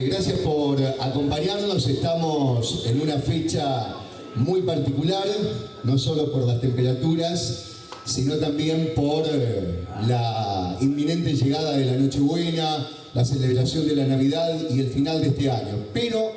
Gracias por acompañarnos. Estamos en una fecha muy particular, no solo por las temperaturas, sino también por la inminente llegada de la Nochebuena, la celebración de la Navidad y el final de este año. Pero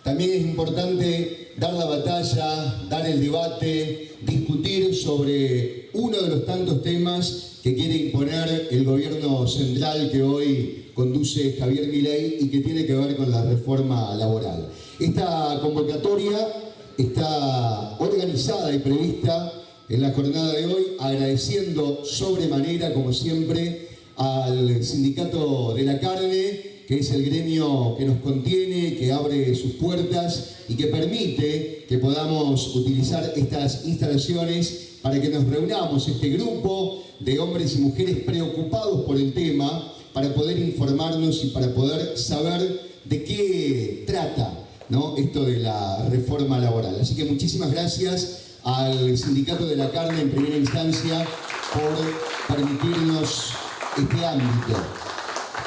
también es importante dar la batalla, dar el debate, discutir sobre uno de los tantos temas que quiere imponer el gobierno central que hoy conduce Javier Milei y que tiene que ver con la reforma laboral. Esta convocatoria está organizada y prevista en la jornada de hoy, agradeciendo sobremanera, como siempre, al Sindicato de la Carne, que es el gremio que nos contiene, que abre sus puertas y que permite que podamos utilizar estas instalaciones para que nos reunamos, este grupo de hombres y mujeres preocupados por el tema, para poder informarnos y para poder saber de qué trata, ¿no?, esto de la reforma laboral. Así que muchísimas gracias al Sindicato de la Carne en primera instancia por permitirnos este ámbito.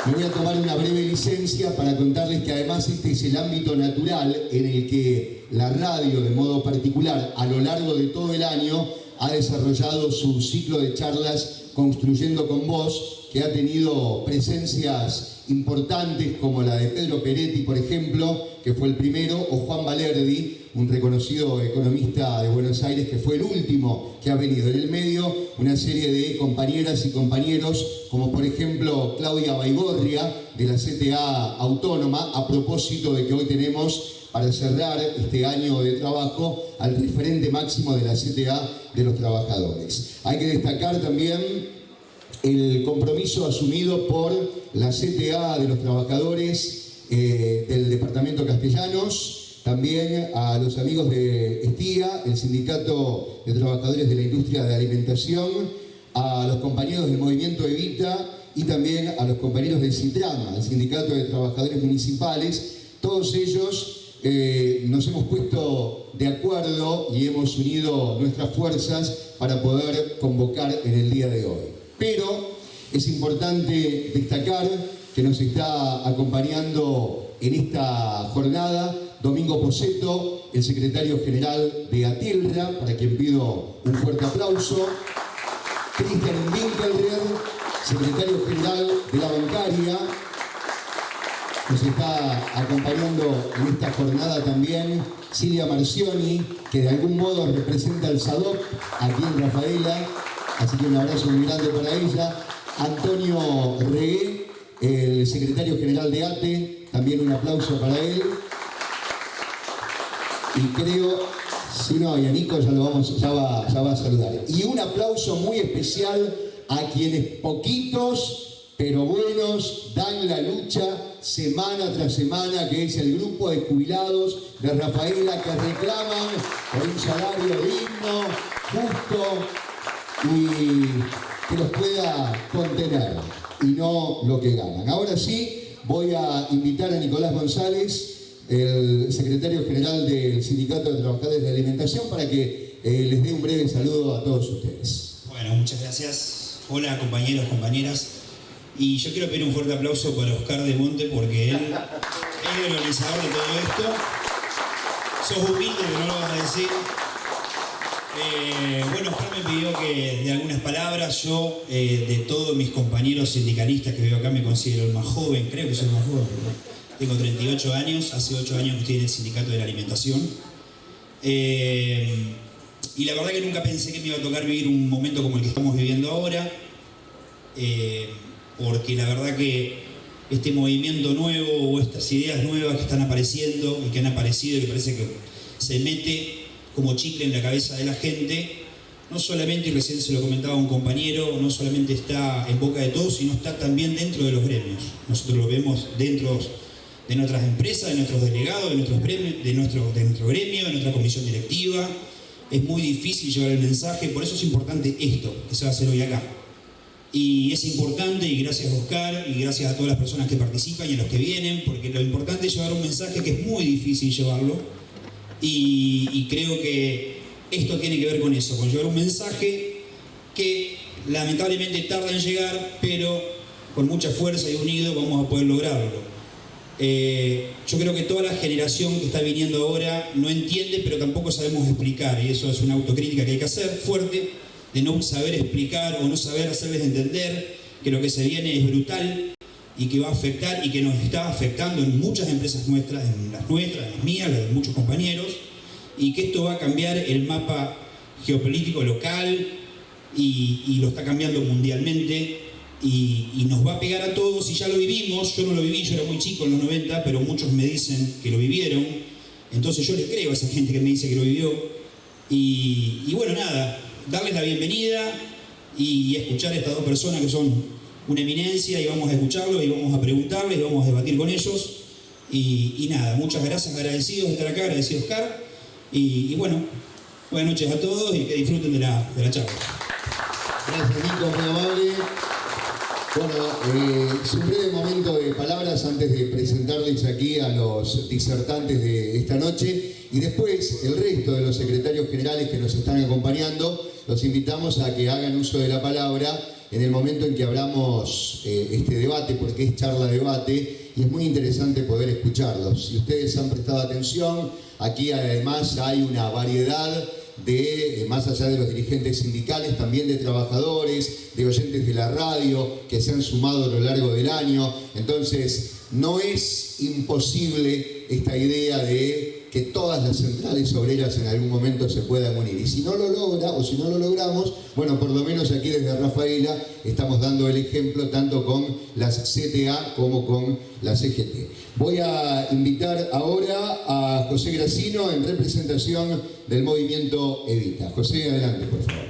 Me voy a tomar una breve licencia para contarles que además este es el ámbito natural en el que la radio, de modo particular, a lo largo de todo el año, ha desarrollado su ciclo de charlas Construyendo con Vos, que ha tenido presencias importantes como la de Pedro Peretti, por ejemplo, que fue el primero, o Juan Valerdi, un reconocido economista de Buenos Aires, que fue el último que ha venido. En el medio, una serie de compañeras y compañeros, como por ejemplo Claudia Baigorria, de la CTA Autónoma, a propósito de que hoy tenemos, para cerrar este año de trabajo, al referente máximo de la CTA de los trabajadores. Hay que destacar también el compromiso asumido por la CTA de los trabajadores del departamento Castellanos, también a los amigos de Estía, el Sindicato de Trabajadores de la Industria de Alimentación, a los compañeros del Movimiento Evita y también a los compañeros del CITRAMA, el Sindicato de Trabajadores Municipales. Todos ellos nos hemos puesto de acuerdo y hemos unido nuestras fuerzas para poder convocar en el día de hoy. Pero es importante destacar que nos está acompañando en esta jornada Domingo Posetto, el secretario general de ATILRA, para quien pido un fuerte aplauso. Cristian Winkelried, secretario general de la bancaria. Nos está acompañando en esta jornada también Silvia Marcioni, que de algún modo representa el SADOP aquí en Rafaela, así que un abrazo muy grande para ella. Antonio Regué, el secretario general de ATE, también un aplauso para él. Y creo, si no, y a Nico ya va a saludar. Y un aplauso muy especial a quienes poquitos pero buenos dan la lucha semana tras semana, que es el grupo de jubilados de Rafaela, que reclaman por un salario digno, justo y que los pueda contener y no lo que ganan. Ahora sí, voy a invitar a Nicolás González, el secretario general del Sindicato de Trabajadores de Alimentación, para que les dé un breve saludo a todos ustedes. Bueno, muchas gracias. Hola compañeros, compañeras. Y yo quiero pedir un fuerte aplauso para Oscar de Monte, porque él es el organizador de todo esto. Sos humilde, pero no lo vas a decir. Bueno, Oscar me pidió que de algunas palabras. Yo, de todos mis compañeros sindicalistas que veo acá, me considero el más joven. Creo que soy el más joven. Tengo 38 años, hace 8 años que estoy en el Sindicato de la Alimentación. Y la verdad que nunca pensé que me iba a tocar vivir un momento como el que estamos viviendo ahora. Porque la verdad que este movimiento nuevo o estas ideas nuevas que están apareciendo y que han aparecido y que parece que se mete como chicle en la cabeza de la gente, no solamente, y recién se lo comentaba un compañero, no solamente está en boca de todos, sino está también dentro de los gremios. Nosotros lo vemos dentro de nuestras empresas, de nuestros delegados, de nuestro gremio, de nuestra comisión directiva. Es muy difícil llevar el mensaje, por eso es importante esto que se va a hacer hoy acá. Y es importante, y gracias a Oscar, y gracias a todas las personas que participan y a los que vienen, porque lo importante es llevar un mensaje que es muy difícil llevarlo, y creo que esto tiene que ver con eso, con llevar un mensaje que lamentablemente tarda en llegar, pero con mucha fuerza y unido vamos a poder lograrlo. Yo creo que toda la generación que está viniendo ahora no entiende, pero tampoco sabemos explicar, y eso es una autocrítica que hay que hacer fuerte, de no saber explicar o no saber hacerles entender que lo que se viene es brutal y que va a afectar y que nos está afectando en muchas empresas nuestras, en las nuestras, en las mías, las de muchos compañeros, y que esto va a cambiar el mapa geopolítico local y lo está cambiando mundialmente. Y nos va a pegar a todos, y ya lo vivimos. Yo no lo viví, yo era muy chico en los 90, pero muchos me dicen que lo vivieron, entonces yo les creo a esa gente que me dice que lo vivió. Y bueno, nada, darles la bienvenida y escuchar a estas dos personas que son una eminencia, y vamos a escucharlos y vamos a preguntarles y vamos a debatir con ellos. Y nada, muchas gracias, agradecidos de estar acá, agradecido Oscar, y bueno, buenas noches a todos y que disfruten de la charla. Gracias, Nico, muy amable. Bueno, es un breve momento de palabras antes de presentarles aquí a los disertantes de esta noche, y después el resto de los secretarios generales que nos están acompañando, los invitamos a que hagan uso de la palabra en el momento en que abramos este debate, porque es charla-debate y es muy interesante poder escucharlos. Si ustedes han prestado atención, aquí además hay una variedad de, más allá de los dirigentes sindicales, también de trabajadores, de oyentes de la radio que se han sumado a lo largo del año. Entonces, no es imposible esta idea de que todas las centrales obreras en algún momento se puedan unir. Y si no lo logra, o si no lo logramos, bueno, por lo menos aquí desde Rafaela estamos dando el ejemplo tanto con las CTA como con la CGT. Voy a invitar ahora a José Gracino en representación del movimiento Evita. José, adelante, por favor.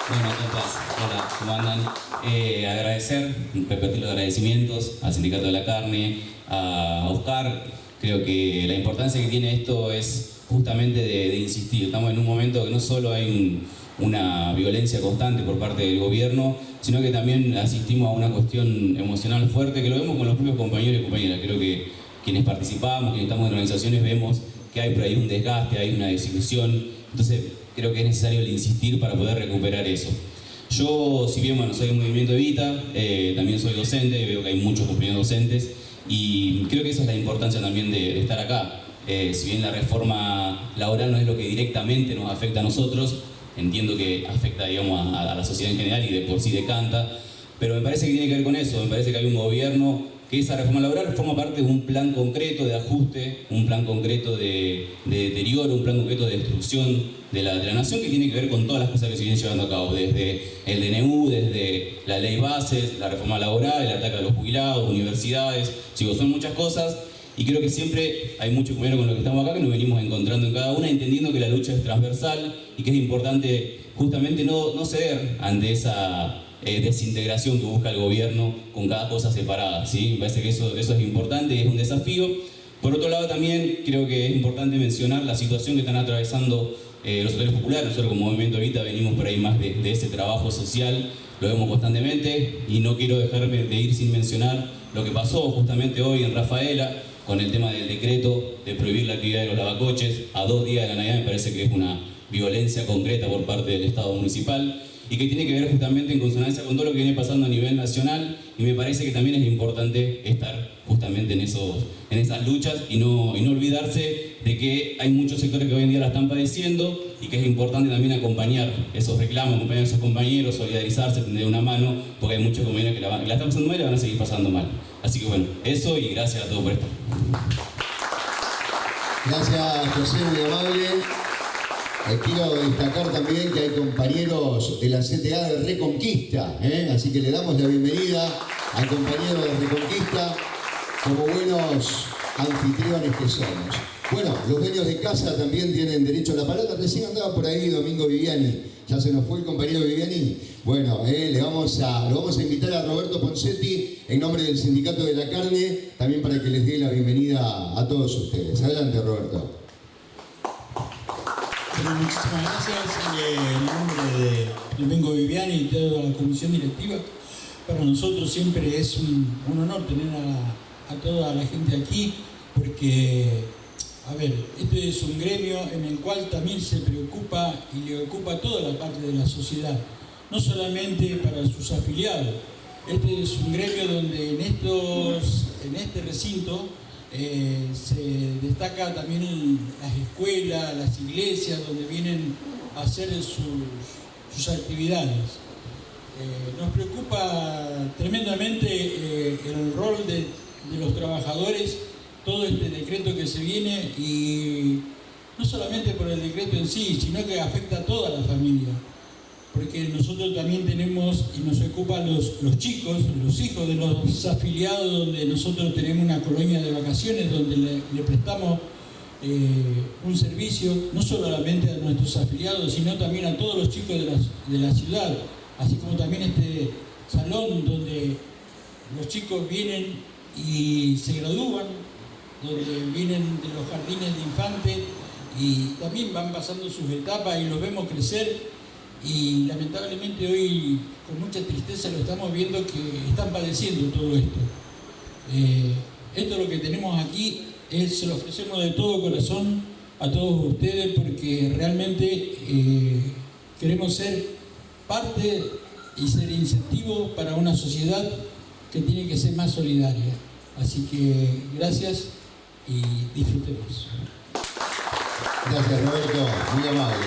Bueno, compas, hola, ¿cómo andan? Agradecer, repetir los agradecimientos al Sindicato de la Carne, a Oscar. Creo que la importancia que tiene esto es justamente de insistir. Estamos en un momento que no solo hay una violencia constante por parte del gobierno, sino que también asistimos a una cuestión emocional fuerte, que lo vemos con los propios compañeros y compañeras. Creo que quienes participamos, quienes estamos en organizaciones, vemos que hay por ahí un desgaste, hay una desilusión. Entonces creo que es necesario el insistir para poder recuperar eso. Yo, si bien bueno, soy del movimiento Evita, también soy docente, veo que hay muchos compañeros docentes, y creo que esa es la importancia también de estar acá. Si bien la reforma laboral no es lo que directamente nos afecta a nosotros, entiendo que afecta, digamos, a la sociedad en general y de por sí decanta, pero me parece que tiene que ver con eso. Me parece que hay un gobierno que esa reforma laboral forma parte de un plan concreto de ajuste, un plan concreto de deterioro, un plan concreto de destrucción de la nación, que tiene que ver con todas las cosas que se vienen llevando a cabo, desde el DNU, desde la ley bases, la reforma laboral, el ataque a los jubilados, universidades, chicos, son muchas cosas. Y creo que siempre hay muchos compañeros con los que estamos acá que nos venimos encontrando en cada una, entendiendo que la lucha es transversal y que es importante justamente no ceder ante esa desintegración que busca el gobierno con cada cosa separada, ¿sí? Me parece que eso es importante y es un desafío. Por otro lado, también creo que es importante mencionar la situación que están atravesando los sectores populares. Nosotros como Movimiento Evita venimos por ahí más de ese trabajo social, lo vemos constantemente, y no quiero dejarme de ir sin mencionar lo que pasó justamente hoy en Rafaela con el tema del decreto de prohibir la actividad de los lavacoches a 2 días de la Navidad. Me parece que es una violencia concreta por parte del Estado municipal y que tiene que ver justamente en consonancia con todo lo que viene pasando a nivel nacional, y me parece que también es importante estar justamente en esas luchas y no olvidarse de que hay muchos sectores que hoy en día la están padeciendo y que es importante también acompañar esos reclamos, acompañar a esos compañeros, solidarizarse, tender una mano, porque hay muchos compañeros que la están pasando mal y la van a seguir pasando mal. Así que bueno, eso, y gracias a todos por esto. Gracias, José, muy amable. Quiero destacar también que hay compañeros de la CTA de Reconquista, así que le damos la bienvenida al compañero de Reconquista como buenos anfitriones que somos. Bueno, los dueños de casa también tienen derecho a la palabra. Recién andaba por ahí Domingo Viviani. ¿Ya se nos fue el compañero Viviani? Bueno, lo vamos a invitar a Roberto Poncetti en nombre del Sindicato de la Carne, también para que les dé la bienvenida a todos ustedes. Adelante, Roberto. Bueno, muchísimas gracias. En nombre de Domingo Viviani y toda la comisión directiva, para nosotros siempre es un honor tener a toda la gente aquí, porque, a ver, este es un gremio en el cual también se preocupa y le ocupa a toda la parte de la sociedad, no solamente para sus afiliados, Este es un gremio donde en este recinto se destaca también las escuelas, las iglesias, donde vienen a hacer sus actividades. Nos preocupa tremendamente el rol de los trabajadores, todo este decreto que se viene, y no solamente por el decreto en sí, sino que afecta a toda la familia. Porque nosotros también tenemos, y nos ocupan los chicos, los hijos de los afiliados, donde nosotros tenemos una colonia de vacaciones, donde le prestamos un servicio, no solamente a nuestros afiliados, sino también a todos los chicos de la ciudad, así como también este salón donde los chicos vienen y se gradúan, donde vienen de los jardines de infantes y también van pasando sus etapas y los vemos crecer. Y lamentablemente hoy con mucha tristeza lo estamos viendo que están padeciendo todo esto. Esto lo que tenemos aquí se lo ofrecemos de todo corazón a todos ustedes, porque realmente queremos ser parte y ser incentivo para una sociedad que tiene que ser más solidaria. Así que gracias y disfrutemos. Gracias, Roberto, muy amable.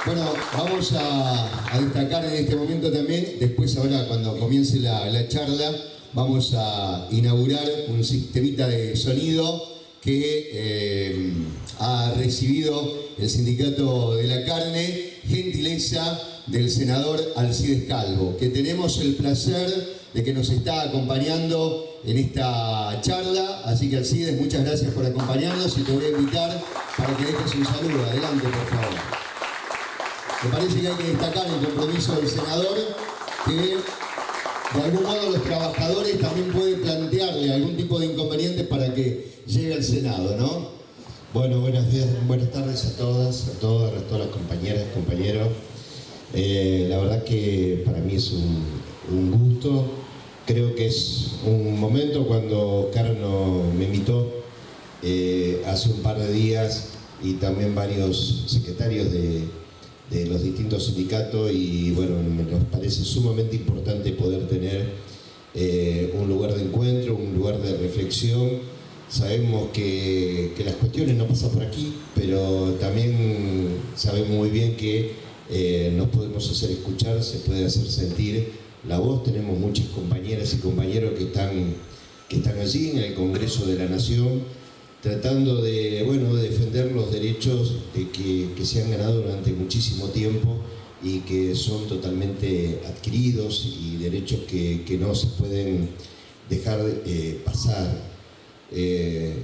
Bueno, vamos a destacar en este momento también, después ahora cuando comience la charla, vamos a inaugurar un sistemita de sonido que ha recibido el Sindicato de la Carne, gentileza del senador Alcides Calvo, que tenemos el placer de que nos está acompañando en esta charla. Así que, Alcides, muchas gracias por acompañarnos y te voy a invitar para que dejes un saludo. Adelante, por favor. Me parece que hay que destacar el compromiso del senador, que de algún modo los trabajadores también pueden plantearle algún tipo de inconvenientes para que llegue al Senado, ¿no? Bueno, buenos días, buenas tardes a todas, a todas las compañeras, compañeros. La verdad que para mí es un gusto. Creo que es un momento cuando Carno me invitó hace un par de días, y también varios secretarios de los distintos sindicatos, y bueno, nos parece sumamente importante poder tener un lugar de encuentro, un lugar de reflexión. Sabemos que las cuestiones no pasan por aquí, pero también sabemos muy bien que nos podemos hacer escuchar, se puede hacer sentir la voz. Tenemos muchas compañeras y compañeros que están allí en el Congreso de la Nación, tratando de defender los derechos que se han ganado durante muchísimo tiempo y que son totalmente adquiridos, y derechos que no se pueden dejar pasar.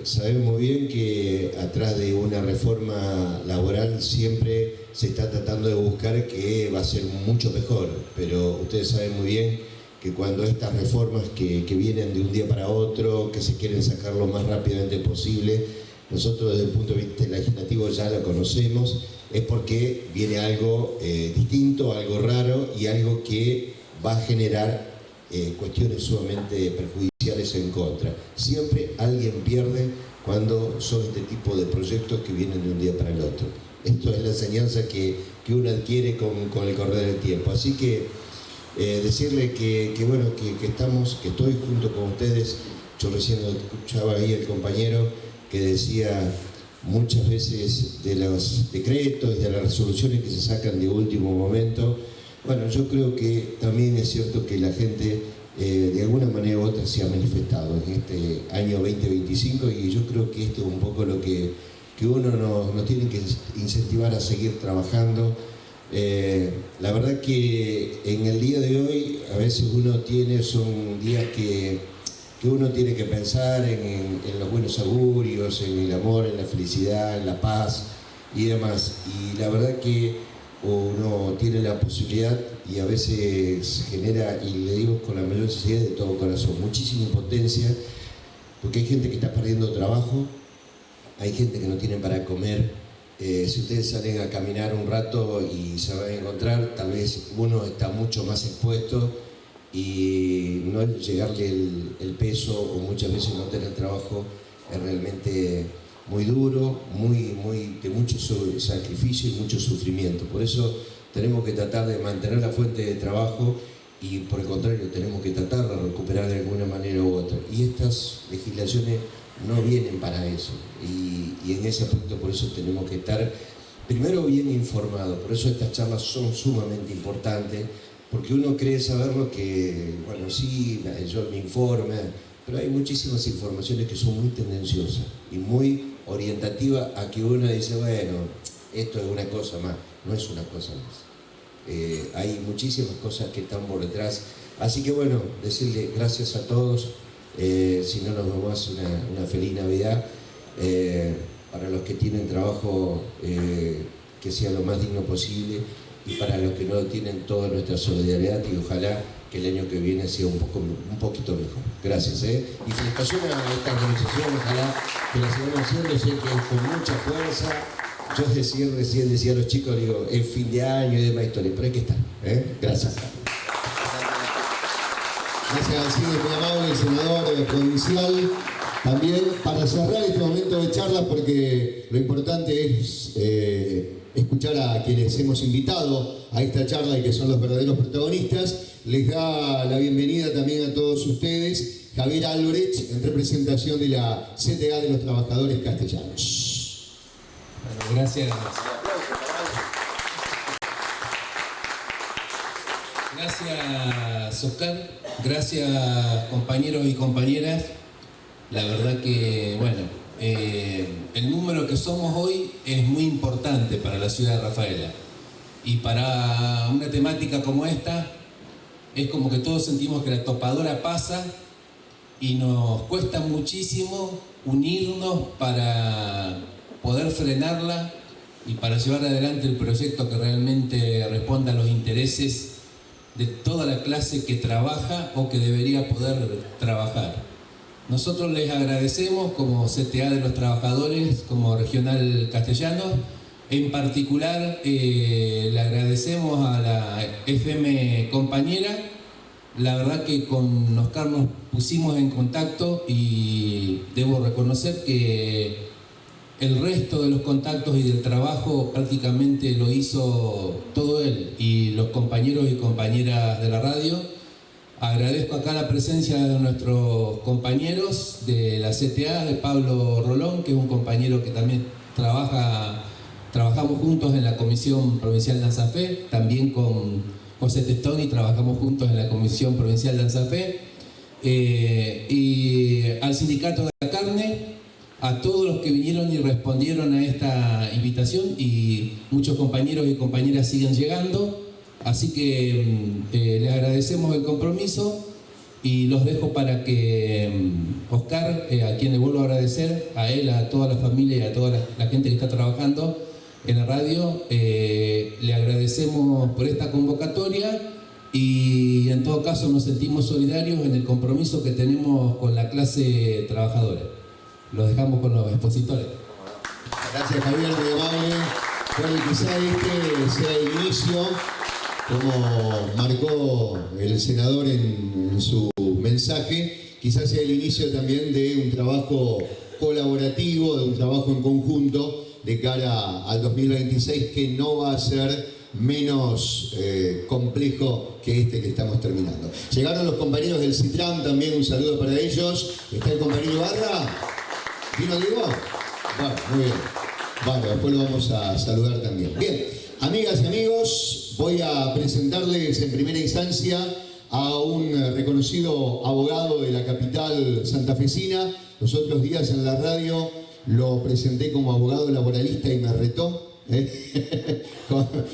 Sabemos muy bien que atrás de una reforma laboral siempre se está tratando de buscar que va a ser mucho mejor, pero ustedes saben muy bien que cuando estas reformas que vienen de un día para otro, que se quieren sacar lo más rápidamente posible, nosotros desde el punto de vista legislativo ya la conocemos, es porque viene algo distinto, algo raro, y algo que va a generar cuestiones sumamente perjudiciales en contra. Siempre alguien pierde cuando son este tipo de proyectos que vienen de un día para el otro. Esto es la enseñanza que uno adquiere con el correr del tiempo. Así que decirle que estoy junto con ustedes. Yo recién escuchaba ahí el compañero que decía muchas veces de los decretos y de las resoluciones que se sacan de último momento. Bueno, yo creo que también es cierto que la gente de alguna manera u otra se ha manifestado en este año 2025, y yo creo que esto es un poco lo que uno nos tiene que incentivar a seguir trabajando. La verdad que en el día de hoy a veces son días que uno tiene que pensar en los buenos augurios, en el amor, en la felicidad, en la paz y demás. Y la verdad que uno tiene la posibilidad, y a veces genera, y le digo con la mayor sinceridad de todo corazón, muchísima impotencia, porque hay gente que está perdiendo trabajo, hay gente que no tiene para comer. Si ustedes salen a caminar un rato y se van a encontrar, tal vez uno está mucho más expuesto, y no llegarle el peso, o muchas veces no tener trabajo, es realmente muy duro, de mucho sacrificio y mucho sufrimiento. Por eso tenemos que tratar de mantener la fuente de trabajo y por el contrario tenemos que tratar de recuperar de alguna manera u otra. Y estas legislaciones no vienen para eso, y en ese aspecto por eso tenemos que estar primero bien informados. Por eso estas charlas son sumamente importantes, porque uno cree saber lo que, bueno, sí, yo me informe, pero hay muchísimas informaciones que son muy tendenciosas y muy orientativas a que uno dice, bueno, esto es una cosa más, no es una cosa más. Hay muchísimas cosas que están por detrás. Así que bueno, decirle gracias a todos. Si no nos vemos, una feliz Navidad. Para los que tienen trabajo, que sea lo más digno posible, y para los que no lo tienen, toda nuestra solidaridad, y ojalá que el año que viene sea un poquito mejor. Gracias, y felicitaciones a esta organización, ojalá que la sigamos haciendo, sé que es con mucha fuerza. Yo recién decía a los chicos, digo, es fin de año y demás historia, pero hay que estar, Gracias. Gracias, sí, muy amable, el senador provincial. También para cerrar este momento de charla, porque lo importante es escuchar a quienes hemos invitado a esta charla y que son los verdaderos protagonistas, les da la bienvenida también a todos ustedes Javier Albrecht, en representación de la CTA de los Trabajadores Castellanos. Bueno, gracias. Gracias, Oscar. Gracias, compañeros y compañeras. La verdad que, bueno, el número que somos hoy es muy importante para la ciudad de Rafaela. Y para una temática como esta, es como que todos sentimos que la topadora pasa y nos cuesta muchísimo unirnos para poder frenarla y para llevar adelante el proyecto que realmente responda a los intereses de toda la clase que trabaja o que debería poder trabajar. Nosotros les agradecemos como CTA de los Trabajadores, como Regional Castellano. En particular, le agradecemos a la FM compañera. La verdad que con Oscar nos pusimos en contacto y debo reconocer que el resto de los contactos y del trabajo prácticamente lo hizo todo él y los compañeros y compañeras de la radio. Agradezco acá la presencia de nuestros compañeros de la CTA, de Pablo Rolón, que es un compañero que también trabajamos juntos en la Comisión Provincial de ANSAFE, también con José Testoni trabajamos juntos en la Comisión Provincial de ANSAFE, y al Sindicato de la Carne, a todos los que vinieron y respondieron a esta invitación, y muchos compañeros y compañeras siguen llegando. Así que les agradecemos el compromiso y los dejo para que Oscar, a quien le vuelvo a agradecer, a él, a toda la familia y a toda la gente que está trabajando en la radio, le agradecemos por esta convocatoria y en todo caso nos sentimos solidarios en el compromiso que tenemos con la clase trabajadora. Los dejamos con los expositores. Gracias, Javier, muy amable. Bueno, quizá este sea el inicio, como marcó el senador en su mensaje, quizás sea el inicio también de un trabajo colaborativo, de un trabajo en conjunto de cara al 2026, que no va a ser menos complejo que este que estamos terminando. Llegaron los compañeros del CITRAM, también un saludo para ellos. ¿Está el compañero Barra? ¿Vino Diego? Bueno, muy bien. Bueno, después lo vamos a saludar también. Bien, amigas y amigos, voy a presentarles en primera instancia a un reconocido abogado de la capital santafesina. Los otros días en la radio lo presenté como abogado laboralista y me retó.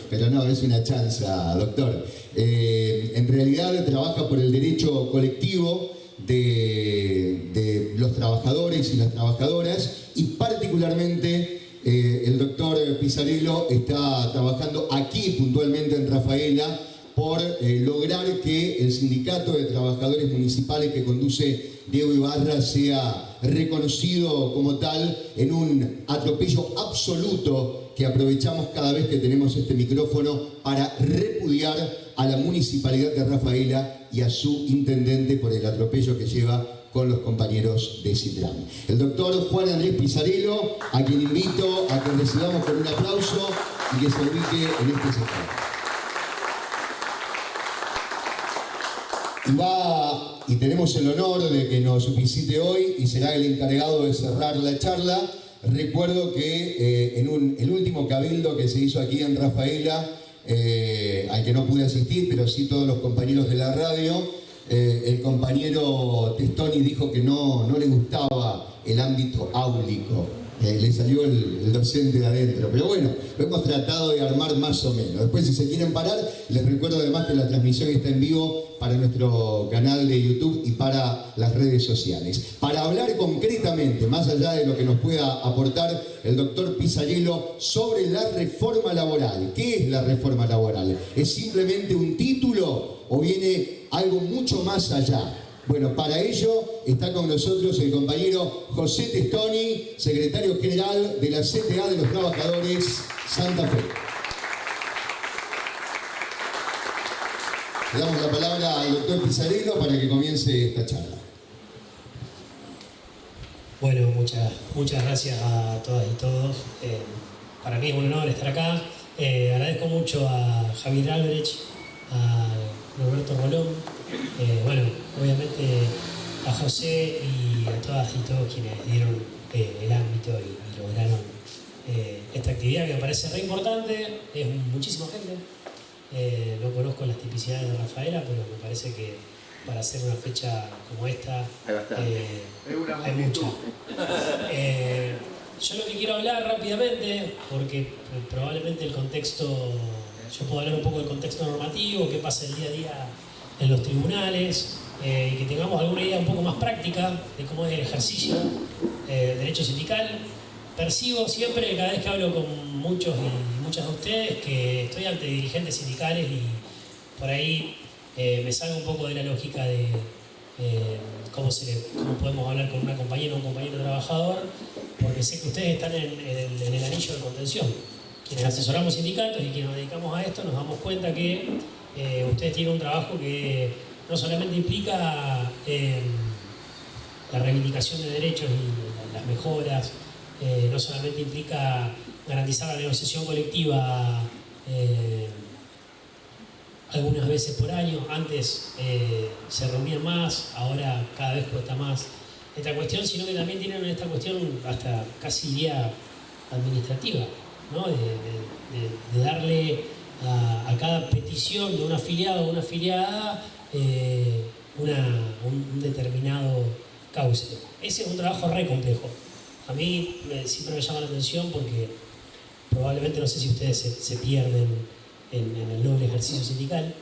Pero no, es una chanza, doctor. En realidad trabaja por el derecho colectivo de los trabajadores y las trabajadoras, y particularmente el doctor Pisarello está trabajando aquí puntualmente en Rafaela por lograr que el sindicato de trabajadores municipales que conduce Diego Ibarra sea reconocido como tal, en un atropello absoluto que aprovechamos cada vez que tenemos este micrófono para repudiar a la municipalidad de Rafaela y a su intendente por el atropello que lleva con los compañeros de CITRAM. El doctor Juan Andrés Pisarello, a quien invito a que recibamos con un aplauso y que se ubique en este sector. y tenemos el honor de que nos visite hoy y será el encargado de cerrar la charla. Recuerdo que el último cabildo que se hizo aquí en Rafaela, al que no pude asistir, pero sí todos los compañeros de la radio, el compañero Testoni dijo que no le gustaba el ámbito áulico. Le salió el docente de adentro, pero bueno, lo hemos tratado de armar más o menos. Después, si se quieren parar, les recuerdo además que la transmisión está en vivo para nuestro canal de YouTube y para las redes sociales. Para hablar concretamente, más allá de lo que nos pueda aportar el doctor Pisarello sobre la reforma laboral. ¿Qué es la reforma laboral? ¿Es simplemente un título o viene algo mucho más allá? Bueno, para ello está con nosotros el compañero José Testoni, secretario general de la CTA de los Trabajadores Santa Fe. Le damos la palabra al doctor Pisarello para que comience esta charla. Bueno, muchas gracias a todas y todos. Para mí es un honor estar acá. Agradezco mucho a Javier Albrecht, a Roberto Rolón, bueno, obviamente a José y a todas y todos quienes dieron el ámbito y lograron esta actividad que me parece re importante. Es muchísima gente. No conozco las tipicidades de Rafaela, pero me parece que para hacer una fecha como esta hay mucha. Yo lo que quiero hablar rápidamente, porque probablemente el contexto, yo puedo hablar un poco del contexto normativo, qué pasa el día a día en los tribunales, y que tengamos alguna idea un poco más práctica de cómo es el ejercicio de derecho sindical. Percibo siempre, cada vez que hablo con muchos y muchas de ustedes, que estoy ante dirigentes sindicales y por ahí me salgo un poco de la lógica de cómo podemos hablar con una compañera o un compañero trabajador, porque sé que ustedes están en el anillo de contención. Quienes asesoramos sindicatos y quienes nos dedicamos a esto nos damos cuenta que ustedes tienen un trabajo que no solamente implica la reivindicación de derechos y las mejoras, no solamente implica garantizar la negociación colectiva algunas veces por año. Antes se reunían más, ahora cada vez cuesta más esta cuestión, sino que también tienen esta cuestión hasta casi diría administrativa, ¿no? de darle a cada petición de un afiliado o una afiliada un determinado cauce. Ese es un trabajo re complejo. A mí siempre me llama la atención porque probablemente, no sé si ustedes se pierden en el noble ejercicio sindical,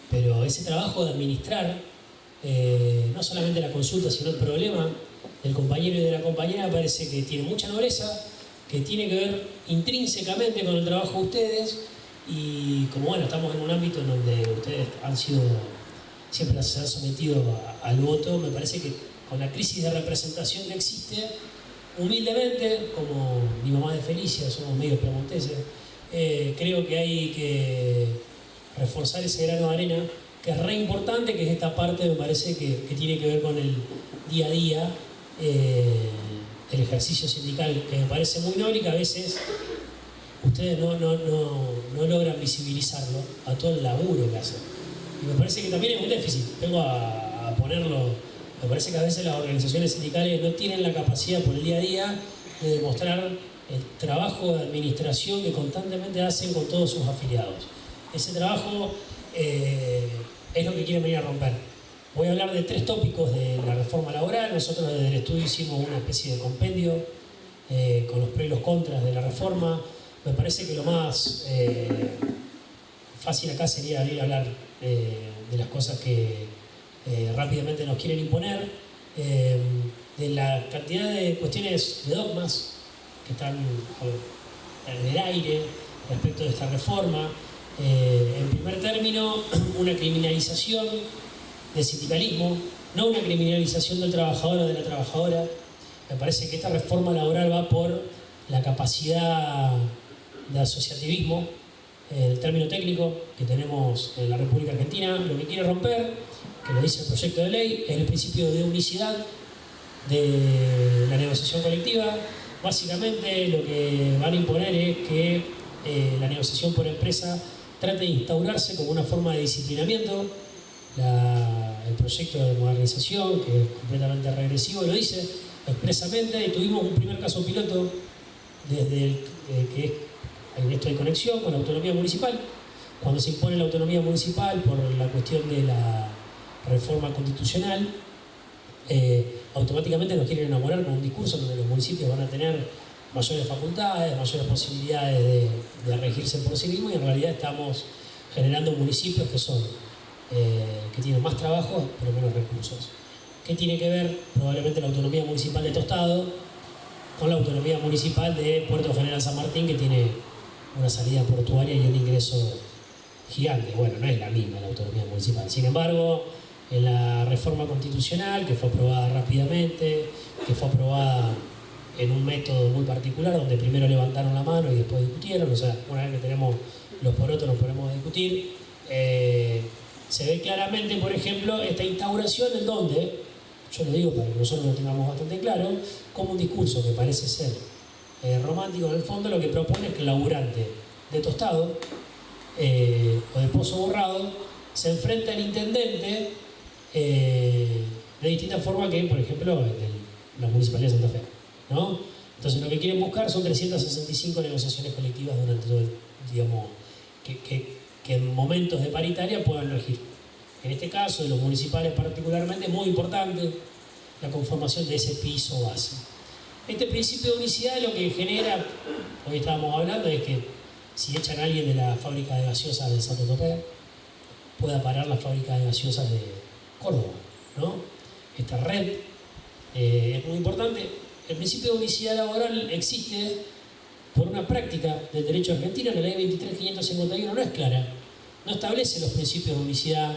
pero ese trabajo de administrar no solamente la consulta, sino el problema del compañero y de la compañera, me parece que tiene mucha nobleza, que tiene que ver intrínsecamente con el trabajo de ustedes. Y como bueno, estamos en un ámbito en donde ustedes siempre se han sometido al voto, me parece que con la crisis de representación que existe, humildemente, como mi mamá de Felicia, somos medio piemonteses, creo que hay que reforzar ese grano de arena, que es re importante, que es esta parte, me parece que tiene que ver con el día a día, el ejercicio sindical, que me parece muy noble y que a veces ustedes no logran visibilizarlo a todo el laburo que hacen. Y me parece que también es un déficit, vengo a ponerlo, me parece que a veces las organizaciones sindicales no tienen la capacidad por el día a día de demostrar el trabajo de administración que constantemente hacen con todos sus afiliados. Ese trabajo es lo que quieren venir a romper. Voy a hablar de 3 tópicos de la reforma laboral. Nosotros desde el estudio hicimos una especie de compendio con los pros y los contras de la reforma. Me parece que lo más fácil acá sería ir a hablar de las cosas que rápidamente nos quieren imponer, de la cantidad de cuestiones, de dogmas que están en el aire respecto de esta reforma. En primer término, una criminalización del sindicalismo, no una criminalización del trabajador o de la trabajadora. Me parece que esta reforma laboral va por la capacidad de asociativismo, el término técnico que tenemos en la República Argentina. Lo que quiere romper, que lo dice el proyecto de ley, es el principio de unicidad de la negociación colectiva. Básicamente lo que van a imponer es que la negociación por empresa trate de instaurarse como una forma de disciplinamiento. La el proyecto de modernización, que es completamente regresivo, lo dice expresamente, y tuvimos un primer caso piloto desde que es en esto de conexión con la autonomía municipal. Cuando se impone la autonomía municipal por la cuestión de la reforma constitucional, automáticamente nos quieren enamorar con un discurso donde los municipios van a tener mayores facultades, mayores posibilidades de regirse por sí mismos, y en realidad estamos generando municipios que tienen más trabajo pero menos recursos. ¿Qué tiene que ver probablemente la autonomía municipal de Tostado con la autonomía municipal de Puerto General San Martín, que tiene una salida portuaria y un ingreso gigante? Bueno, no es la misma la autonomía municipal. Sin embargo, en la reforma constitucional, que fue aprobada rápidamente, que fue aprobada en un método muy particular, donde primero levantaron la mano y después discutieron, o sea, una vez que tenemos los porotos nos ponemos a discutir, se ve claramente, por ejemplo, esta instauración en donde, yo lo digo para que nosotros lo tengamos bastante claro, como un discurso que parece ser romántico, en el fondo lo que propone es que el laburante de Tostado o de Pozo Borrado se enfrenta al intendente de distinta forma que, por ejemplo, la Municipalidad de Santa Fe, ¿no? Entonces lo que quieren buscar son 365 negociaciones colectivas durante todo el, digamos, que en momentos de paritaria puedan regir. En este caso, de los municipales particularmente, muy importante la conformación de ese piso base. Este principio de unicidad lo que genera, hoy estábamos hablando, es que si echan a alguien de la fábrica de gaseosas de Santo Topé, pueda parar la fábrica de gaseosas de Córdoba, ¿no? Esta red es muy importante. El principio de unicidad laboral existe por una práctica del derecho argentino. La ley 23.551 no es clara, no establece los principios de unicidad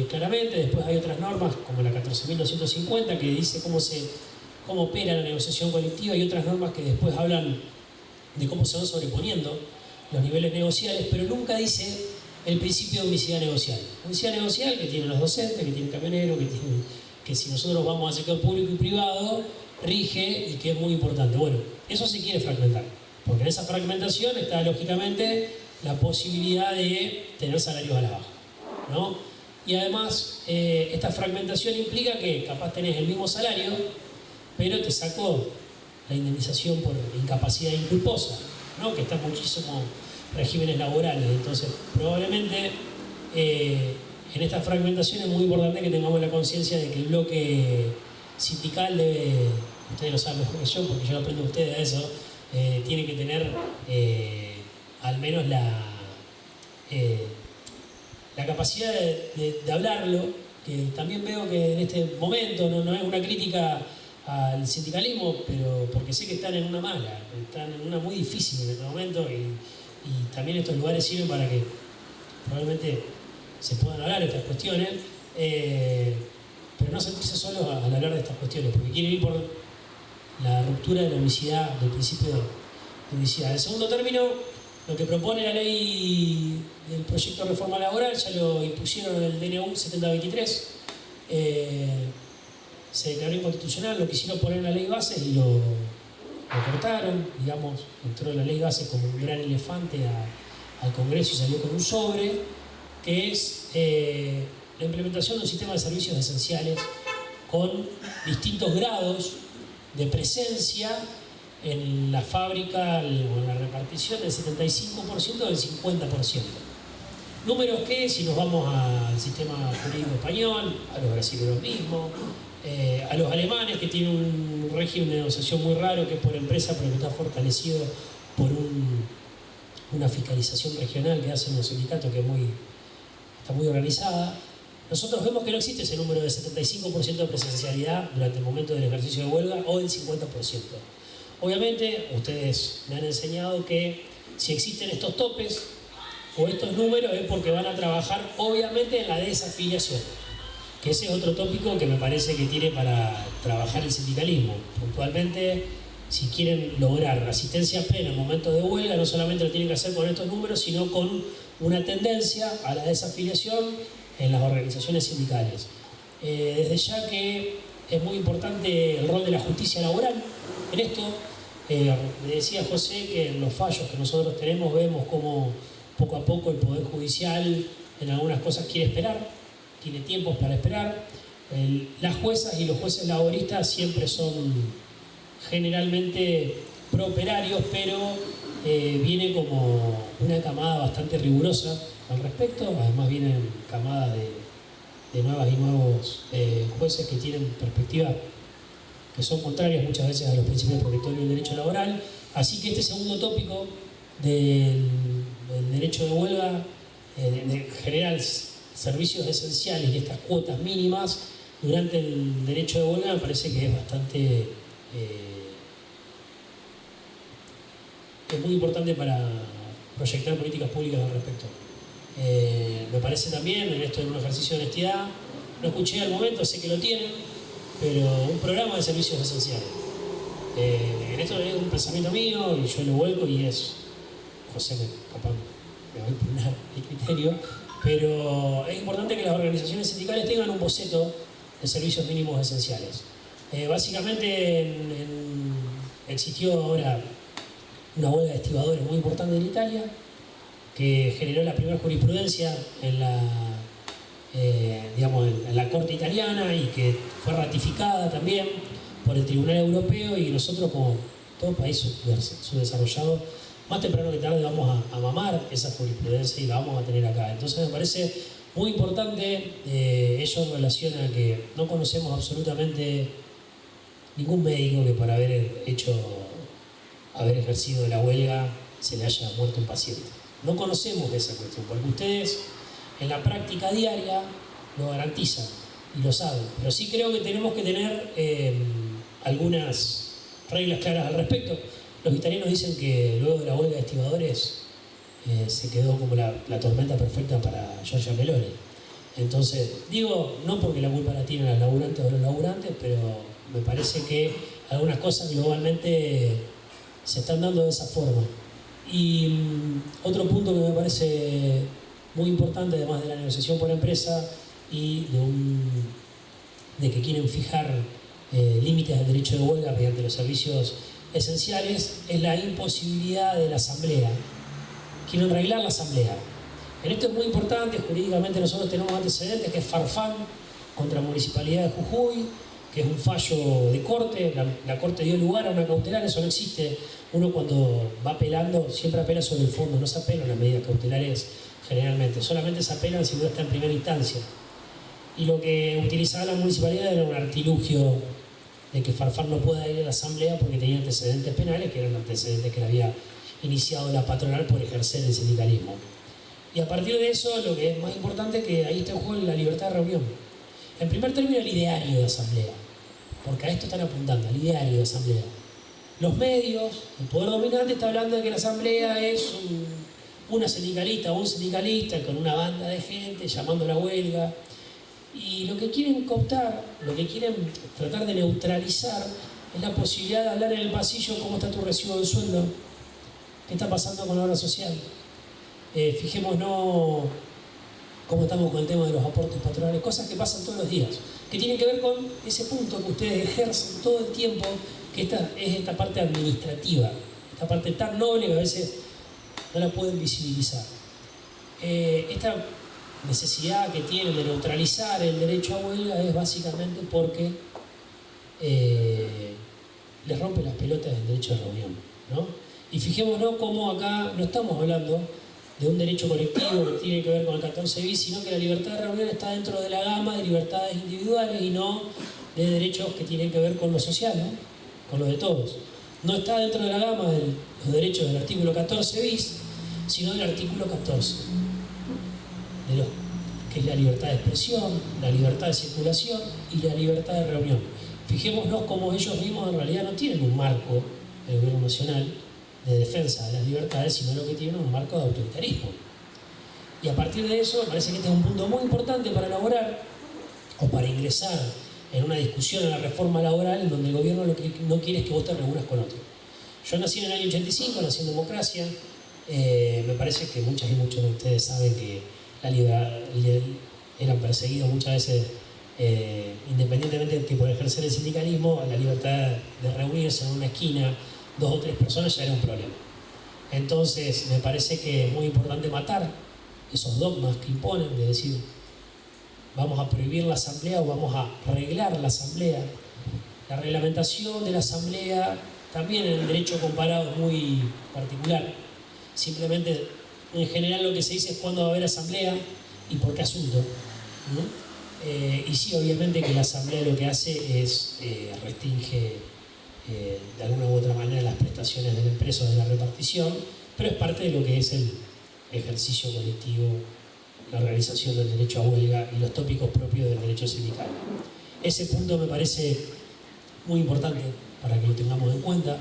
claramente. Después hay otras normas, como la 14.250, que dice cómo opera la negociación colectiva, y otras normas que después hablan de cómo se van sobreponiendo los niveles negociales, pero nunca dice el principio de unicidad negocial. Unicidad negocial que tienen los docentes, que tienen camioneros, que si nosotros vamos al sector público y privado, rige, y que es muy importante. Bueno, eso se quiere fragmentar, porque en esa fragmentación está lógicamente la posibilidad de tener salarios a la baja, ¿no? Y además, esta fragmentación implica que capaz tenés el mismo salario, pero te sacó la indemnización por incapacidad inculposa, ¿no? Que está en muchísimos regímenes laborales. Entonces, probablemente en esta fragmentación es muy importante que tengamos la conciencia de que el bloque sindical debe, ustedes lo saben mejor que yo, porque yo aprendo de ustedes a eso, tiene que tener al menos la capacidad de hablarlo, que también veo que en este momento no es una crítica al sindicalismo, pero porque sé que están en una mala, están en una muy difícil en este momento, y también estos lugares sirven para que probablemente se puedan hablar de estas cuestiones, pero no sentirse solos al hablar de estas cuestiones, porque quieren ir por la ruptura de la unicidad, del principio de unicidad. En segundo término, lo que propone la ley del proyecto de reforma laboral, ya lo impusieron en el DNU 7023, se declaró inconstitucional, lo quisieron poner en la ley base y lo cortaron, digamos, entró la ley base como un gran elefante al Congreso y salió con un sobre, que es la implementación de un sistema de servicios esenciales con distintos grados de presencia en la fábrica o en la repartición del 75% del 50%. Números que, si nos vamos al sistema jurídico español, a los brasileños mismos, a los alemanes, que tienen un régimen de negociación muy raro, que es por empresa, pero que está fortalecido por una fiscalización regional que hacen los sindicatos, que está muy organizada. Nosotros vemos que no existe ese número de 75% de presencialidad durante el momento del ejercicio de huelga, o del 50%. Obviamente, ustedes me han enseñado que si existen estos topes o estos números es porque van a trabajar obviamente en la desafiliación, que ese es otro tópico que me parece que tiene para trabajar el sindicalismo. Puntualmente, si quieren lograr asistencia plena en momentos de huelga, no solamente lo tienen que hacer con estos números, sino con una tendencia a la desafiliación en las organizaciones sindicales. Desde ya que es muy importante el rol de la justicia laboral en esto. Me decía José que en los fallos que nosotros tenemos vemos cómo poco a poco el Poder Judicial en algunas cosas quiere esperar, tiene tiempos para esperar. Las juezas y los jueces laboristas siempre son generalmente pro-operarios, pero viene como una camada bastante rigurosa al respecto. Además vienen camadas de nuevas y nuevos jueces que tienen perspectivas que son contrarias muchas veces a los principios protectorios del derecho laboral. Así que este segundo tópico del derecho de huelga, de generar servicios esenciales y estas cuotas mínimas durante el derecho de huelga, me parece que es bastante es muy importante para proyectar políticas públicas al respecto. Me parece también, en esto es un ejercicio de honestidad, no escuché al momento, sé que lo tienen, pero un programa de servicios esenciales. En esto es un pensamiento mío y yo lo vuelco y es, José, capaz me va a impugnar el criterio, pero es importante que las organizaciones sindicales tengan un boceto de servicios mínimos esenciales. Básicamente existió ahora una huelga de estibadores muy importante en Italia, que generó la primera jurisprudencia en la Corte italiana y que fue ratificada también por el Tribunal Europeo, y nosotros, como todo país subdesarrollado, más temprano que tarde vamos a mamar esa jurisprudencia y la vamos a tener acá. Entonces me parece muy importante, ello en relación a que no conocemos absolutamente ningún médico que por haber ejercido la huelga se le haya muerto un paciente. No conocemos esa cuestión, porque ustedes en la práctica diaria lo garantizan y lo saben. Pero sí creo que tenemos que tener algunas reglas claras al respecto. Los italianos dicen que luego de la huelga de estibadores se quedó como la tormenta perfecta para Giorgia Meloni. Entonces, digo, no porque la culpa la tienen las laburantes o los laburantes, pero me parece que algunas cosas globalmente se están dando de esa forma. Y otro punto que me parece muy importante, además de la negociación por empresa y de que quieren fijar límites del derecho de huelga mediante los servicios esenciales, es la imposibilidad de la asamblea. Quieren arreglar la asamblea. En esto es muy importante, jurídicamente nosotros tenemos antecedentes, que es Farfán contra Municipalidad de Jujuy, que es un fallo de corte. La corte dio lugar a una cautelar, eso no existe. Uno cuando va apelando siempre apela sobre el fondo, no se apelan las medidas cautelares generalmente, solamente se apelan si uno está en primera instancia. Y lo que utilizaba la municipalidad era un artilugio de que Farfán no pueda ir a la asamblea porque tenía antecedentes penales, que eran antecedentes que le había iniciado la patronal por ejercer el sindicalismo. Y a partir de eso, lo que es más importante es que ahí está en juego la libertad de reunión. En primer término, el ideario de asamblea, porque a esto están apuntando, al ideario de asamblea. Los medios, el poder dominante está hablando de que la asamblea es una sindicalista o un sindicalista con una banda de gente llamando a la huelga. Y lo que quieren cooptar, lo que quieren tratar de neutralizar, es la posibilidad de hablar en el pasillo cómo está tu recibo de sueldo, qué está pasando con la obra social. Fijémonos cómo estamos con el tema de los aportes patronales, cosas que pasan todos los días, que tienen que ver con ese punto que ustedes ejercen todo el tiempo, que es esta parte administrativa, esta parte tan noble que a veces no la pueden visibilizar. Esta necesidad que tienen de neutralizar el derecho a huelga es básicamente porque les rompe las pelotas del derecho de reunión, ¿no? Y fijémonos cómo acá no estamos hablando de un derecho colectivo que tiene que ver con el 14 bis, sino que la libertad de reunión está dentro de la gama de libertades individuales y no de derechos que tienen que ver con lo social, ¿no? Con lo de todos. No está dentro de la gama de los derechos del artículo 14 bis, sino del artículo 14, que es la libertad de expresión, la libertad de circulación y la libertad de reunión. Fijémonos cómo ellos mismos en realidad no tienen un marco, el gobierno nacional, de defensa de las libertades, sino lo que tienen es un marco de autoritarismo. Y a partir de eso, me parece que este es un punto muy importante para elaborar o para ingresar en una discusión en la reforma laboral, en donde el gobierno lo que no quiere es que vos te reúnas con otro. Yo nací en el año 85, nací en democracia. Me parece que muchas y muchos de ustedes saben que eran perseguidos muchas veces, independientemente de que por ejercer el sindicalismo, la libertad de reunirse en una esquina, 2 o 3 personas ya era un problema. Entonces me parece que es muy importante matar esos dogmas que imponen, de decir vamos a prohibir la asamblea o vamos a arreglar la asamblea. La reglamentación de la asamblea también en el derecho comparado es muy particular. Simplemente, en general lo que se dice es cuándo va a haber asamblea y por qué asunto, ¿no? Y sí, obviamente que la asamblea lo que hace es restringe de alguna u otra manera las prestaciones de la empresa o de la repartición, pero es parte de lo que es el ejercicio colectivo, la organización del derecho a huelga y los tópicos propios del derecho sindical. Ese punto me parece muy importante para que lo tengamos en cuenta.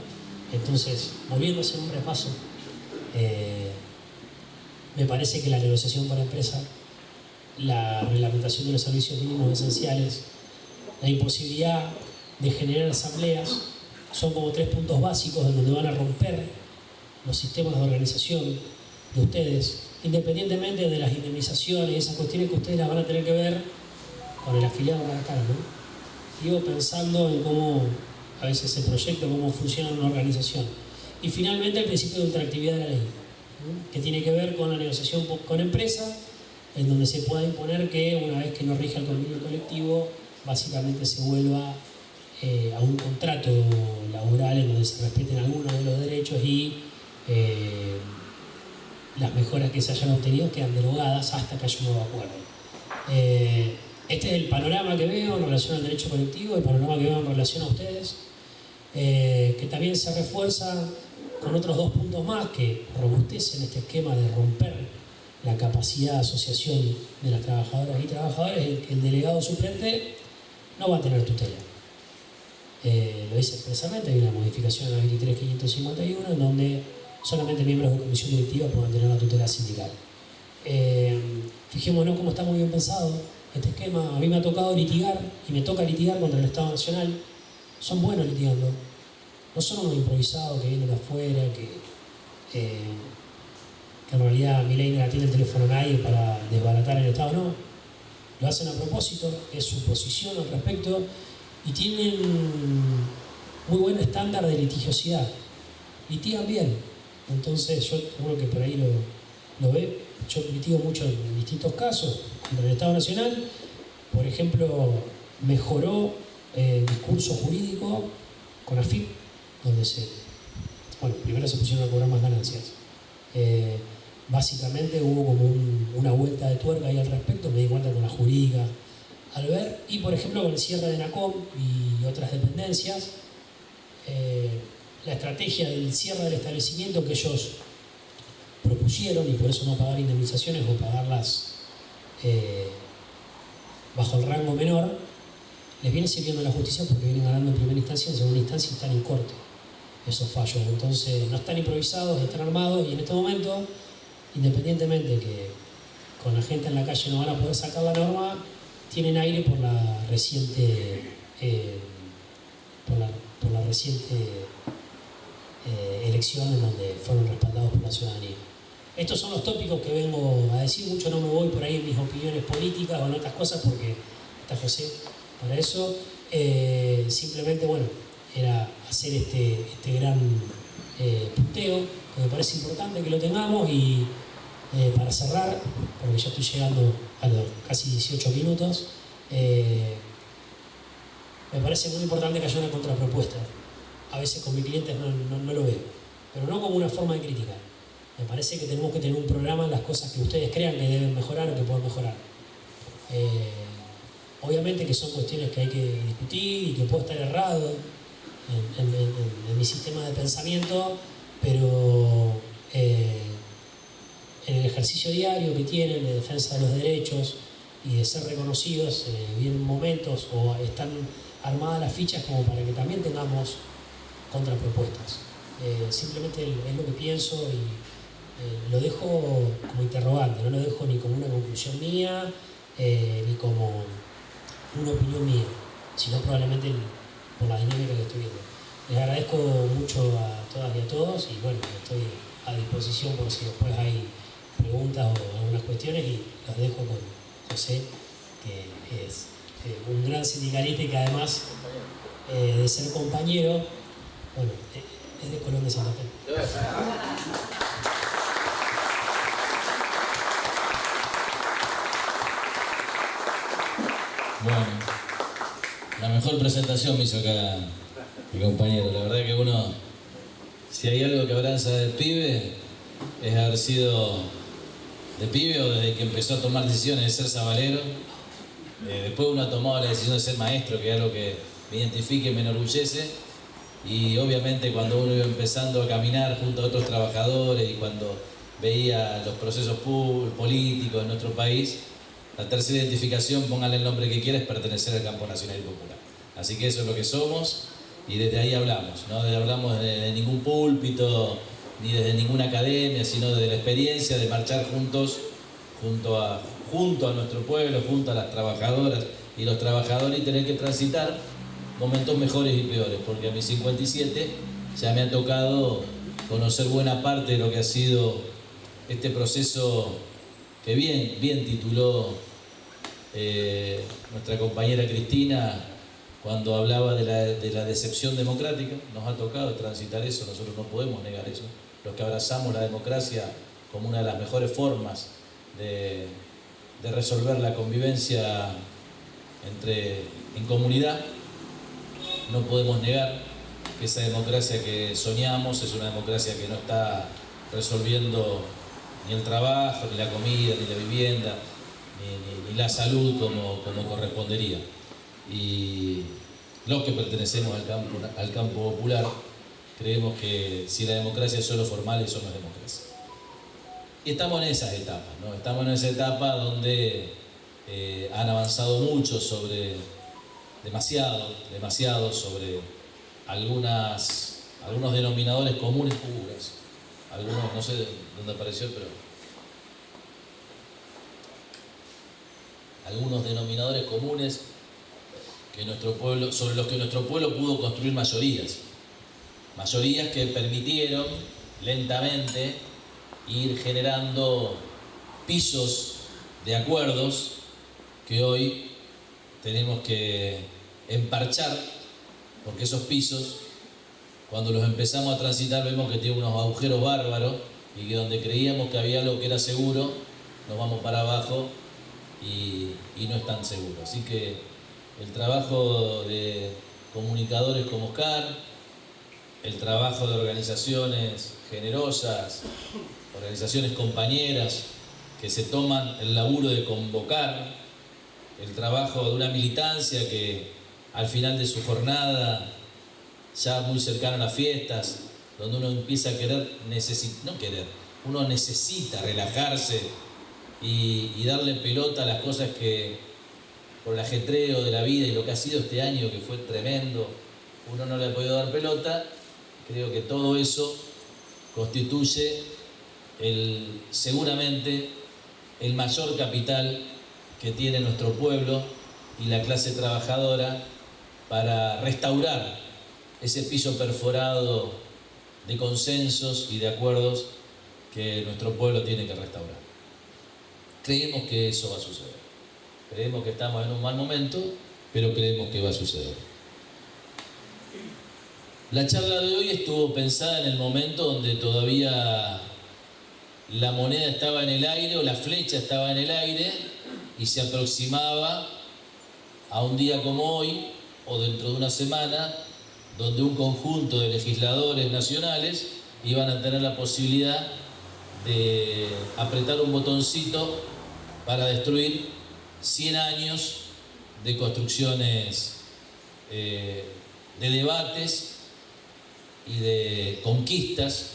Entonces, volviendo a hacer un repaso, me parece que la negociación por empresa, la reglamentación de los servicios mínimos esenciales, la imposibilidad de generar asambleas, son como 3 puntos básicos en donde van a romper los sistemas de organización de ustedes, independientemente de las indemnizaciones y esas cuestiones que ustedes las van a tener que ver con el afiliado cara a cara, ¿no? Digo, pensando en cómo a veces se proyecta, cómo funciona una organización. Y finalmente el principio de ultraactividad de la ley, ¿no? Que tiene que ver con la negociación con empresa, en donde se pueda imponer que una vez que no rija el convenio colectivo, básicamente se vuelva a un contrato laboral en donde se respeten algunos de los derechos y las mejoras que se hayan obtenido quedan derogadas hasta que haya un nuevo acuerdo. Este es el panorama que veo en relación al derecho colectivo, el panorama que veo en relación a ustedes, que también se refuerza con otros 2 puntos más que robustecen este esquema de romper la capacidad de asociación de las trabajadoras y trabajadores. El delegado suplente no va a tener tutela. Lo dice expresamente, hay una modificación en la 23.551 en donde solamente miembros de la comisión directiva pueden tener la tutela sindical. Fijémonos cómo está muy bien pensado este esquema. A mí me ha tocado litigar y me toca litigar contra el Estado Nacional. Son buenos litigando, no son unos improvisados que vienen de afuera, que en realidad Milei no la tiene el teléfono a nadie para desbaratar el Estado, no. Lo hacen a propósito, es su posición al respecto y tienen muy buen estándar de litigiosidad. Litigan bien. Entonces yo creo que por ahí lo ve. Yo litigo mucho en distintos casos contra el Estado Nacional. Por ejemplo, mejoró el discurso jurídico con AFIP, donde primero se pusieron a cobrar más ganancias. Básicamente hubo como una vuelta de tuerca ahí al respecto, me di cuenta con la jurídica al ver, y por ejemplo con el cierre de NACOM y otras dependencias, la estrategia del cierre del establecimiento que ellos propusieron, y por eso no pagar indemnizaciones o pagarlas bajo el rango menor, les viene sirviendo a la justicia porque vienen ganando en primera instancia, en segunda instancia están en corte esos fallos. Entonces no están improvisados, están armados, y en este momento, independientemente que con la gente en la calle no van a poder sacar la norma, tienen aire por la reciente elección en donde fueron respaldados por la ciudadanía. Estos son los tópicos que vengo a decir. Mucho no me voy por ahí en mis opiniones políticas o en otras cosas porque está José para eso. Simplemente, era hacer este gran punteo, que me parece importante que lo tengamos. Y para cerrar, porque ya estoy llegando a los casi 18 minutos, me parece muy importante que haya una contrapropuesta. A veces con mis clientes no lo veo, pero no como una forma de crítica. Me parece que tenemos que tener un programa en las cosas que ustedes crean que deben mejorar o que pueden mejorar. Obviamente que son cuestiones que hay que discutir y que puedo estar errado en mi sistema de pensamiento, pero en el ejercicio diario que tienen de defensa de los derechos y de ser reconocidos, vienen momentos o están armadas las fichas como para que también tengamos contrapropuestas. Simplemente es lo que pienso y lo dejo como interrogante, no lo dejo ni como una conclusión mía ni como una opinión mía, sino probablemente por la dinámica que estoy viendo. Les agradezco mucho a todas y a todos y estoy a disposición por si después hay preguntas o algunas cuestiones, y los dejo con José, que es un gran sindicalista y que además de ser compañero, es de Colón de Santa Fe. Bueno, la mejor presentación me hizo acá mi compañero. La verdad que uno, si hay algo que abraza del pibe, es haber sido de pibe o desde que empezó a tomar decisiones de ser sabalero. Después uno ha tomado la decisión de ser maestro, que es algo que me identifica y me enorgullece. Y obviamente cuando uno iba empezando a caminar junto a otros trabajadores y cuando veía los procesos políticos en nuestro país, la tercera identificación, póngale el nombre que quiera, es pertenecer al campo nacional y popular. Así que eso es lo que somos y desde ahí hablamos, no hablamos de ningún púlpito ni desde ninguna academia, sino desde la experiencia de marchar juntos, junto a nuestro pueblo, junto a las trabajadoras y los trabajadores, y tener que transitar momentos mejores y peores, porque a mis 57 ya me ha tocado conocer buena parte de lo que ha sido este proceso que bien tituló nuestra compañera Cristina cuando hablaba de la decepción democrática. Nos ha tocado transitar eso, nosotros no podemos negar eso. Los que abrazamos la democracia como una de las mejores formas de resolver la convivencia en comunidad, no podemos negar que esa democracia que soñamos es una democracia que no está resolviendo ni el trabajo, ni la comida, ni la vivienda, ni la salud como correspondería. Y los que pertenecemos al campo popular creemos que si la democracia es solo formal, eso no es democracia. Y estamos en esas etapas, ¿no? Estamos en esa etapa donde han avanzado mucho demasiado sobre algunos denominadores comunes. Algunos, no sé dónde apareció, pero algunos denominadores comunes sobre los que nuestro pueblo pudo construir mayorías que permitieron lentamente ir generando pisos de acuerdos que hoy tenemos que emparchar, porque esos pisos, cuando los empezamos a transitar, vemos que tienen unos agujeros bárbaros y que donde creíamos que había algo que era seguro, nos vamos para abajo y no es tan seguro. Así que el trabajo de comunicadores como Oscar, el trabajo de organizaciones generosas, organizaciones compañeras que se toman el laburo de convocar, el trabajo de una militancia que al final de su jornada, ya muy cercano a las fiestas, donde uno empieza a uno necesita relajarse y darle pelota a las cosas que por el ajetreo de la vida y lo que ha sido este año, que fue tremendo, uno no le ha podido dar pelota. Creo que todo eso constituye seguramente el mayor capital que tiene nuestro pueblo y la clase trabajadora para restaurar ese piso perforado de consensos y de acuerdos que nuestro pueblo tiene que restaurar. Creemos que eso va a suceder. Creemos que estamos en un mal momento, pero creemos que va a suceder. La charla de hoy estuvo pensada en el momento donde todavía la moneda estaba en el aire o la flecha estaba en el aire y se aproximaba a un día como hoy o dentro de una semana donde un conjunto de legisladores nacionales iban a tener la posibilidad de apretar un botoncito para destruir 100 años de construcciones, de debates y de conquistas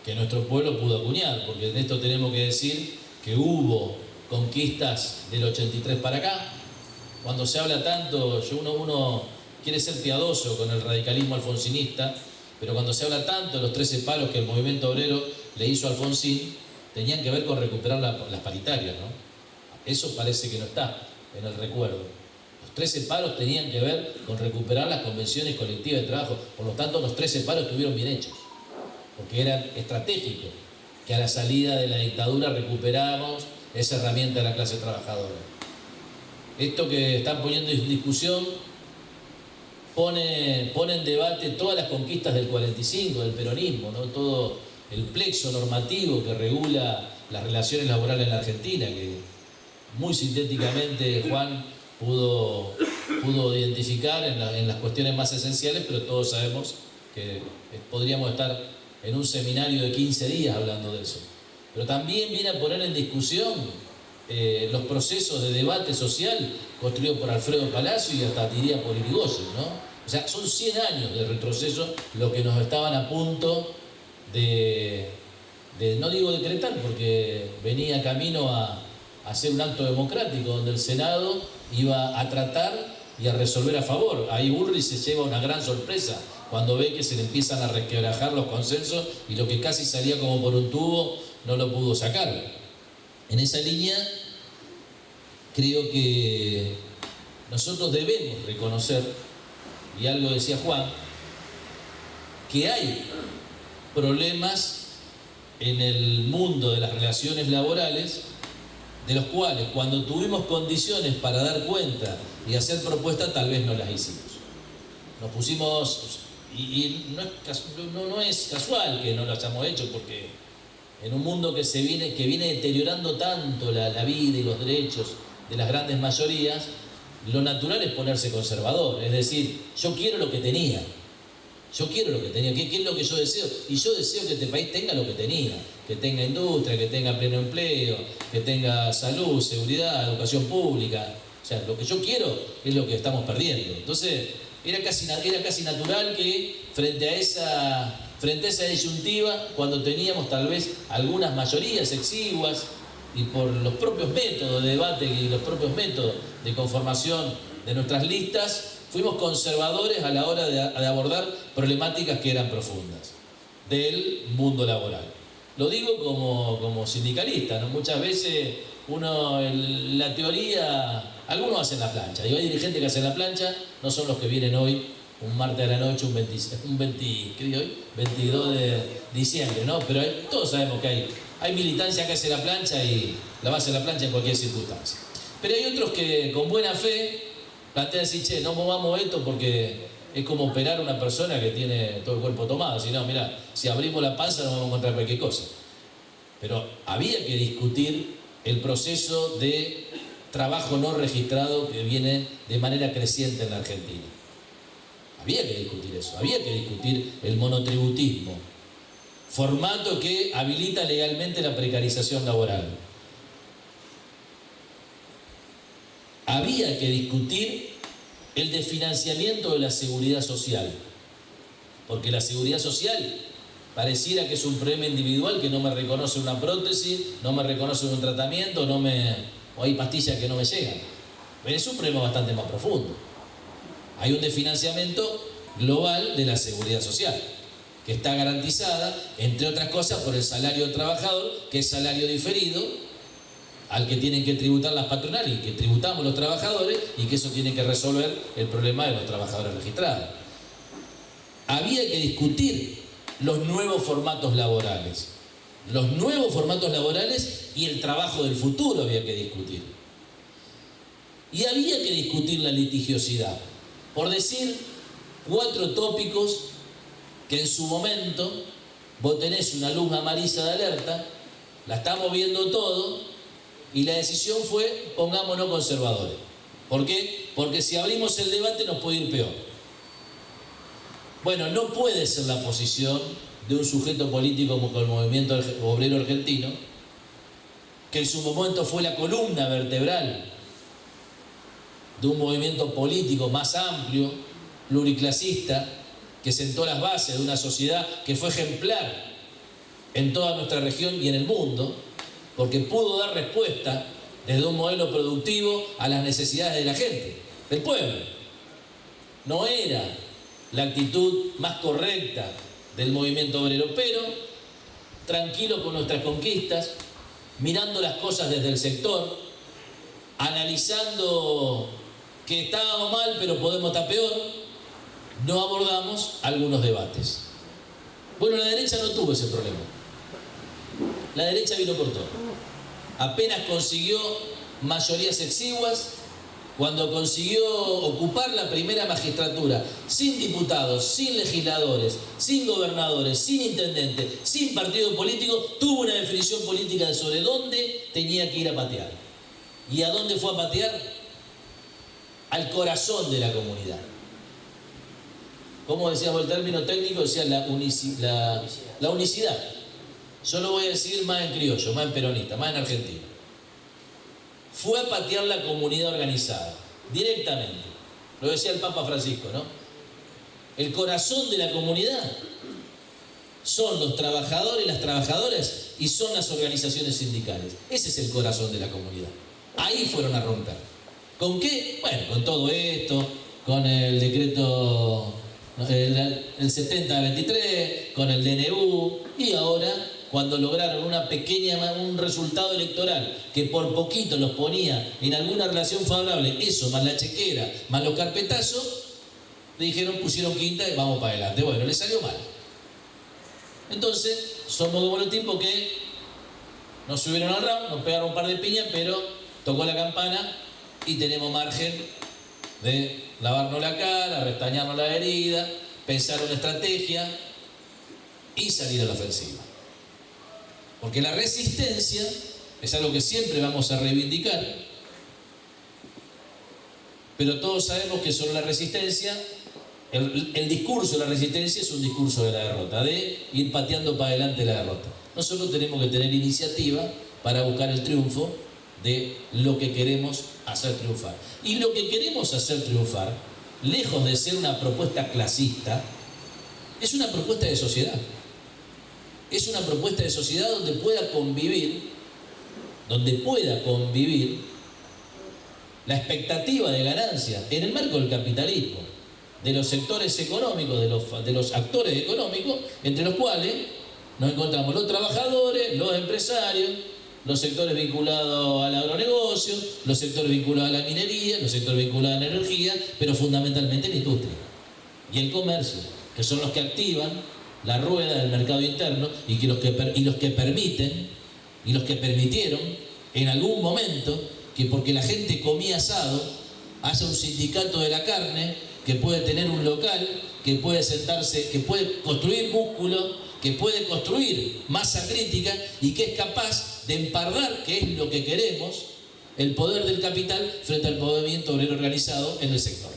que nuestro pueblo pudo acuñar, porque en esto tenemos que decir que hubo conquistas del 83 para acá. Cuando se habla tanto, uno quiere ser piadoso con el radicalismo alfonsinista, pero cuando se habla tanto de los 13 palos que el movimiento obrero le hizo a Alfonsín, tenían que ver con recuperar las paritarias, ¿no? Eso parece que no está en el recuerdo. Los 13 palos tenían que ver con recuperar las convenciones colectivas de trabajo. Por lo tanto, los 13 palos estuvieron bien hechos, porque eran estratégicos, que a la salida de la dictadura recuperamos esa herramienta de la clase trabajadora. Esto que están poniendo en discusión pone en debate todas las conquistas del 45, del peronismo, ¿no? Todo el plexo normativo que regula las relaciones laborales en la Argentina, que muy sintéticamente, Juan, pudo identificar en las cuestiones más esenciales, pero todos sabemos que podríamos estar en un seminario de 15 días hablando de eso. Pero también viene a poner en discusión los procesos de debate social construidos por Alfredo Palacio y hasta diría por Irigoyen, ¿no? O sea, son 100 años de retroceso lo que nos estaban a punto de no digo decretar, porque venía camino a hacer un acto democrático donde el Senado iba a tratar y a resolver a favor. Ahí Bullrich se lleva una gran sorpresa cuando ve que se le empiezan a resquebrajar los consensos y lo que casi salía como por un tubo no lo pudo sacar. En esa línea creo que nosotros debemos reconocer, y algo decía Juan, que hay problemas en el mundo de las relaciones laborales, de los cuales cuando tuvimos condiciones para dar cuenta y hacer propuestas, tal vez no las hicimos. Nos pusimos, y no es casual que no lo hayamos hecho, porque en un mundo que viene deteriorando tanto la vida y los derechos de las grandes mayorías, lo natural es ponerse conservador, es decir, yo quiero lo que tenía. Yo quiero lo que tenía, ¿qué es lo que yo deseo? Y yo deseo que este país tenga lo que tenía, que tenga industria, que tenga pleno empleo, que tenga salud, seguridad, educación pública. O sea, lo que yo quiero es lo que estamos perdiendo. Entonces, era casi natural que frente a esa disyuntiva, cuando teníamos tal vez algunas mayorías exiguas y por los propios métodos de debate y los propios métodos de conformación de nuestras listas, fuimos conservadores a la hora de abordar problemáticas que eran profundas del mundo laboral. Lo digo como sindicalista, ¿no? Muchas veces uno en la teoría, algunos hacen la plancha, y hay dirigentes que hacen la plancha, no son los que vienen hoy, un martes a la noche, un 22 de diciembre, ¿no? Pero todos sabemos que hay militancia que hace la plancha y la va a hacer la plancha en cualquier circunstancia. Pero hay otros que con buena fe plantean decir, che, no movamos esto porque es como operar a una persona que tiene todo el cuerpo tomado. Si no, mirá, si abrimos la panza no vamos a encontrar cualquier cosa. Pero había que discutir el proceso de trabajo no registrado que viene de manera creciente en la Argentina. Había que discutir eso, había que discutir el monotributismo, formato que habilita legalmente la precarización laboral. Había que discutir el desfinanciamiento de la seguridad social, porque la seguridad social pareciera que es un problema individual que no me reconoce una prótesis, no me reconoce un tratamiento, o hay pastillas que no me llegan. Pero es un problema bastante más profundo. Hay un desfinanciamiento global de la seguridad social, que está garantizada, entre otras cosas, por el salario del trabajador, que es salario diferido, al que tienen que tributar las patronales y que tributamos los trabajadores, y que eso tiene que resolver el problema de los trabajadores registrados. Había que discutir los nuevos formatos laborales. Los nuevos formatos laborales y el trabajo del futuro había que discutir. Y había que discutir la litigiosidad. Por decir 4 tópicos que en su momento vos tenés una luz amarilla de alerta, la estamos viendo todo, y la decisión fue, pongámonos conservadores. ¿Por qué? Porque si abrimos el debate nos puede ir peor. Bueno, no puede ser la posición de un sujeto político como el Movimiento Obrero Argentino, que en su momento fue la columna vertebral de un movimiento político más amplio, pluriclasista, que sentó las bases de una sociedad que fue ejemplar en toda nuestra región y en el mundo, porque pudo dar respuesta desde un modelo productivo a las necesidades de la gente, del pueblo. No era la actitud más correcta del movimiento obrero, pero tranquilo con nuestras conquistas, mirando las cosas desde el sector, analizando que estábamos mal pero podemos estar peor, no abordamos algunos debates. Bueno, la derecha no tuvo ese problema. La derecha vino por todo. Apenas consiguió mayorías exiguas, cuando consiguió ocupar la primera magistratura, sin diputados, sin legisladores, sin gobernadores, sin intendentes, sin partido político, tuvo una definición política sobre dónde tenía que ir a patear. ¿Y a dónde fue a patear? al corazón de la comunidad. ¿Cómo decíamos el término técnico? Decía la unicidad. Yo lo voy a decir más en criollo, más en peronista, más en argentino. Fue a patear la comunidad organizada, directamente. Lo decía el Papa Francisco, ¿no? El corazón de la comunidad son los trabajadores, las trabajadoras y son las organizaciones sindicales. Ese es el corazón de la comunidad. Ahí fueron a romper. ¿Con qué? Bueno, con todo esto, con el decreto, el 70-23, con el DNU, y ahora, cuando lograron un resultado electoral que por poquito los ponía en alguna relación favorable, eso más la chequera, más los carpetazos, le dijeron, pusieron quinta y vamos para adelante. Bueno, le salió mal. Entonces, somos como los tipos que nos subieron al round, nos pegaron un par de piñas, pero tocó la campana y tenemos margen de lavarnos la cara, restañarnos la herida, pensar una estrategia y salir a la ofensiva. Porque la resistencia es algo que siempre vamos a reivindicar, pero todos sabemos que sobre la resistencia, el discurso de la resistencia es un discurso de la derrota, de ir pateando para adelante la derrota. Nosotros tenemos que tener iniciativa para buscar el triunfo de lo que queremos hacer triunfar. Y lo que queremos hacer triunfar, lejos de ser una propuesta clasista, es una propuesta de sociedad. Es una propuesta de sociedad donde pueda convivir la expectativa de ganancia en el marco del capitalismo, de los sectores económicos, de los actores económicos, entre los cuales nos encontramos los trabajadores, los empresarios, los sectores vinculados al agronegocio, los sectores vinculados a la minería, los sectores vinculados a la energía, pero fundamentalmente la industria y el comercio, que son los que activan la rueda del mercado interno y los que permitieron en algún momento que, porque la gente comía asado, haya un sindicato de la carne que puede tener un local, que puede sentarse, que puede construir músculo, que puede construir masa crítica y que es capaz de empardar, que es lo que queremos, el poder del capital frente al movimiento obrero organizado en el sector.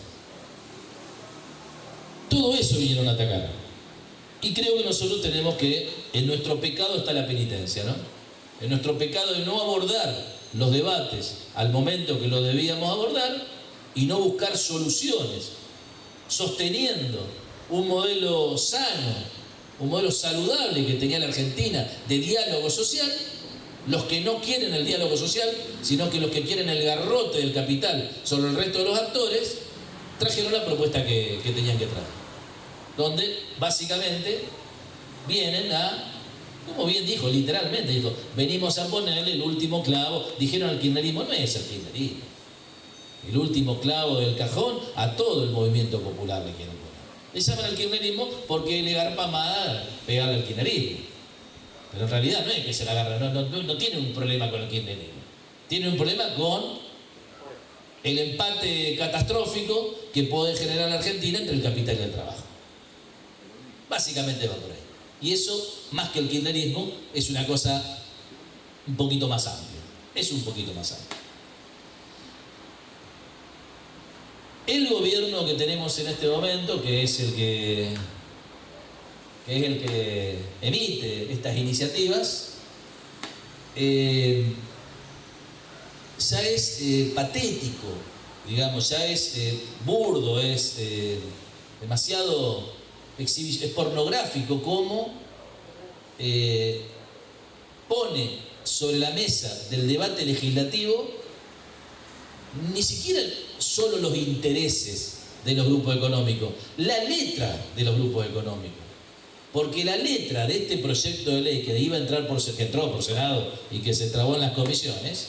Todo eso vinieron a atacar. Y creo que nosotros tenemos que, en nuestro pecado está la penitencia, ¿no? En nuestro pecado de no abordar los debates al momento que los debíamos abordar y no buscar soluciones, sosteniendo un modelo sano, un modelo saludable que tenía la Argentina de diálogo social. Los que no quieren el diálogo social, sino que los que quieren el garrote del capital sobre el resto de los actores, trajeron la propuesta que tenían que traer. Donde básicamente vienen a, como bien dijo, literalmente dijo, venimos a ponerle el último clavo. Dijeron al kirchnerismo, no es el kirchnerismo, el último clavo del cajón a todo el movimiento popular le quieren poner. Le llaman al kirchnerismo porque le garpa más pegarle al kirchnerismo. Pero en realidad no es que se la agarra, no tiene un problema con el kirchnerismo. Tiene un problema con el empate catastrófico que puede generar la Argentina entre el capital y el trabajo. Básicamente va por ahí. Y eso, más que el kirchnerismo, es una cosa un poquito más amplia. Es un poquito más amplia. El gobierno que tenemos en este momento, que es el que emite estas iniciativas, ya es patético, digamos, ya es burdo, es demasiado es pornográfico como pone sobre la mesa del debate legislativo ni siquiera solo los intereses de los grupos económicos, la letra de los grupos económicos. Porque la letra de este proyecto de ley que iba a entrar que entró por Senado y que se trabó en las comisiones,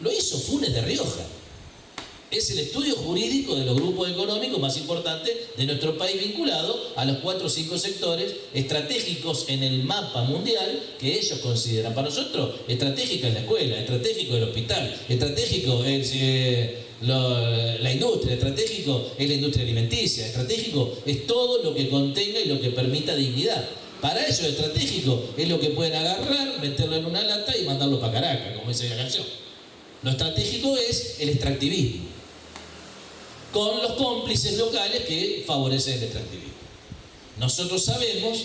lo hizo Funes de Rioja. Es el estudio jurídico de los grupos económicos más importantes de nuestro país, vinculado a los 4 o 5 sectores estratégicos en el mapa mundial que ellos consideran. Para nosotros, estratégica es la escuela, estratégico es el hospital, estratégico es la industria, estratégico es la industria alimenticia, estratégico es todo lo que contenga y lo que permita dignidad. Para ellos estratégico es lo que pueden agarrar, meterlo en una lata y mandarlo para Caracas, como dice la canción. Lo estratégico es el extractivismo. con los cómplices locales que favorecen el extractivismo. Nosotros sabemos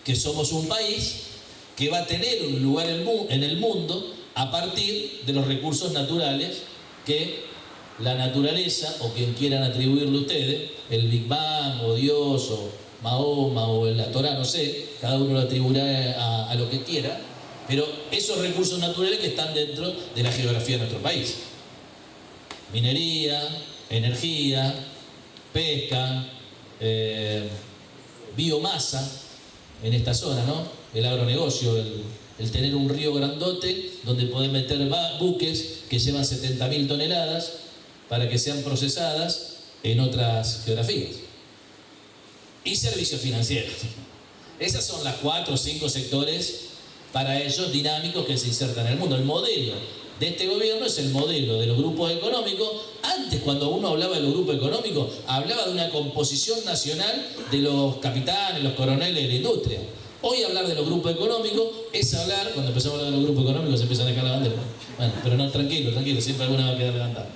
que somos un país que va a tener un lugar en el mundo a partir de los recursos naturales que la naturaleza, o quien quieran atribuirle ustedes, el Big Bang, o Dios, o Mahoma, o la Torá, no sé, cada uno lo atribuirá a lo que quiera, pero esos recursos naturales que están dentro de la geografía de nuestro país. Minería, energía, pesca, biomasa en esta zona, ¿no? El agronegocio, el tener un río grandote donde podés meter buques que llevan 70.000 toneladas para que sean procesadas en otras geografías. Y servicios financieros. Esas son las 4 o 5 sectores para ellos dinámicos que se insertan en el mundo. El modelo de este gobierno es el modelo de los grupos económicos. Antes, cuando uno hablaba de los grupos económicos, hablaba de una composición nacional de los capitanes, los coroneles de la industria. Hoy hablar de los grupos económicos es hablar, cuando empezamos a hablar de los grupos económicos se empiezan a dejar la bandera. Bueno, pero no, tranquilo, siempre alguna va a quedar levantada.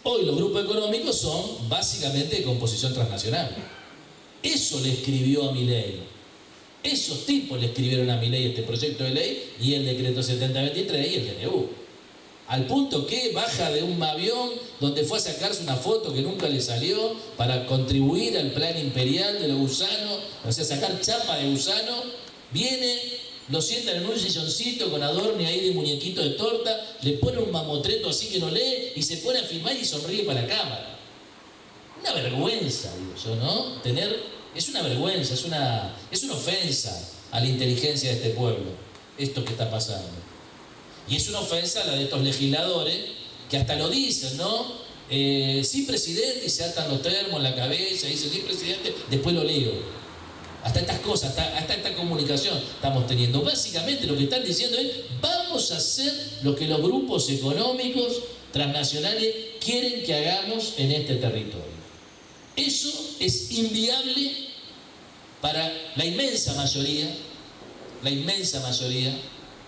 Hoy los grupos económicos son básicamente de composición transnacional. Eso le escribió a Milei. Esos tipos le escribieron a Milei este proyecto de ley y el decreto 7023 y el DNU. Al punto que baja de un avión donde fue a sacarse una foto que nunca le salió para contribuir al plan imperial de los gusanos, o sea, sacar chapa de gusano, viene, lo sientan en un silloncito con adorno ahí de muñequito de torta, le pone un mamotreto así que no lee y se pone a filmar y sonríe para la cámara. Una vergüenza, digo yo, ¿no? Es una vergüenza, es una ofensa a la inteligencia de este pueblo, esto que está pasando. Y es una ofensa a la de estos legisladores que hasta lo dicen, ¿no? Sí, presidente, y se atan los termos en la cabeza, y dicen, sí, presidente, después lo leo. Hasta estas cosas, hasta esta comunicación estamos teniendo. Básicamente lo que están diciendo es, vamos a hacer lo que los grupos económicos transnacionales quieren que hagamos en este territorio. Eso es inviable para la inmensa mayoría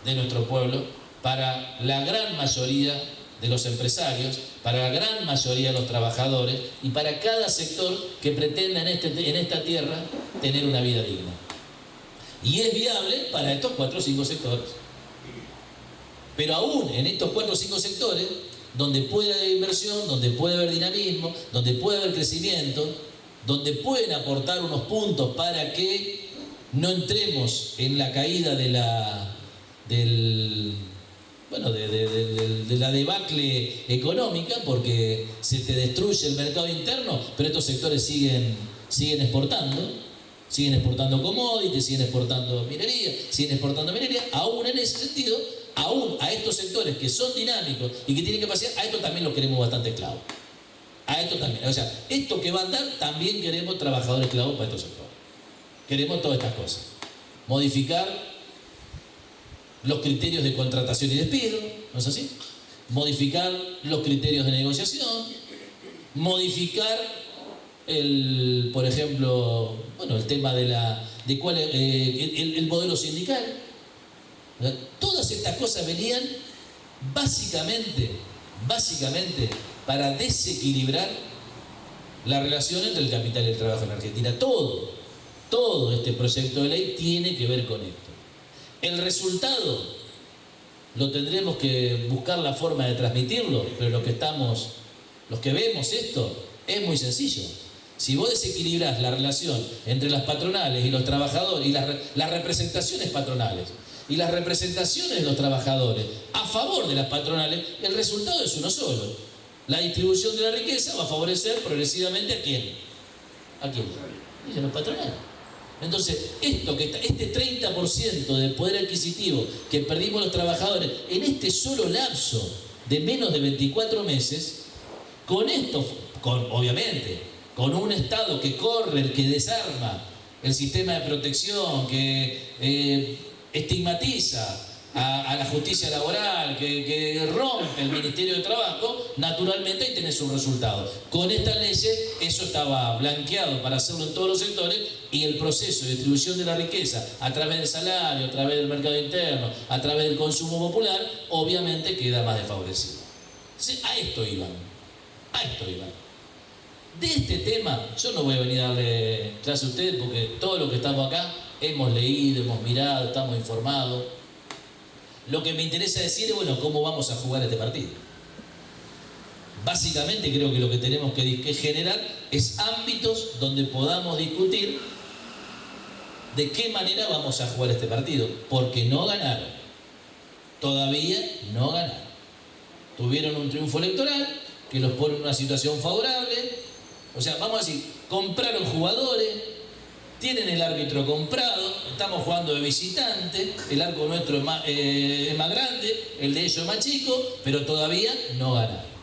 de nuestro pueblo, para la gran mayoría de los empresarios, para la gran mayoría de los trabajadores y para cada sector que pretenda en esta tierra tener una vida digna. Y es viable para estos 4 o 5 sectores. Pero aún en estos 4 o 5 sectores, donde puede haber inversión, donde puede haber dinamismo, donde puede haber crecimiento, donde pueden aportar unos puntos para que no entremos en la caída de la debacle económica, porque se te destruye el mercado interno, pero estos sectores siguen exportando commodities, siguen exportando minería, aún en ese sentido, aún a estos sectores que son dinámicos y que tienen capacidad, a esto también lo queremos bastante esclavos. A esto también, o sea, esto que va a andar, también queremos trabajadores esclavos para estos sectores. Queremos todas estas cosas. Modificar los criterios de contratación y despido, ¿no es así? Modificar los criterios de negociación, modificar por ejemplo, el tema de cuál el modelo sindical. Todas estas cosas venían básicamente para desequilibrar la relación entre el capital y el trabajo en Argentina. Todo este proyecto de ley tiene que ver con esto. El resultado lo tendremos que buscar la forma de transmitirlo, pero los que vemos esto, es muy sencillo. Si vos desequilibrás la relación entre las patronales y los trabajadores, y las representaciones patronales y las representaciones de los trabajadores a favor de las patronales, el resultado es uno solo. La distribución de la riqueza va a favorecer progresivamente ¿a quién? ¿A quién? A los patronales. Entonces, este 30% del poder adquisitivo que perdimos los trabajadores en este solo lapso de menos de 24 meses, obviamente, con un Estado que corre, que desarma el sistema de protección, que estigmatiza a la justicia laboral, que rompe el Ministerio de Trabajo, naturalmente ahí tenés un resultado. Con estas leyes eso estaba blanqueado para hacerlo en todos los sectores y el proceso de distribución de la riqueza a través del salario, a través del mercado interno, a través del consumo popular, obviamente queda más desfavorecido. Entonces, a esto iban. De este tema, yo no voy a venir a darle clase a ustedes porque todos los que estamos acá hemos leído, hemos mirado, estamos informados. Lo que me interesa decir es, bueno, cómo vamos a jugar este partido. Básicamente creo que lo que tenemos que generar es ámbitos donde podamos discutir de qué manera vamos a jugar este partido, porque no ganaron. Todavía no ganaron. Tuvieron un triunfo electoral que los pone en una situación favorable. O sea, vamos a decir, compraron jugadores, tienen el árbitro comprado, estamos jugando de visitante, el arco nuestro es más grande, el de ellos es más chico, pero todavía no ganaron.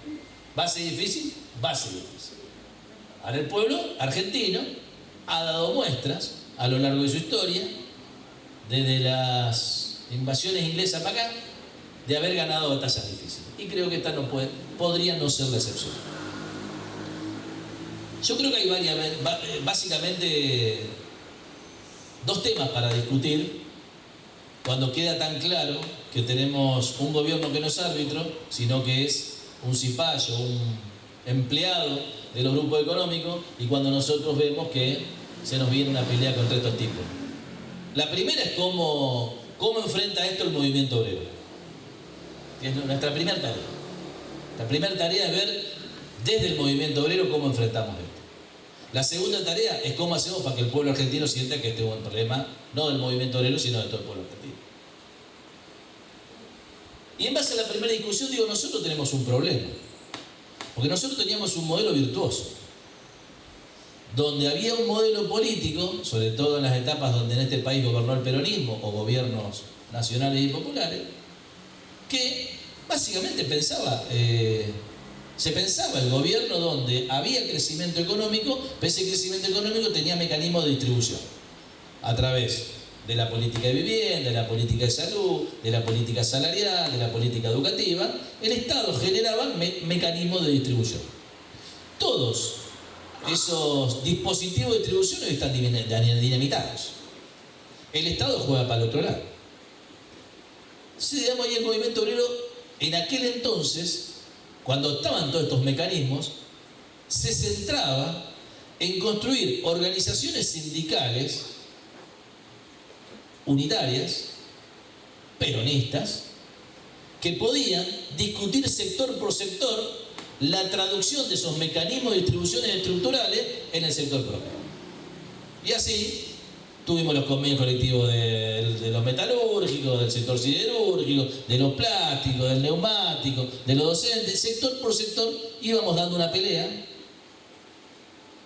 ¿Va a ser difícil? Va a ser difícil. Ahora el pueblo argentino ha dado muestras a lo largo de su historia, desde las invasiones inglesas para acá, de haber ganado batallas difíciles. Y creo que esta podría no ser la excepción. Yo creo que hay básicamente dos temas para discutir cuando queda tan claro que tenemos un gobierno que no es árbitro, sino que es un cipayo, un empleado de los grupos económicos, y cuando nosotros vemos que se nos viene una pelea contra estos tipos. La primera es cómo enfrenta esto el movimiento obrero. Es nuestra primera tarea. La primera tarea es ver desde el movimiento obrero cómo enfrentamos esto. La segunda tarea es cómo hacemos para que el pueblo argentino sienta que este es un problema no del movimiento obrero, sino de todo el pueblo argentino. Y en base a la primera discusión, digo, nosotros tenemos un problema. Porque nosotros teníamos un modelo virtuoso, donde había un modelo político, sobre todo en las etapas donde en este país gobernó el peronismo o gobiernos nacionales y populares, que básicamente se pensaba el gobierno donde había crecimiento económico, pero ese crecimiento económico tenía mecanismos de distribución a través de la política de vivienda, de la política de salud, de la política salarial, de la política educativa. El Estado generaba mecanismos de distribución. Todos esos dispositivos de distribución hoy están dinamitados. El Estado juega para el otro lado. Entonces, digamos, ahí el movimiento obrero, en aquel entonces, cuando estaban todos estos mecanismos, se centraba en construir organizaciones sindicales unitarias, peronistas, que podían discutir sector por sector la traducción de esos mecanismos de distribuciones estructurales en el sector propio. Y así tuvimos los convenios colectivos de los metalúrgicos, del sector siderúrgico, de los plásticos, del neumático, de los docentes. Sector por sector íbamos dando una pelea,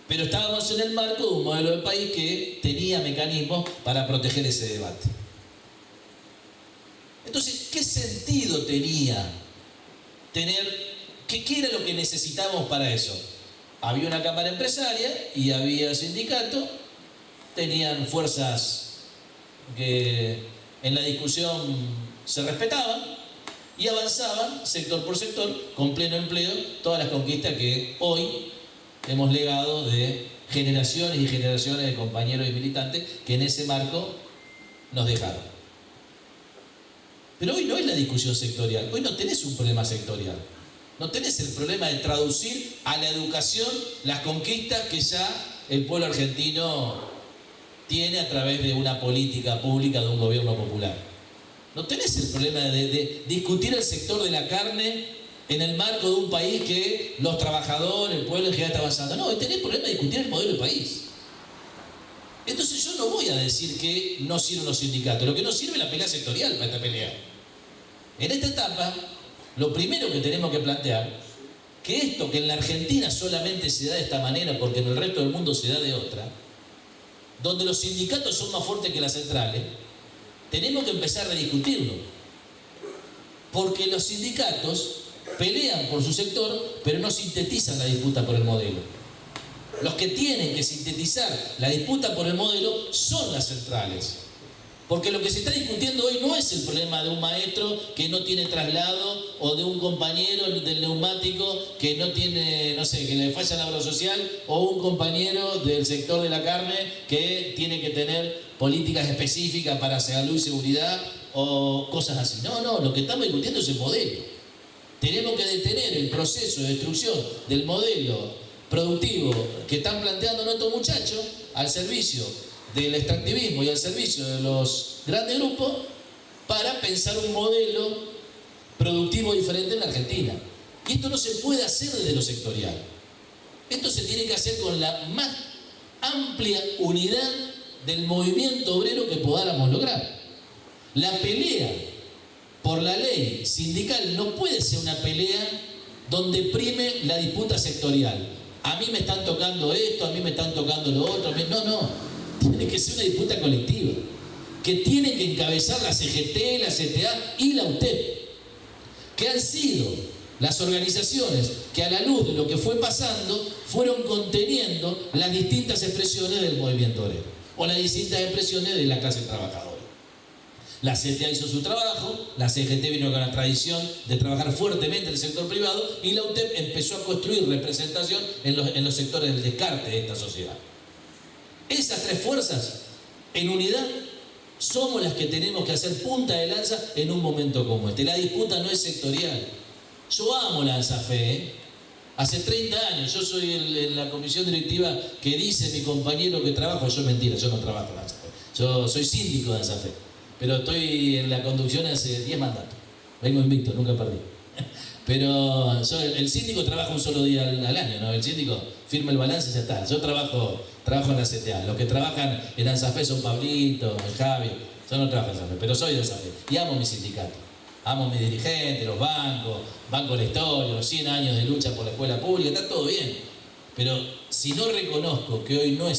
pero estábamos en el marco de un modelo de país que tenía mecanismos para proteger ese debate. Entonces, ¿qué sentido tenía qué era lo que necesitábamos para eso? Había una cámara empresaria y había sindicato, tenían fuerzas que en la discusión se respetaban y avanzaban sector por sector con pleno empleo todas las conquistas que hoy hemos legado de generaciones y generaciones de compañeros y militantes que en ese marco nos dejaron. Pero hoy no es la discusión sectorial, hoy no tenés un problema sectorial, no tenés el problema de traducir a la educación las conquistas que ya el pueblo argentino tiene a través de una política pública de un gobierno popular. No tenés el problema de discutir el sector de la carne en el marco de un país que los trabajadores, el pueblo en general está avanzando. No, tenés el problema de discutir el modelo del país. Entonces yo no voy a decir que no sirven los sindicatos. Lo que no sirve es la pelea sectorial para esta pelea. En esta etapa, lo primero que tenemos que plantear, que esto que en la Argentina solamente se da de esta manera porque en el resto del mundo se da de otra, donde los sindicatos son más fuertes que las centrales, tenemos que empezar a discutirlo. Porque los sindicatos pelean por su sector, pero no sintetizan la disputa por el modelo. Los que tienen que sintetizar la disputa por el modelo son las centrales. Porque lo que se está discutiendo hoy no es el problema de un maestro que no tiene traslado o de un compañero del neumático que no tiene, no sé, que le falla la obra social, o un compañero del sector de la carne que tiene que tener políticas específicas para salud y seguridad o cosas así. No, lo que estamos discutiendo es el modelo. Tenemos que detener el proceso de destrucción del modelo productivo que están planteando nuestros muchachos al servicio del extractivismo y al servicio de los grandes grupos para pensar un modelo productivo diferente en la Argentina. Y esto no se puede hacer desde lo sectorial. Esto se tiene que hacer con la más amplia unidad del movimiento obrero que podamos lograr. La pelea por la ley sindical no puede ser una pelea donde prime la disputa sectorial. A mí me están tocando esto, a mí me están tocando lo otro. No. Tiene que ser una disputa colectiva que tiene que encabezar la CGT, la CTA y la UTEP, que han sido las organizaciones que a la luz de lo que fue pasando fueron conteniendo las distintas expresiones del movimiento obrero o las distintas expresiones de la clase trabajadora. La CTA hizo su trabajo, la CGT vino con la tradición de trabajar fuertemente en el sector privado y la UTEP empezó a construir representación en los sectores del descarte de esta sociedad. Esas tres fuerzas, en unidad, somos las que tenemos que hacer punta de lanza en un momento como este. La disputa no es sectorial. Yo amo la ANSAFE, Hace 30 años, yo soy en la comisión directiva que dice mi compañero que trabajo. Yo mentira, yo no trabajo en ANSAFE. Yo soy síndico de ANSAFE, pero estoy en la conducción hace 10 mandatos. Vengo invicto, nunca perdí. Pero el síndico trabaja un solo día al año, ¿no? El síndico firma el balance y ya está. Yo trabajo en la CTA. Los que trabajan en ANSAFE son Pablito, el Javi. Yo no trabajo en ANSAFE, pero soy de ANSAFE. Y amo mi sindicato. Amo a mis dirigentes, los bancos, banco la historia, los 100 años de lucha por la escuela pública, está todo bien. Pero si no reconozco que hoy no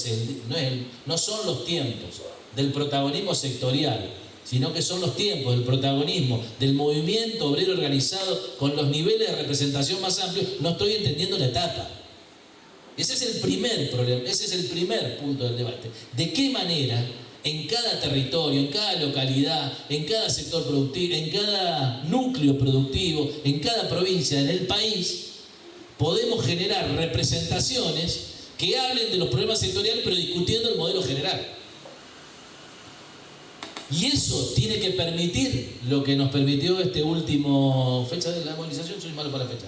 son los tiempos del protagonismo sectorial, sino que son los tiempos del protagonismo del movimiento obrero organizado con los niveles de representación más amplios, no estoy entendiendo la etapa. Ese es el primer problema, ese es el primer punto del debate. ¿De qué manera en cada territorio, en cada localidad, en cada sector productivo, en cada núcleo productivo, en cada provincia, en el país, podemos generar representaciones que hablen de los problemas sectoriales pero discutiendo el modelo general? Y eso tiene que permitir lo que nos permitió este último fecha de la movilización. Soy malo para la fecha.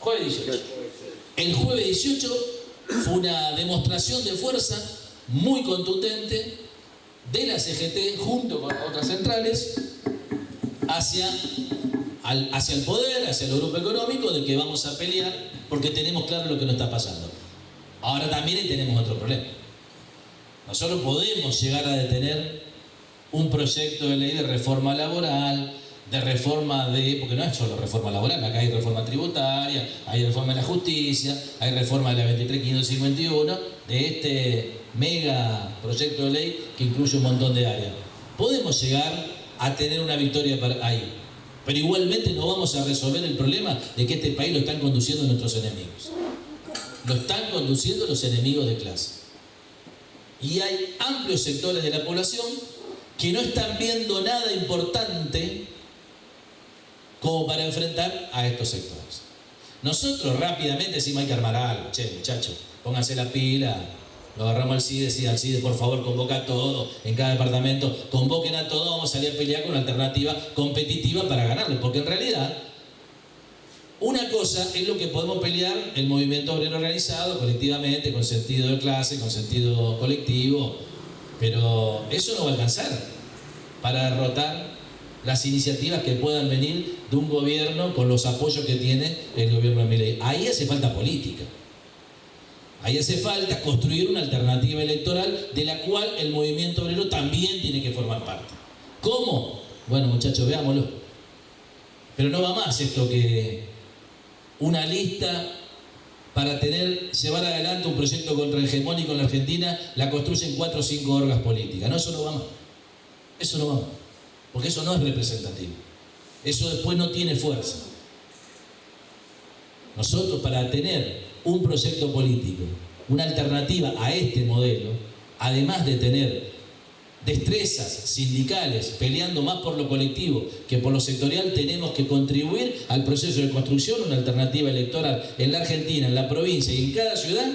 Jueves 18. El jueves 18 fue una demostración de fuerza muy contundente de la CGT junto con otras centrales hacia el poder, hacia el grupo económico, de que vamos a pelear porque tenemos claro lo que nos está pasando. Ahora también tenemos otro problema. Nosotros podemos llegar a detener un proyecto de ley de reforma laboral, porque no es solo reforma laboral, acá hay reforma tributaria, hay reforma de la justicia, hay reforma de la 23.551, de este mega proyecto de ley que incluye un montón de áreas. Podemos llegar a tener una victoria ahí, pero igualmente no vamos a resolver el problema de que este país lo están conduciendo nuestros enemigos. Lo están conduciendo los enemigos de clase. Y hay amplios sectores de la población que no están viendo nada importante como para enfrentar a estos sectores. Nosotros rápidamente decimos hay que armar algo. Che, muchachos, pónganse la pila, lo agarramos al CIDE, por favor convoca a todo, en cada departamento, convoquen a todos, vamos a salir a pelear con una alternativa competitiva para ganarle, porque en realidad una cosa es lo que podemos pelear el movimiento obrero organizado colectivamente, con sentido de clase, con sentido colectivo, pero eso no va a alcanzar para derrotar las iniciativas que puedan venir de un gobierno con los apoyos que tiene el gobierno de Milei. Ahí hace falta política. Ahí hace falta construir una alternativa electoral de la cual el movimiento obrero también tiene que formar parte. ¿Cómo? Bueno, muchachos, veámoslo. Pero no va más esto que una lista para llevar adelante un proyecto contrahegemónico en la Argentina, la construyen 4 o 5 orgas políticas. No, eso no va más. Eso no va más. Porque eso no es representativo. Eso después no tiene fuerza. Nosotros, para tener un proyecto político, una alternativa a este modelo, además de tener destrezas sindicales peleando más por lo colectivo que por lo sectorial, tenemos que contribuir al proceso de construcción de una alternativa electoral en la Argentina, en la provincia y en cada ciudad,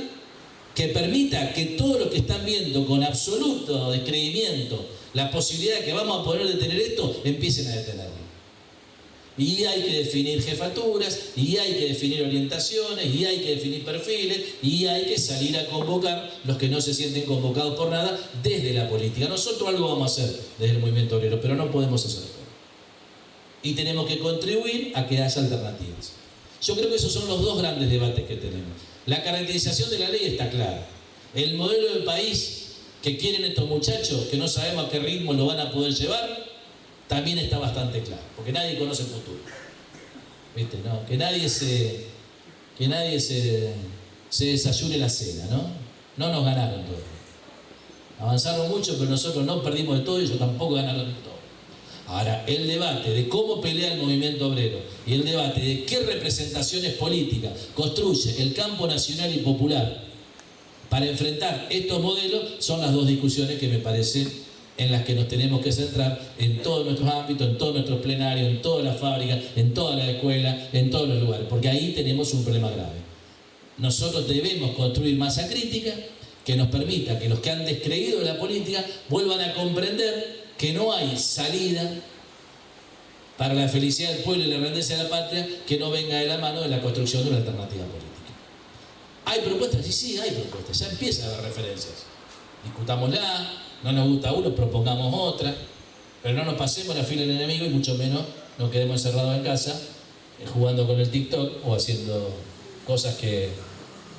que permita que todos los que están viendo con absoluto descreimiento la posibilidad de que vamos a poder detener esto, empiecen a detenerlo. y hay que definir jefaturas, y hay que definir orientaciones, y hay que definir perfiles, y hay que salir a convocar los que no se sienten convocados por nada desde la política. Nosotros algo vamos a hacer desde el movimiento obrero, pero no podemos hacerlo. Y tenemos que contribuir a que haya alternativas. Yo creo que esos son los dos grandes debates que tenemos. La caracterización de la ley está clara. El modelo de país que quieren estos muchachos, que no sabemos a qué ritmo lo van a poder llevar, también está bastante claro, porque nadie conoce el futuro. ¿Viste? ¿No? Que nadie se desayune la cena, ¿no? No nos ganaron todo. Avanzaron mucho, pero nosotros no perdimos de todo y ellos tampoco ganaron de todo. Ahora, el debate de cómo pelea el movimiento obrero y el debate de qué representaciones políticas construye el campo nacional y popular para enfrentar estos modelos son las dos discusiones que me parece en las que nos tenemos que centrar en todos nuestros ámbitos, en todos nuestros plenarios, en todas las fábricas, en todas las escuelas, en todos los lugares, porque ahí tenemos un problema grave. Nosotros debemos construir masa crítica que nos permita que los que han descreído de la política vuelvan a comprender que no hay salida para la felicidad del pueblo y la grandeza de la patria que no venga de la mano de la construcción de una alternativa política. ¿Hay propuestas? Sí, hay propuestas. Ya empieza a haber referencias. Discutámosla, no nos gusta uno, propongamos otra, pero no nos pasemos la fila del enemigo y mucho menos nos quedemos encerrados en casa jugando con el TikTok o haciendo cosas que...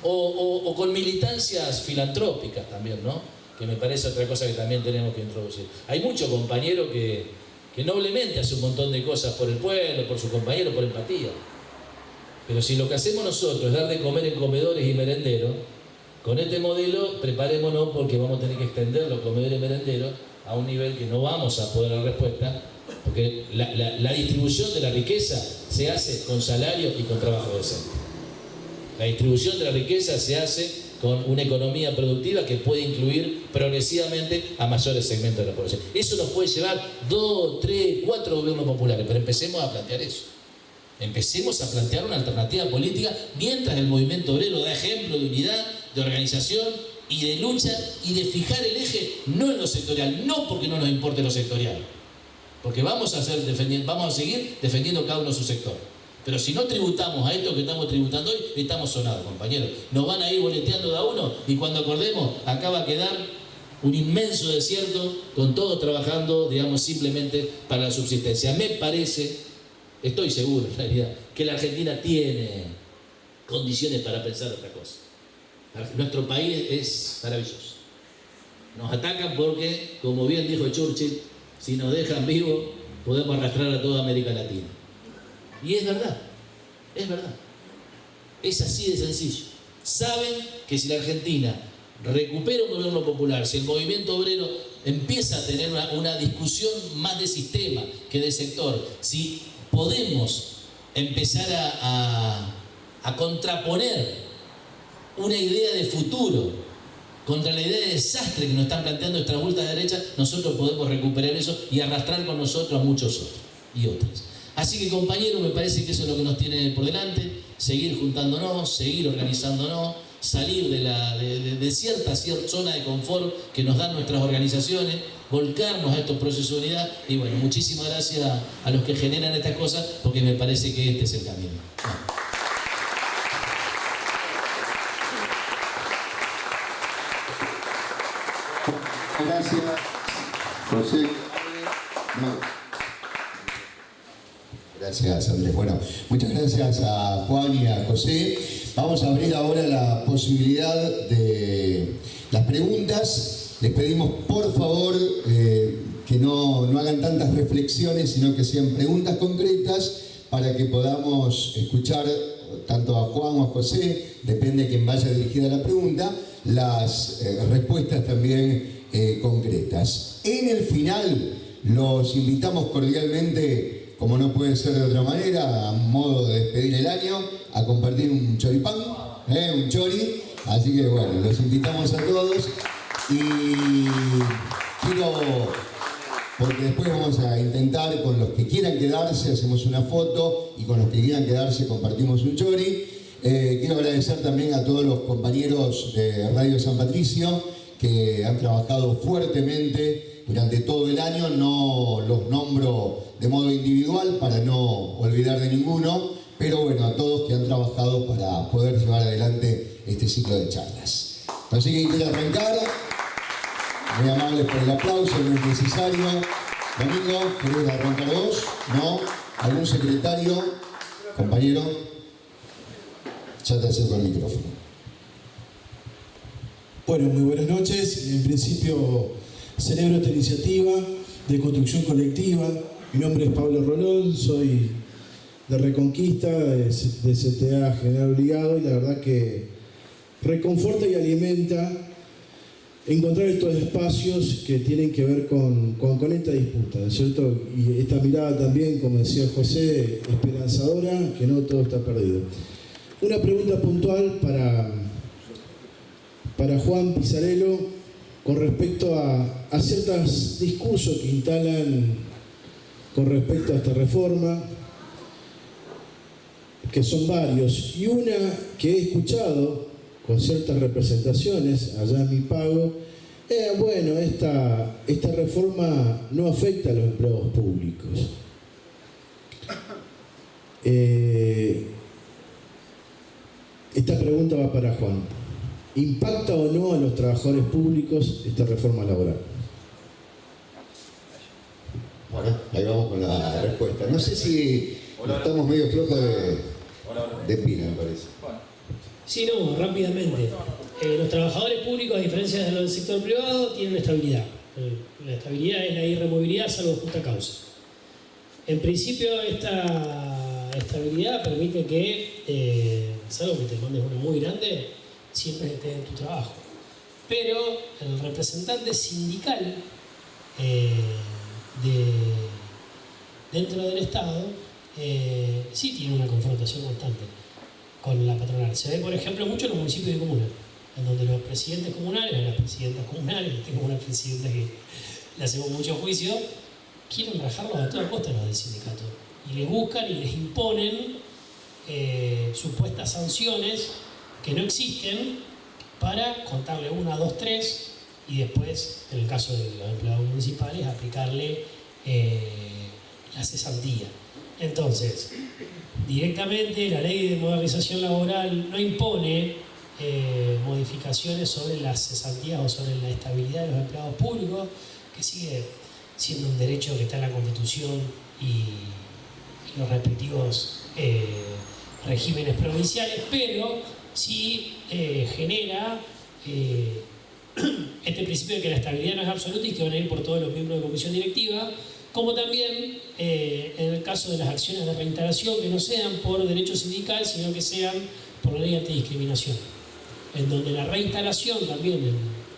o con militancias filantrópicas también, ¿no? Que me parece otra cosa que también tenemos que introducir. Hay muchos compañeros que noblemente hacen un montón de cosas por el pueblo, por su compañero, por empatía. Pero si lo que hacemos nosotros es dar de comer en comedores y merenderos, con este modelo preparémonos porque vamos a tener que extender los comedores y merenderos a un nivel que no vamos a poder dar respuesta, porque la distribución de la riqueza se hace con salario y con trabajo decente. La distribución de la riqueza se hace con una economía productiva que puede incluir progresivamente a mayores segmentos de la población. Eso nos puede llevar 2, 3, 4 gobiernos populares, pero empecemos a plantear eso. Empecemos a plantear una alternativa política mientras el movimiento obrero da ejemplo de unidad, de organización y de lucha y de fijar el eje no en lo sectorial, no porque no nos importe lo sectorial, porque vamos a seguir defendiendo cada uno su sector. Pero si no tributamos a esto que estamos tributando hoy, estamos sonados, compañeros. Nos van a ir boleteando de a uno y cuando acordemos, acá va a quedar un inmenso desierto con todos trabajando, digamos, simplemente para la subsistencia. Me parece, estoy seguro en realidad, que la Argentina tiene condiciones para pensar otra cosa. Nuestro país es maravilloso. Nos atacan porque, como bien dijo Churchill, si nos dejan vivos, podemos arrastrar a toda América Latina. Y es verdad, es verdad. Es así de sencillo. Saben que si la Argentina recupera un gobierno popular, si el movimiento obrero empieza a tener una discusión más de sistema que de sector, si podemos empezar a contraponer una idea de futuro contra la idea de desastre que nos están planteando nuestras vueltas de derecha, nosotros podemos recuperar eso y arrastrar con nosotros a muchos otros y otras. Así que, compañeros, me parece que eso es lo que nos tiene por delante, seguir juntándonos, seguir organizándonos, salir de cierta zona de confort que nos dan nuestras organizaciones, volcarnos a estos procesos de unidad y bueno, muchísimas gracias a los que generan estas cosas porque me parece que este es el camino. Gracias, José. Gracias, Andrés. Bueno, muchas gracias a Juan y a José. Vamos a abrir ahora la posibilidad de las preguntas. Les pedimos, por favor, que no hagan tantas reflexiones, sino que sean preguntas concretas para que podamos escuchar tanto a Juan o a José, depende de quién vaya dirigida la pregunta, las respuestas también concretas. En el final, los invitamos cordialmente, como no puede ser de otra manera, a modo de despedir el año, a compartir un choripán, un chori. Así que bueno, los invitamos a todos y quiero, porque después vamos a intentar, con los que quieran quedarse, hacemos una foto y con los que quieran quedarse compartimos un chori. Quiero agradecer también a todos los compañeros de Radio San Patricio que han trabajado fuertemente durante todo el año. No los nombro de modo individual para no olvidar de ninguno, pero bueno, a todos que han trabajado para poder llevar adelante este ciclo de charlas. Así que quiero arrancar. Muy amables por el aplauso, no es necesario. Domingo, ¿querés arrancar vos? ¿No? ¿Algún secretario? Compañero, ya te acerco el micrófono. Bueno, muy buenas noches. En principio celebro esta iniciativa de construcción colectiva. Mi nombre es Pablo Rolón, soy de Reconquista, de CTA General Obligado, y la verdad que reconforta y alimenta encontrar estos espacios que tienen que ver con esta disputa, ¿no es cierto? Y esta mirada también, como decía José, esperanzadora, que no todo está perdido. Una pregunta puntual para Juan Pizarello con respecto a ciertos discursos que instalan con respecto a esta reforma, que son varios, y una que he escuchado con ciertas representaciones allá en Mi Pago, bueno, esta reforma no afecta a los empleados públicos. Esta pregunta va para Juan. ¿Impacta o no a los trabajadores públicos esta reforma laboral? Bueno, ahí vamos con la respuesta. No sé si estamos medio flojos de pila, me parece. Sí, no, rápidamente. Los trabajadores públicos, a diferencia de los del sector privado, tienen estabilidad. La estabilidad es la irremovilidad salvo justa causa. En principio, esta estabilidad permite que, salvo que te mandes una muy grande, siempre estés en tu trabajo. Pero el representante sindical dentro del Estado sí tiene una confrontación constante con la patronal. Se ve, por ejemplo, mucho en los municipios y comunas, en donde los presidentes comunales, o las presidentas comunales, tengo una presidenta que le hacemos mucho juicio, quieren rajarlos a toda costa los del sindicato. Y les buscan y les imponen supuestas sanciones que no existen para contarle 1, 2, 3 y después, en el caso de los empleados municipales, aplicarle la cesantía. Entonces, directamente la ley de modernización laboral no impone modificaciones sobre las cesantías o sobre la estabilidad de los empleados públicos, que sigue siendo un derecho que está en la Constitución y los respectivos regímenes provinciales, pero sí genera este principio de que la estabilidad no es absoluta y que van a ir por todos los miembros de comisión directiva, como también en el caso de las acciones de reintegración, que no sean por derecho sindical, sino que sean por la ley antidiscriminación, en donde la reinstalación también del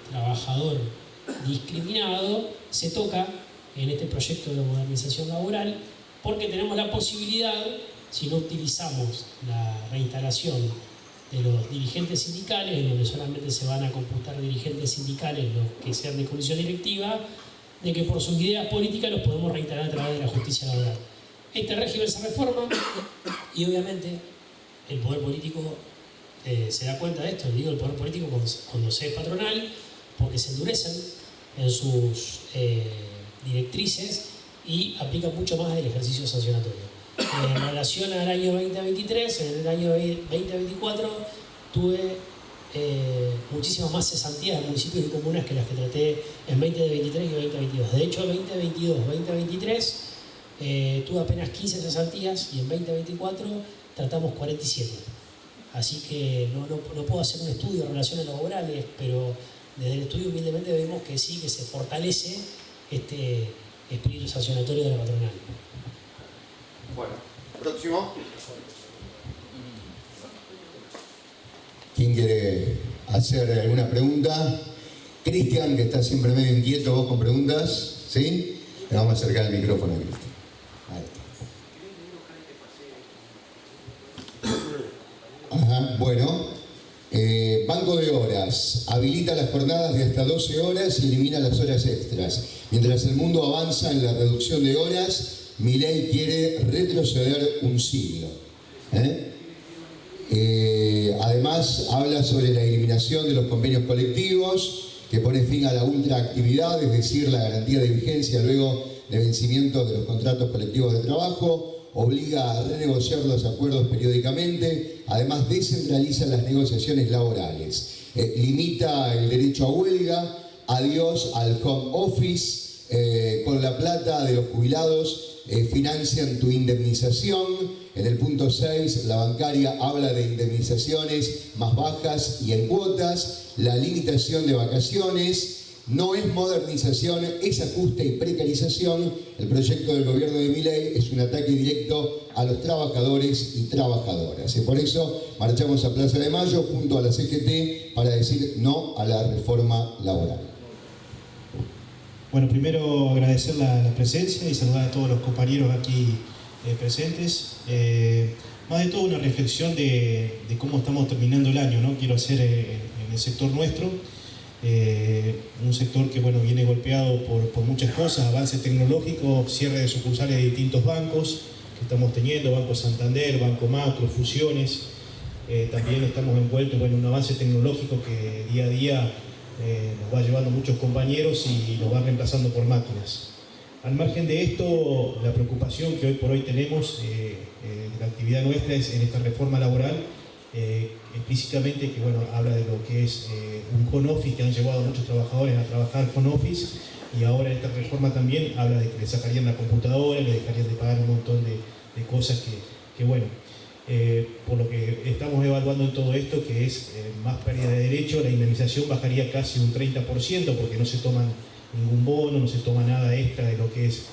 trabajador discriminado se toca en este proyecto de modernización laboral, porque tenemos la posibilidad, si no utilizamos la reinstalación de los dirigentes sindicales, en donde solamente se van a computar dirigentes sindicales los que sean de comisión directiva, de que por sus ideas políticas los podemos reinstalar a través de la justicia laboral. Este régimen se reforma y obviamente el poder político se da cuenta de esto. Digo el poder político cuando se es patronal, porque se endurecen en sus directrices y aplican mucho más el ejercicio sancionatorio. En relación al año 2023, en el año 2024 tuve muchísimas más cesantías de municipios y comunas que las que traté en 2023 y 2022. De hecho, 2022-2023 tuve apenas 15 cesantías y en 2024 tratamos 47. Así que no puedo hacer un estudio de relaciones laborales, pero desde el estudio humildemente vemos que sí, que se fortalece este espíritu sancionatorio de la patronal. Bueno, próximo. ¿Quién quiere hacer alguna pregunta? Cristian, que está siempre medio inquieto, vos con preguntas, ¿sí? Le vamos a acercar el micrófono a Cristian. Ajá, bueno. Banco de horas. Habilita las jornadas de hasta 12 horas y elimina las horas extras. Mientras el mundo avanza en la reducción de horas, Milei quiere retroceder un siglo. Además, habla sobre la eliminación de los convenios colectivos, que pone fin a la ultraactividad, es decir, la garantía de vigencia luego de vencimiento de los contratos colectivos de trabajo, obliga a renegociar los acuerdos periódicamente, además descentraliza las negociaciones laborales, limita el derecho a huelga, adiós al home office, con la plata de los jubilados financian tu indemnización. En el punto 6, la bancaria habla de indemnizaciones más bajas y en cuotas, la limitación de vacaciones. No es modernización, es ajuste y precarización. El proyecto del gobierno de Milei es un ataque directo a los trabajadores y trabajadoras. Y por eso marchamos a Plaza de Mayo junto a la CGT para decir no a la reforma laboral. Bueno, primero agradecer la presencia y saludar a todos los compañeros aquí presentes. Más de todo una reflexión de cómo estamos terminando el año, ¿no? Quiero hacer en el sector nuestro. Un sector que bueno, viene golpeado por muchas cosas, avance tecnológico, cierre de sucursales de distintos bancos que estamos teniendo, Banco Santander, Banco Macro, fusiones. También estamos envueltos en un avance tecnológico que día a día nos va llevando muchos compañeros y nos va reemplazando por máquinas. Al margen de esto, la preocupación que hoy por hoy tenemos de la actividad nuestra es en esta reforma laboral, explícitamente que bueno, habla de lo que es un home office que han llevado a muchos trabajadores a trabajar home office, y ahora esta reforma también habla de que le sacarían la computadora, le dejarían de pagar un montón de cosas que bueno, por lo que estamos evaluando en todo esto, que es más pérdida de derecho, la indemnización bajaría casi un 30% porque no se toman ningún bono, no se toma nada extra de lo que es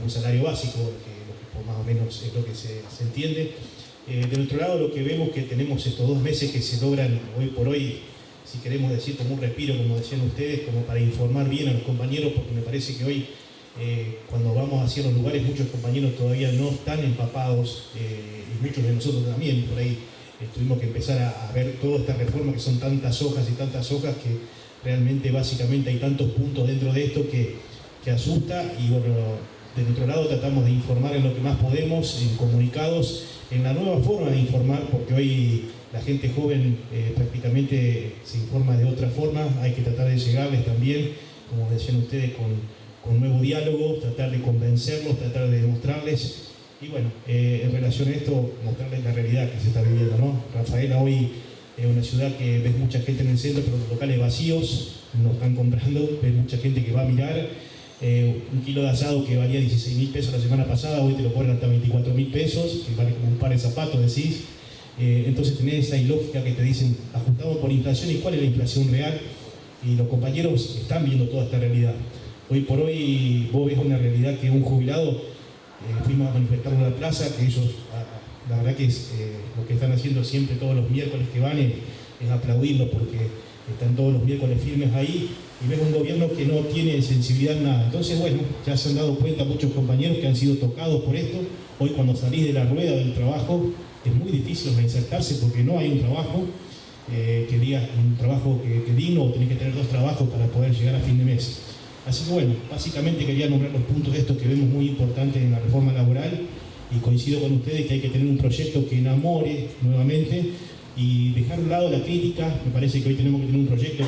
un salario básico, que más o menos es lo que se entiende. De nuestro lado, lo que vemos que tenemos estos 2 meses que se logran hoy por hoy, si queremos decir como un respiro, como decían ustedes, como para informar bien a los compañeros, porque me parece que hoy cuando vamos hacia los lugares muchos compañeros todavía no están empapados, y muchos de nosotros también por ahí tuvimos que empezar a ver toda esta reforma, que son tantas hojas y tantas hojas que realmente básicamente hay tantos puntos dentro de esto que asusta. Y bueno, de nuestro lado tratamos de informar en lo que más podemos, en comunicados, en la nueva forma de informar, porque hoy la gente joven prácticamente se informa de otra forma. Hay que tratar de llegarles también, como decían ustedes, con nuevo diálogo, tratar de convencerlos, tratar de demostrarles. Y bueno, en relación a esto, mostrarles la realidad que se está viviendo, ¿no? Rafaela hoy es una ciudad que ves mucha gente en el centro, pero los locales vacíos, no están comprando, ves mucha gente que va a mirar. Un kilo de asado que valía 16.000 pesos la semana pasada, hoy te lo cobran hasta 24.000 pesos, que vale como un par de zapatos, decís. Entonces tenés esa ilógica que te dicen, ajustamos por inflación, ¿y cuál es la inflación real? Y los compañeros están viendo toda esta realidad. Hoy por hoy vos ves una realidad que un jubilado, fuimos a manifestarlo en la plaza, que ellos, la verdad que es lo que están haciendo siempre todos los miércoles que van es aplaudirlos, porque están todos los miércoles firmes ahí, y ves un gobierno que no tiene sensibilidad en nada. Entonces bueno, ya se han dado cuenta muchos compañeros que han sido tocados por esto. Hoy cuando salís de la rueda del trabajo es muy difícil reinsertarse porque no hay un trabajo que diga un trabajo que digno, o tenés que tener 2 trabajos para poder llegar a fin de mes. Así que bueno, básicamente quería nombrar los puntos de estos que vemos muy importantes en la reforma laboral, y coincido con ustedes que hay que tener un proyecto que enamore nuevamente y dejar a un lado la crítica. Me parece que hoy tenemos que tener un proyecto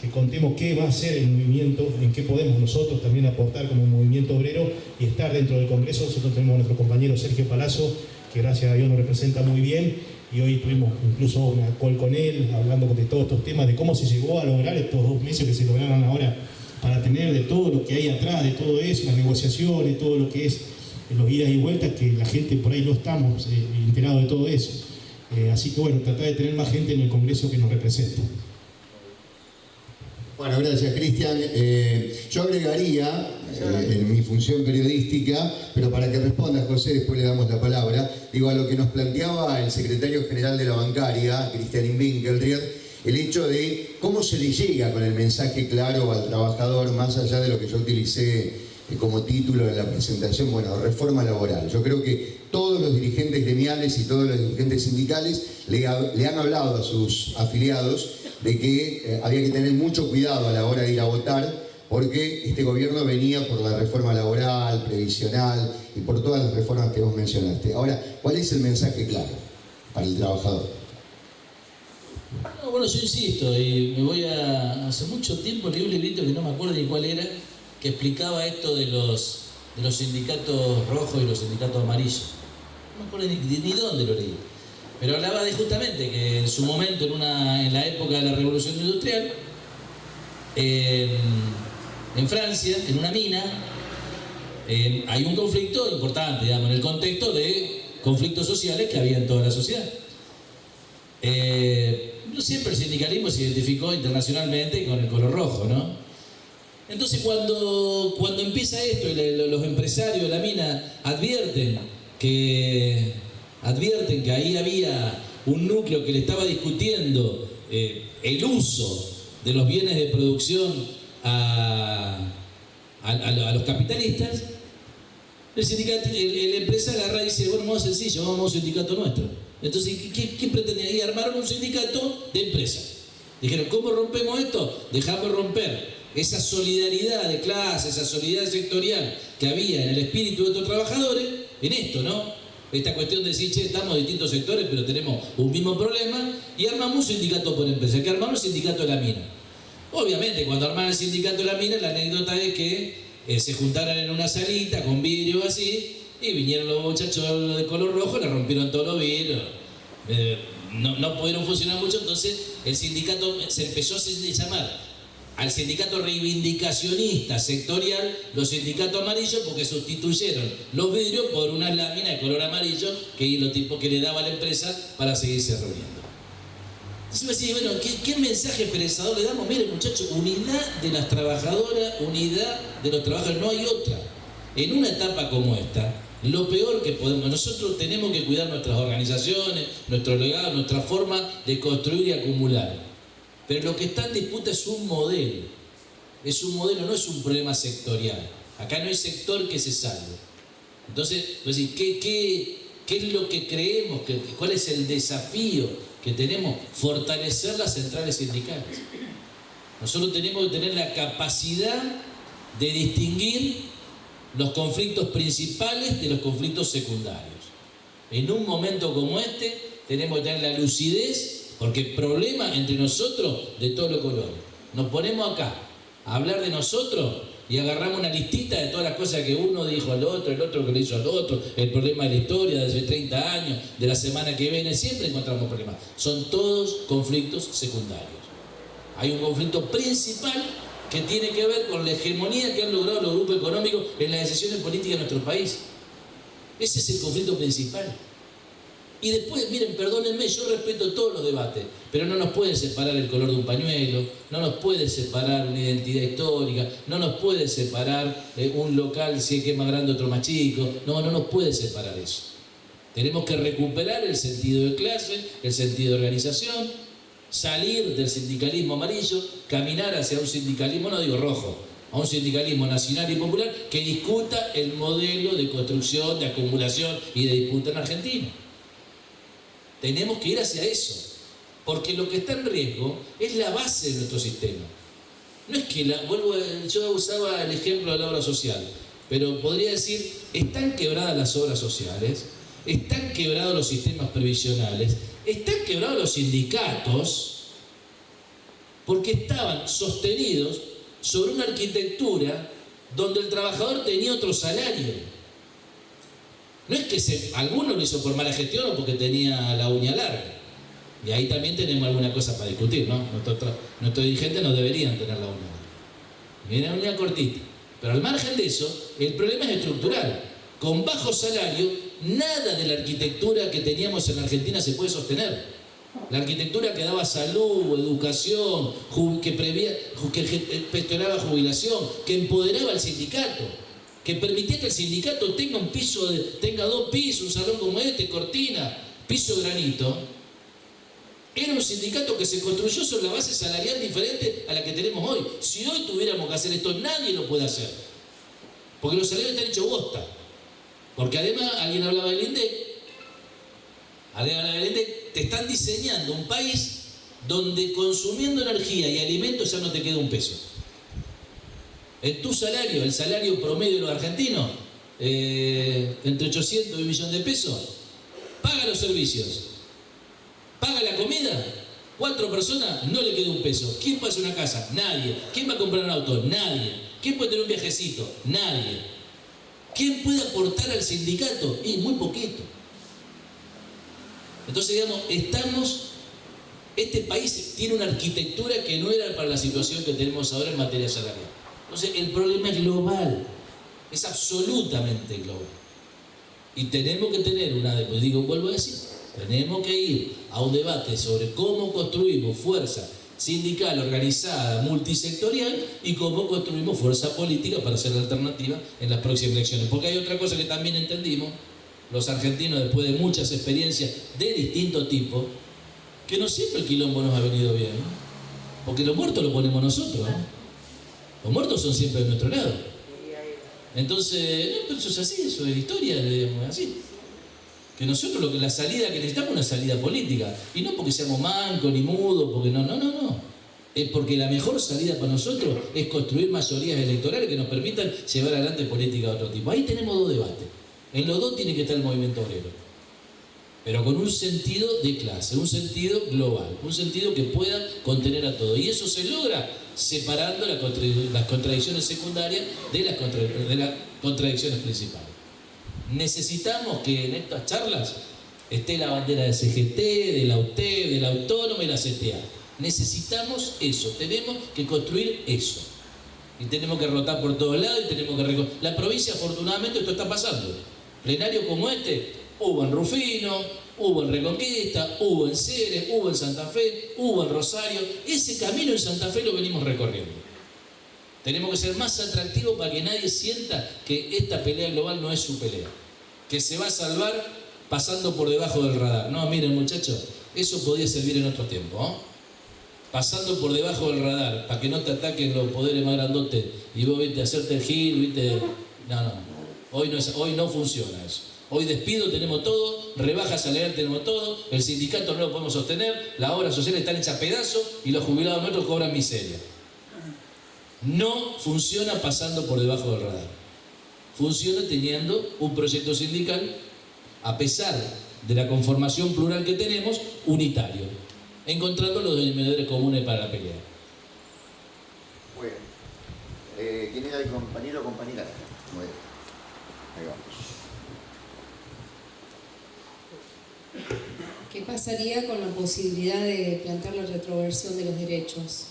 que contemos qué va a ser el movimiento, en qué podemos nosotros también aportar como movimiento obrero y estar dentro del Congreso. Nosotros tenemos a nuestro compañero Sergio Palazzo, que gracias a Dios nos representa muy bien, y hoy tuvimos incluso una call con él, hablando de todos estos temas, de cómo se llegó a lograr estos 2 meses que se lograron ahora, para tener de todo lo que hay atrás, de todo eso, las negociaciones, todo lo que es los idas y vueltas, que la gente por ahí no estamos enterados de todo eso. Así que bueno, tratar de tener más gente en el Congreso que nos represente. Bueno, gracias Cristian. Yo agregaría en mi función periodística, pero para que responda José, después le damos la palabra, digo, a lo que nos planteaba el secretario general de la bancaria, Cristian Winkelried, el hecho de cómo se le llega con el mensaje claro al trabajador, más allá de lo que yo utilicé como título en la presentación, bueno, reforma laboral. Yo creo que todos los dirigentes gremiales y todos los dirigentes sindicales le han hablado a sus afiliados de que había que tener mucho cuidado a la hora de ir a votar, porque este gobierno venía por la reforma laboral, previsional y por todas las reformas que vos mencionaste. Ahora, ¿cuál es el mensaje claro para el trabajador? No, bueno, yo insisto, y me voy a... Hace mucho tiempo leí un librito que no me acuerdo ni cuál era, que explicaba esto de los sindicatos rojos y los sindicatos amarillos. No me acuerdo ni dónde lo leí. Pero hablaba de justamente que en su momento, en la época de la Revolución Industrial, en Francia, en una mina, hay un conflicto importante, digamos, en el contexto de conflictos sociales que había en toda la sociedad. Siempre el sindicalismo se identificó internacionalmente con el color rojo, ¿no? Entonces cuando empieza esto, los empresarios de la mina advierten que ahí había un núcleo que le estaba discutiendo el uso de los bienes de producción a los capitalistas, el empresario agarra y dice, bueno, más sencillo, vamos a un sindicato nuestro. Entonces, ¿qué pretendían? Y armaron un sindicato de empresas. Dijeron, ¿cómo rompemos esto? Dejamos romper esa solidaridad de clase, esa solidaridad sectorial que había en el espíritu de estos trabajadores, en esto, ¿no? Esta cuestión de decir, che, estamos en distintos sectores, pero tenemos un mismo problema, y armamos un sindicato por empresa, que armaron el sindicato de la mina. Obviamente, cuando armaron el sindicato de la mina, la anécdota es que se juntaron en una salita con vidrio así, y vinieron los muchachos de color rojo, le rompieron todos los vidrios, no pudieron funcionar mucho, entonces el sindicato se empezó a llamar al sindicato reivindicacionista sectorial, los sindicatos amarillos, porque sustituyeron los vidrios por unas láminas de color amarillo que le daba a la empresa para seguirse reuniendo. Entonces me decía, bueno, ¿qué mensaje esperanzador le damos? Miren, muchachos, unidad de las trabajadoras, unidad de los trabajadores, no hay otra. En una etapa como esta, lo peor que podemos, nosotros tenemos que cuidar nuestras organizaciones, nuestro legado, nuestra forma de construir y acumular. Pero lo que está en disputa es un modelo. Es un modelo, no es un problema sectorial. Acá no hay sector que se salve. Entonces, pues, ¿qué es lo que creemos? ¿Cuál es el desafío que tenemos? Fortalecer las centrales sindicales. Nosotros tenemos que tener la capacidad de distinguir los conflictos principales de los conflictos secundarios. En un momento como este, tenemos que tener la lucidez, porque problemas entre nosotros de todos los colores. Nos ponemos acá a hablar de nosotros y agarramos una listita de todas las cosas que uno dijo al otro, el otro que le hizo al otro, el problema de la historia de hace 30 años, de la semana que viene, siempre encontramos problemas. Son todos conflictos secundarios. Hay un conflicto principal que tiene que ver con la hegemonía que han logrado los grupos económicos en las decisiones políticas de nuestro país. Ese es el conflicto principal. Y después, miren, perdónenme, yo respeto todos los debates, pero no nos puede separar el color de un pañuelo, no nos puede separar una identidad histórica, no nos puede separar un local si es que es más grande otro más chico, no nos puede separar eso. Tenemos que recuperar el sentido de clase, el sentido de organización, salir del sindicalismo amarillo, caminar hacia un sindicalismo, no digo rojo, a un sindicalismo nacional y popular que discuta el modelo de construcción, de acumulación y de disputa en Argentina. Tenemos que ir hacia eso, porque lo que está en riesgo es la base de nuestro sistema. No es que, yo usaba el ejemplo de la obra social, pero podría decir, están quebradas las obras sociales, están quebrados los sistemas previsionales, están quebrados los sindicatos, porque estaban sostenidos sobre una arquitectura donde el trabajador tenía otro salario. No es que alguno lo hizo por mala gestión o porque tenía la uña larga. Y ahí también tenemos alguna cosa para discutir, ¿no? Nuestros dirigentes no deberían tener la uña larga. Tienen la uña cortita. Pero al margen de eso, el problema es estructural. Con bajo salario, nada de la arquitectura que teníamos en Argentina se puede sostener. La arquitectura que daba salud, educación, que gestionaba jubilación, que empoderaba al sindicato, que permitía que el sindicato tenga tenga 2 pisos, un salón como este, cortina, piso de granito. Era un sindicato que se construyó sobre la base salarial diferente a la que tenemos hoy. Si hoy tuviéramos que hacer esto, nadie lo puede hacer. Porque los salarios están hechos bosta. Porque además, alguien hablaba del INDEC, te están diseñando un país donde consumiendo energía y alimentos ya no te queda un peso. En tu salario, el salario promedio de los argentinos, entre 800 y 1 millón de pesos, paga los servicios, paga la comida 4 personas no le queda un peso. ¿Quién puede hacer una casa? Nadie. ¿Quién va a comprar un auto? Nadie. ¿Quién puede tener un viajecito? Nadie. ¿Quién puede aportar al sindicato? Y muy poquito. Entonces, digamos, este país tiene una arquitectura que no era para la situación que tenemos ahora en materia salarial. Entonces, el problema es global, es absolutamente global. Y tenemos que tener vuelvo a decir, tenemos que ir a un debate sobre cómo construimos fuerza sindical, organizada, multisectorial y cómo construimos fuerza política para ser la alternativa en las próximas elecciones. Porque hay otra cosa que también entendimos, los argentinos, después de muchas experiencias de distinto tipo, que no siempre el quilombo nos ha venido bien, ¿no? Porque los muertos los ponemos nosotros, ¿no? Los muertos son siempre de nuestro lado. Entonces, no, eso es así, eso es historia, digamos, así. Que nosotros la salida que necesitamos es una salida política. Y no porque seamos mancos ni mudos, porque no. Es porque la mejor salida para nosotros es construir mayorías electorales que nos permitan llevar adelante política de otro tipo. Ahí tenemos 2 debates. En los 2 tiene que estar el movimiento obrero. Pero con un sentido de clase, un sentido global, un sentido que pueda contener a todo. Y eso se logra separando las contradicciones secundarias de las contradicciones principales. Necesitamos que en estas charlas esté la bandera de CGT, de la UTE, de la Autónoma y la CTA. Necesitamos eso, tenemos que construir eso. Y tenemos que rotar por todos lados y tenemos que... La provincia, afortunadamente, esto está pasando. Plenario como este, hubo en Rufino, hubo en Reconquista, hubo en Ceres, hubo en Santa Fe, hubo en Rosario. Ese camino en Santa Fe lo venimos recorriendo. Tenemos que ser más atractivos para que nadie sienta que esta pelea global no es su pelea. Que se va a salvar pasando por debajo del radar. No, miren muchachos, eso podía servir en otro tiempo, ¿no? Pasando por debajo del radar, para que no te ataquen los poderes más grandotes y vos viste hacerte el gil, viste... No. Hoy no funciona eso. Hoy despido tenemos todo, rebaja salarial tenemos todo, el sindicato no lo podemos sostener, las obras sociales están hechas a pedazos y los jubilados nuestros cobran miseria. No funciona pasando por debajo del radar. Funciona teniendo un proyecto sindical, a pesar de la conformación plural que tenemos, unitario, encontrando los denominadores comunes para la pelea. Bueno, ¿quién era el compañero o compañera? Bueno, ahí vamos. ¿Qué pasaría con la posibilidad de plantear la retroversión de los derechos?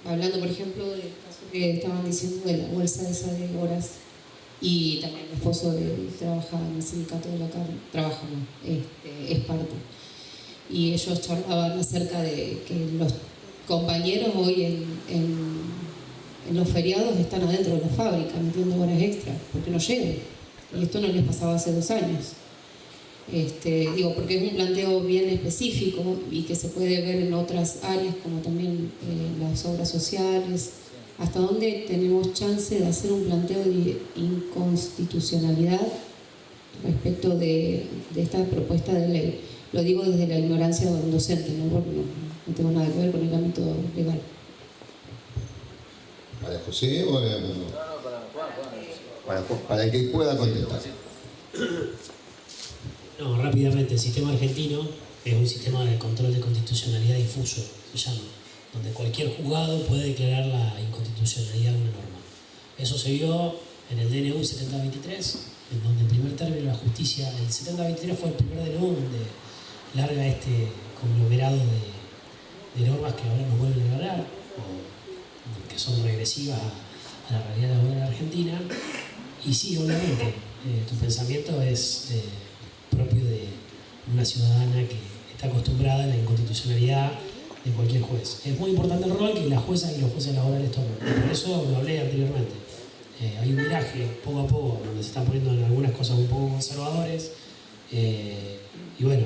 Hablando, por ejemplo, del caso que estaban diciendo de la bolsa esa de horas, y también mi esposo trabaja en el sindicato de la carne, es parte. Y ellos charlaban acerca de que los compañeros hoy en los feriados están adentro de la fábrica metiendo horas extras, porque no llegan. Y esto no les pasaba hace 2 años. Porque es un planteo bien específico y que se puede ver en otras áreas como también las obras sociales, hasta donde tenemos chance de hacer un planteo de inconstitucionalidad respecto de esta propuesta de ley. Lo digo desde la ignorancia de un docente, ¿no? Porque no tengo nada que ver con el ámbito legal. ¿Para José o para el que pueda contestar? No, rápidamente, el sistema argentino es un sistema de control de constitucionalidad difuso, se llama, donde cualquier juzgado puede declarar la inconstitucionalidad de una norma. Eso se vio en el DNU 7023, en donde en primer término la justicia, el 7023 fue el primer DNU donde larga este conglomerado de normas que ahora nos vuelven a largar, o que son regresivas a la realidad laboral argentina. Y sí, obviamente, tu pensamiento es propio de una ciudadana que está acostumbrada a la inconstitucionalidad de cualquier juez. Es muy importante el rol que las juezas y los jueces laborales toman. Por eso lo hablé anteriormente. Hay un viraje poco a poco donde se están poniendo en algunas cosas un poco conservadores. Y bueno,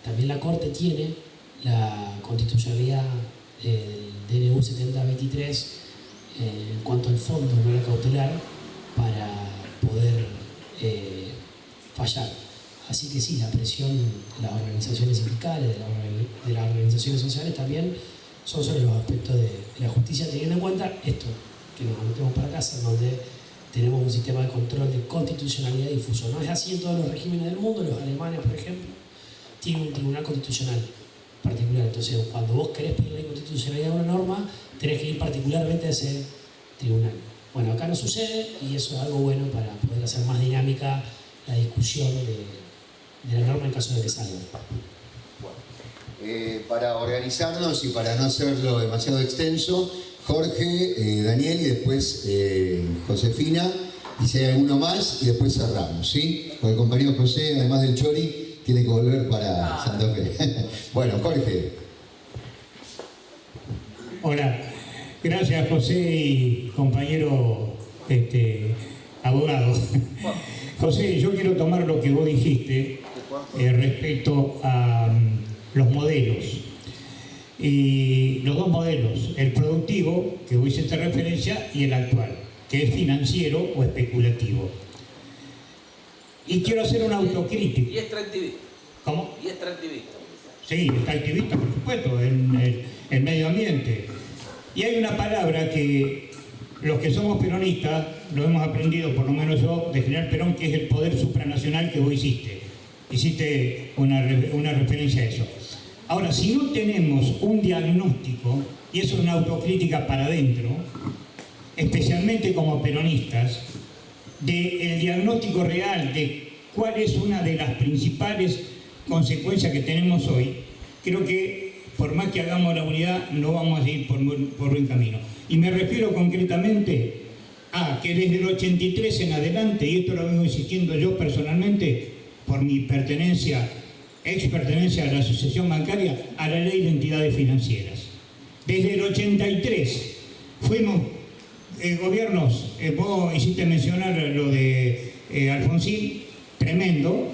también la Corte tiene la constitucionalidad del DNU 7023 en cuanto al fondo, no la cautelar, para poder fallar. Así que sí, la presión de las organizaciones sindicales, de las organizaciones sociales también son sobre los aspectos de la justicia, teniendo en cuenta esto, que nos anotemos para casa, donde tenemos un sistema de control de constitucionalidad difuso. No es así en todos los regímenes del mundo. Los alemanes, por ejemplo, tienen un tribunal constitucional particular. Entonces, cuando vos querés pedir la inconstitucionalidad de una norma, tenés que ir particularmente a ese tribunal. Bueno, acá no sucede y eso es algo bueno para poder hacer más dinámica la discusión de la norma en caso de que salga. Para organizarnos y para no hacerlo demasiado extenso, Jorge, Daniel y después Josefina, y si hay alguno más, y después cerramos, ¿sí? Porque el compañero José, además del Chori, tiene que volver para Santa Fe. Bueno, Jorge. Hola, gracias José y compañero abogado. José, yo quiero tomar lo que vos dijiste respecto a los modelos. Y los dos modelos, el productivo, que vos hiciste referencia, y el actual, que es financiero o especulativo. Y quiero hacer una autocrítica. Y extractivista. ¿Cómo? Y extractivista. Sí, extractivista, por supuesto, en el medio ambiente. Y hay una palabra que los que somos peronistas lo hemos aprendido, por lo menos yo, de General Perón, que es el poder supranacional que vos hiciste. Hiciste una referencia a eso. Ahora, si no tenemos un diagnóstico, y eso es una autocrítica para adentro, especialmente como peronistas, del diagnóstico real de cuál es una de las principales consecuencias que tenemos hoy, creo que por más que hagamos la unidad no vamos a ir por buen camino. Y me refiero concretamente a que desde el 83 en adelante, y esto lo vengo insistiendo yo personalmente por mi ex pertenencia a la asociación bancaria, a la ley de entidades financieras. Desde el 83 fuimos gobiernos, vos hiciste mencionar lo de Alfonsín, tremendo,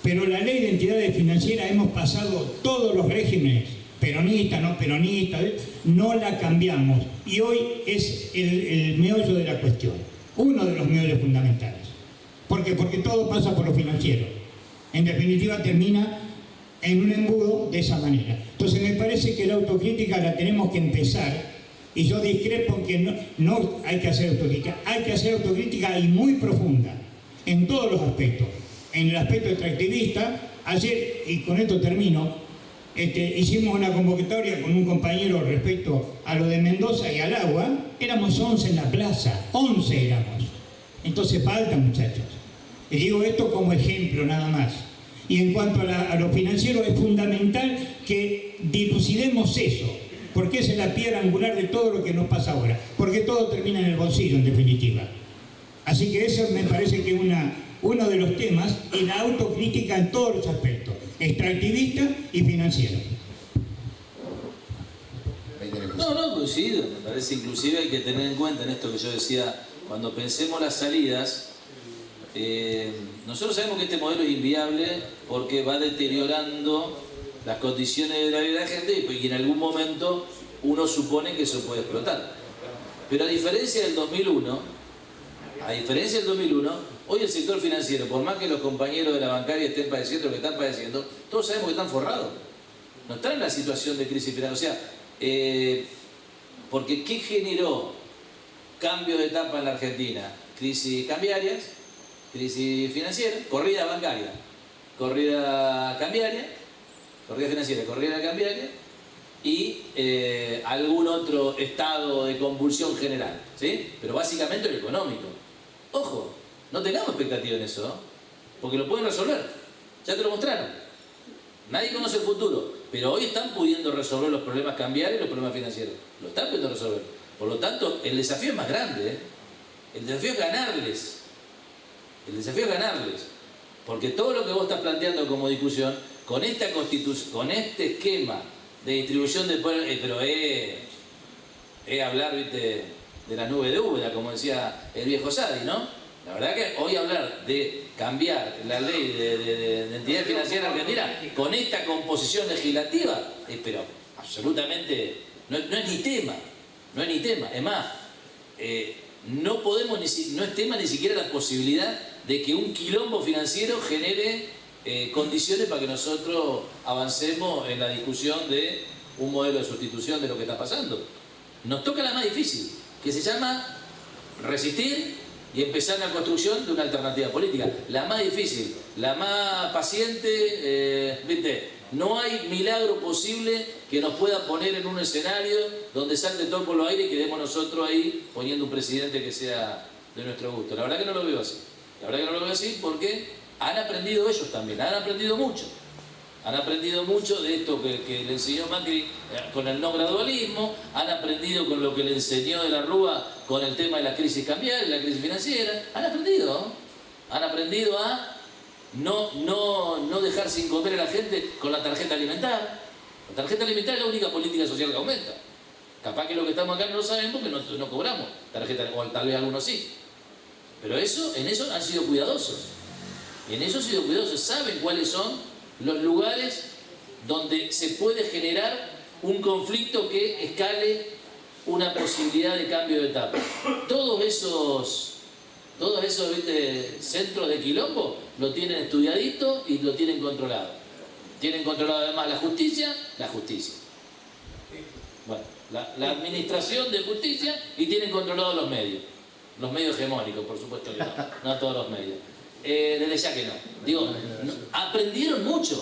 pero la ley de entidades financieras hemos pasado todos los regímenes, peronistas, no peronistas, no la cambiamos y hoy es el meollo de la cuestión, uno de los meollos fundamentales. ¿Por qué? Porque todo pasa por lo financiero. En definitiva termina en un embudo de esa manera. Entonces me parece que la autocrítica la tenemos que empezar, y yo discrepo en que no hay que hacer autocrítica y muy profunda, en todos los aspectos. En el aspecto extractivista, ayer, y con esto termino, hicimos una convocatoria con un compañero respecto a lo de Mendoza y al agua, éramos 11 en la plaza, 11 éramos. Entonces falta, muchachos. Y digo esto como ejemplo nada más. Y en cuanto a lo financiero, es fundamental que dilucidemos eso, porque esa es la piedra angular de todo lo que nos pasa ahora, porque todo termina en el bolsillo, en definitiva. Así que eso me parece que es uno de los temas, y la autocrítica en todos los aspectos, extractivista y financiero. No, coincido. Me parece inclusive hay que tener en cuenta en esto que yo decía, cuando pensemos las salidas, nosotros sabemos que este modelo es inviable porque va deteriorando las condiciones de la vida de la gente y en algún momento uno supone que eso puede explotar. Pero a diferencia del 2001, hoy el sector financiero, por más que los compañeros de la bancaria estén padeciendo lo que están padeciendo, todos sabemos que están forrados. No están en la situación de crisis financiera. O sea, porque ¿qué generó cambio de etapa en la Argentina? Crisis cambiarias, crisis financiera, corrida bancaria, corrida financiera, corrida cambiaria y algún otro estado de convulsión general, ¿sí? Pero básicamente lo económico. Ojo, no tengamos expectativa en eso, ¿no? Porque lo pueden resolver, ya te lo mostraron. Nadie conoce el futuro, pero hoy están pudiendo resolver los problemas cambiarios y los problemas financieros. Lo están pudiendo resolver. Por lo tanto, el desafío es más grande, ¿eh? El desafío es ganarles. El desafío es ganarles. Porque todo lo que vos estás planteando como discusión, con esta constitución, con este esquema de distribución del poder, pero es hablar, ¿viste?, de la nube de Úbeda, como decía el viejo Sadi, ¿no? La verdad que hoy hablar de cambiar la ley de entidad financiera argentina con esta composición legislativa, pero absolutamente no es ni tema, no es ni tema. Es más, no es tema ni siquiera la posibilidad de que un quilombo financiero genere condiciones para que nosotros avancemos en la discusión de un modelo de sustitución de lo que está pasando. Nos toca la más difícil, que se llama resistir y empezar la construcción de una alternativa política. La más difícil, la más paciente, ¿viste? No hay milagro posible que nos pueda poner en un escenario donde salte todo por los aires y quedemos nosotros ahí poniendo un presidente que sea de nuestro gusto. La verdad que no lo veo así. La verdad que no lo veo así porque han aprendido ellos también, han aprendido mucho. Han aprendido mucho de esto que le enseñó Macri con el no gradualismo, han aprendido con lo que le enseñó de la Rúa con el tema de la crisis cambiaria, la crisis financiera. Han aprendido a no dejar sin comer a la gente con la tarjeta alimentar. La tarjeta alimentar es la única política social que aumenta. Capaz que los que estamos acá no lo saben porque no cobramos tarjeta, o tal vez algunos sí. Pero en eso han sido cuidadosos. Saben cuáles son los lugares donde se puede generar un conflicto que escale una posibilidad de cambio de etapa. Todos esos centros de quilombo lo tienen estudiadito y lo tienen controlado. Tienen controlado además la justicia. Bueno, la administración de justicia, y tienen controlados los medios hegemónicos, por supuesto que no todos los medios. Desde ya que no. Digo, aprendieron mucho.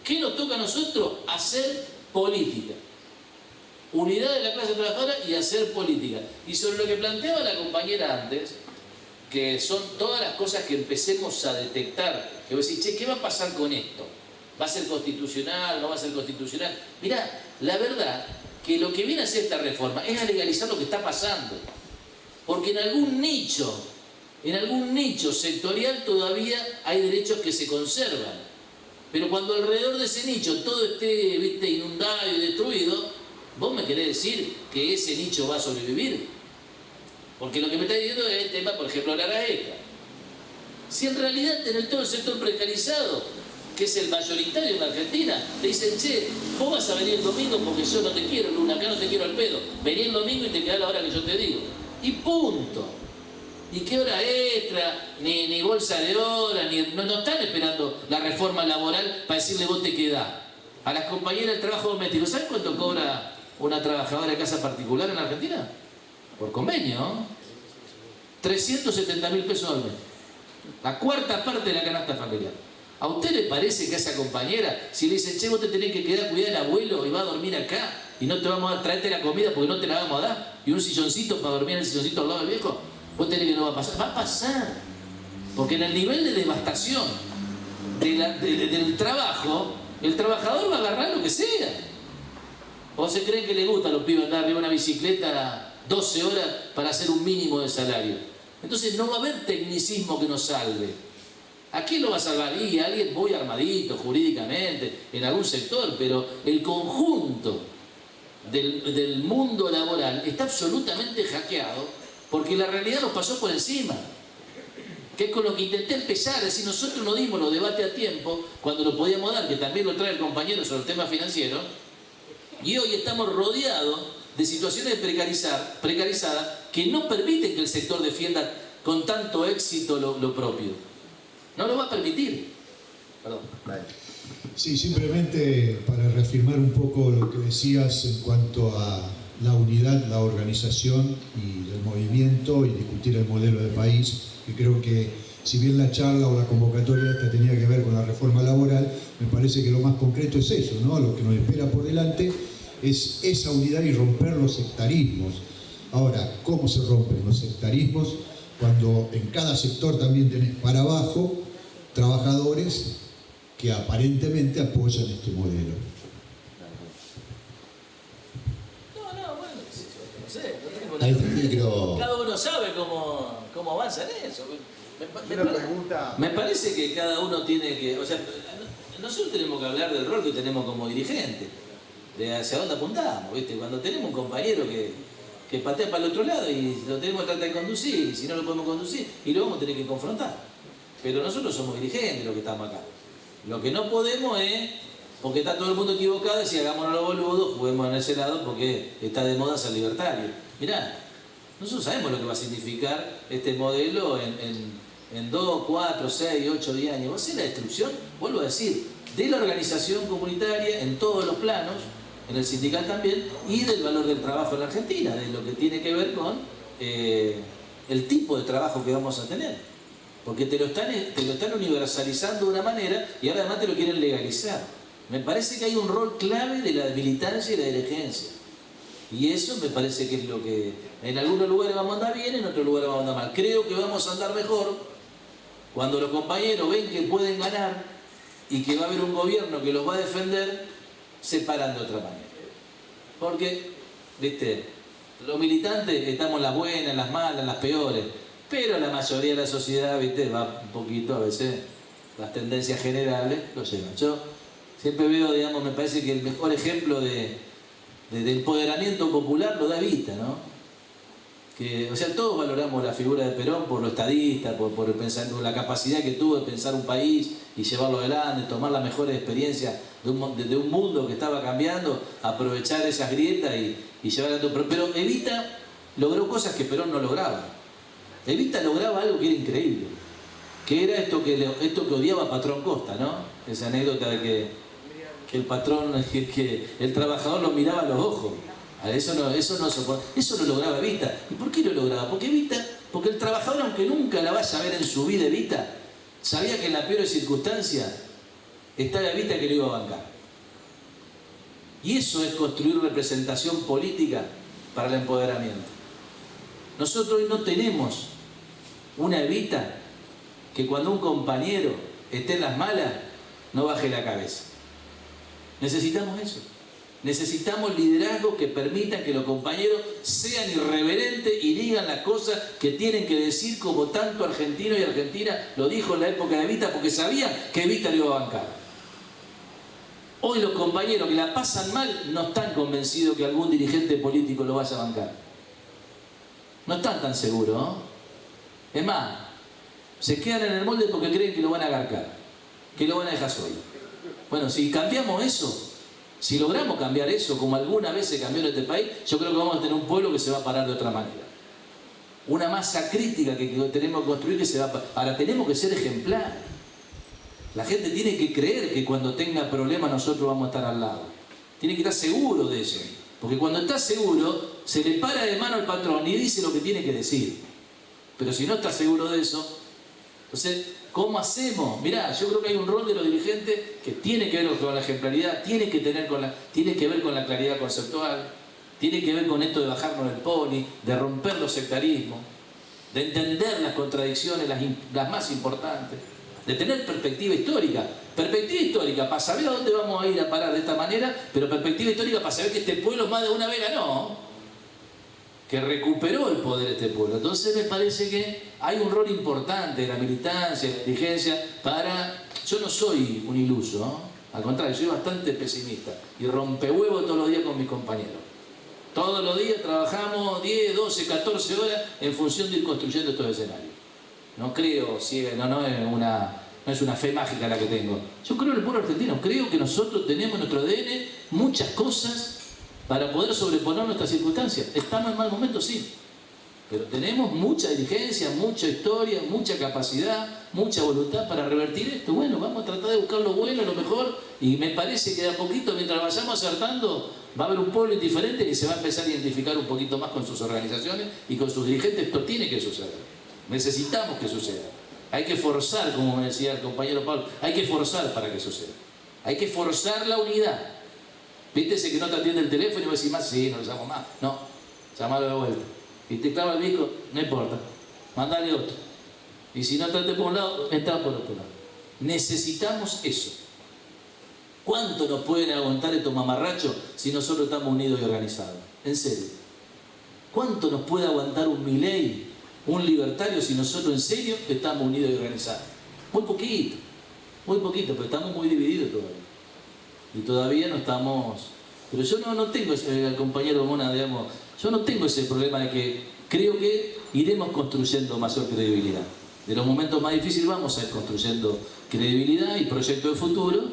¿Qué nos toca a nosotros? Hacer política. Unidad de la clase trabajadora y hacer política. Y sobre lo que planteaba la compañera antes, que son todas las cosas que empecemos a detectar, que vos decís, che, ¿qué va a pasar con esto? ¿Va a ser constitucional? ¿No va a ser constitucional? Mirá, la verdad que lo que viene a hacer esta reforma es a legalizar lo que está pasando. Porque en algún nicho sectorial todavía hay derechos que se conservan. Pero cuando alrededor de ese nicho todo esté, inundado y destruido, ¿vos me querés decir que ese nicho va a sobrevivir? Porque lo que me está diciendo es el tema, por ejemplo, de la hora extra. Si en realidad en todo el sector precarizado, que es el mayoritario en Argentina, te dicen, che, vos vas a venir el domingo porque yo no te quiero, Luna, acá no te quiero al pedo. Vení el domingo y te quedás a la hora que yo te digo. Y punto. Ni qué hora extra, ni bolsa de hora, no están esperando la reforma laboral para decirle vos te quedás. A las compañeras del trabajo doméstico, ¿sabes cuánto cobra una trabajadora de casa particular en Argentina? Por convenio, 370.000 pesos al mes. La cuarta parte de la canasta familiar. ¿A usted le parece que a esa compañera, si le dicen, che, vos te tenés que quedar a cuidar al abuelo y va a dormir acá y no te vamos a traerte la comida porque no te la vamos a dar, y un silloncito para dormir en el silloncito al lado del viejo, vos tenés que no va a pasar? Va a pasar. Porque en el nivel de devastación del trabajo, el trabajador va a agarrar lo que sea. ¿O se creen que le gusta a los pibes andar arriba de una bicicleta 12 horas para hacer un mínimo de salario? Entonces no va a haber tecnicismo que nos salve. ¿A quién lo va a salvar? Y a alguien muy armadito jurídicamente, en algún sector, pero el conjunto del mundo laboral está absolutamente hackeado porque la realidad nos pasó por encima. Que es con lo que intenté empezar, es decir, nosotros no dimos los debates a tiempo cuando lo podíamos dar, que también lo trae el compañero sobre el tema financiero, y hoy estamos rodeados de situaciones precarizadas que no permiten que el sector defienda con tanto éxito lo propio. No lo va a permitir. Perdón. Sí, simplemente para reafirmar un poco lo que decías en cuanto a la unidad, la organización y el movimiento y discutir el modelo de país, que creo que si bien la charla o la convocatoria esta tenía que ver con la reforma laboral, me parece que lo más concreto es eso, ¿no? Lo que nos espera por delante es esa unidad y romper los sectarismos. Ahora, ¿cómo se rompen los sectarismos? Cuando en cada sector también tenés para abajo trabajadores que aparentemente apoyan este modelo. Cada uno sabe cómo avanza en eso. Me parece que cada uno tiene que... O sea, nosotros tenemos que hablar del rol que tenemos como dirigentes, de hacia dónde apuntamos, ¿viste? Cuando tenemos un compañero que patea para el otro lado y lo tenemos que tratar de conducir, y si no lo podemos conducir, y lo vamos a tener que confrontar. Pero nosotros somos dirigentes los que estamos acá. Lo que no podemos es, porque está todo el mundo equivocado, decir hagámonos los boludos, juguemos en ese lado porque está de moda ser libertario. Mirá, nosotros sabemos lo que va a significar este modelo en 2, 4, 6, 8, 10 años. Va a ser la destrucción, vuelvo a decir, de la organización comunitaria en todos los planos, en el sindical también, y del valor del trabajo en la Argentina, de lo que tiene que ver con el tipo de trabajo que vamos a tener. porque te lo están universalizando de una manera y ahora además te lo quieren legalizar. Me parece que hay un rol clave de la militancia y la dirigencia. Y eso me parece que es lo que... En algunos lugares vamos a andar bien, en otros lugares vamos a andar mal. Creo que vamos a andar mejor cuando los compañeros ven que pueden ganar y que va a haber un gobierno que los va a defender, se paran de otra manera. Porque, viste, los militantes estamos en las buenas, en las malas, en las peores, pero la mayoría de la sociedad, viste, va un poquito, a veces, las tendencias generales lo llevan. Yo siempre veo, digamos, me parece que el mejor ejemplo de empoderamiento popular lo da Evita, ¿no? Que, o sea, todos valoramos la figura de Perón por lo estadista, por la capacidad que tuvo de pensar un país y llevarlo adelante, tomar las mejores experiencias de un mundo que estaba cambiando, aprovechar esas grietas y llevar adelante. Pero Evita logró cosas que Perón no lograba. Evita lograba algo que era increíble, que era esto que odiaba Patrón Costa, ¿no? Esa anécdota de que el patrón, que el trabajador lo miraba a los ojos. Eso lo lograba Evita. ¿Y por qué lo lograba? Porque el trabajador, aunque nunca la vaya a ver en su vida Evita, sabía que en la peor circunstancia estaba Evita que lo iba a bancar. Y eso es construir representación política para el empoderamiento. Nosotros hoy no tenemos una Evita que cuando un compañero esté en las malas no baje la cabeza. Necesitamos eso. Necesitamos liderazgos que permitan que los compañeros sean irreverentes y digan las cosas que tienen que decir, como tanto argentino y argentina lo dijo en la época de Evita, porque sabían que Evita lo iba a bancar. Hoy los compañeros que la pasan mal no están convencidos que algún dirigente político lo vaya a bancar. No están tan seguros, ¿no? Es más, se quedan en el molde porque creen que lo van a agarcar, que lo van a dejar solo. Bueno, si cambiamos eso, si logramos cambiar eso, como alguna vez se cambió en este país, yo creo que vamos a tener un pueblo que se va a parar de otra manera. Una masa crítica que tenemos que construir que se va a parar. Ahora tenemos que ser ejemplares. La gente tiene que creer que cuando tenga problemas nosotros vamos a estar al lado. Tiene que estar seguro de eso. Porque cuando está seguro, se le para de mano al patrón y dice lo que tiene que decir. Pero si no está seguro de eso, entonces, ¿cómo hacemos? Mirá, yo creo que hay un rol de los dirigentes que tiene que ver con la ejemplaridad, tiene que ver con la claridad conceptual, tiene que ver con esto de bajarnos el pony, de romper los sectarismos, de entender las contradicciones, las más importantes, de tener perspectiva histórica. Perspectiva histórica para saber a dónde vamos a ir a parar de esta manera, pero perspectiva histórica para saber que este pueblo más de una vez ganó, que recuperó el poder este pueblo. Entonces me parece que hay un rol importante de la militancia, de la dirigencia, Yo no soy un iluso, ¿no? Al contrario, soy bastante pesimista y rompehuevo todos los días con mis compañeros. Todos los días trabajamos 10, 12, 14 horas en función de ir construyendo estos escenarios. No creo, no es una fe mágica la que tengo. Yo creo en el pueblo argentino, creo que nosotros tenemos en nuestro ADN muchas cosas para poder sobreponer nuestras circunstancias. ¿Estamos en mal momento? Sí. Pero tenemos mucha dirigencia, mucha historia, mucha capacidad, mucha voluntad para revertir esto. Bueno, vamos a tratar de buscar lo bueno, lo mejor, y me parece que de a poquito, mientras vayamos acertando, va a haber un pueblo indiferente que se va a empezar a identificar un poquito más con sus organizaciones y con sus dirigentes. Esto tiene que suceder. Necesitamos que suceda. Hay que forzar, como me decía el compañero Pablo, hay que forzar para que suceda. Hay que forzar la unidad. ¿Viste ese que no te atiende el teléfono y vos decís más? Sí, no lo llamo más. No, llamalo de vuelta. Y te clava el disco, no importa. Mandale otro. Y si no entraste por un lado, entra por otro lado. Necesitamos eso. ¿Cuánto nos pueden aguantar estos mamarrachos si nosotros estamos unidos y organizados? En serio. ¿Cuánto nos puede aguantar un Milei, un libertario, si nosotros en serio estamos unidos y organizados? Muy poquito, pero estamos muy divididos todavía. Y todavía no estamos... Pero yo no tengo ese, compañero Mona, digamos, yo no tengo ese problema de que creo que iremos construyendo mayor credibilidad. De los momentos más difíciles vamos a ir construyendo credibilidad y proyecto de futuro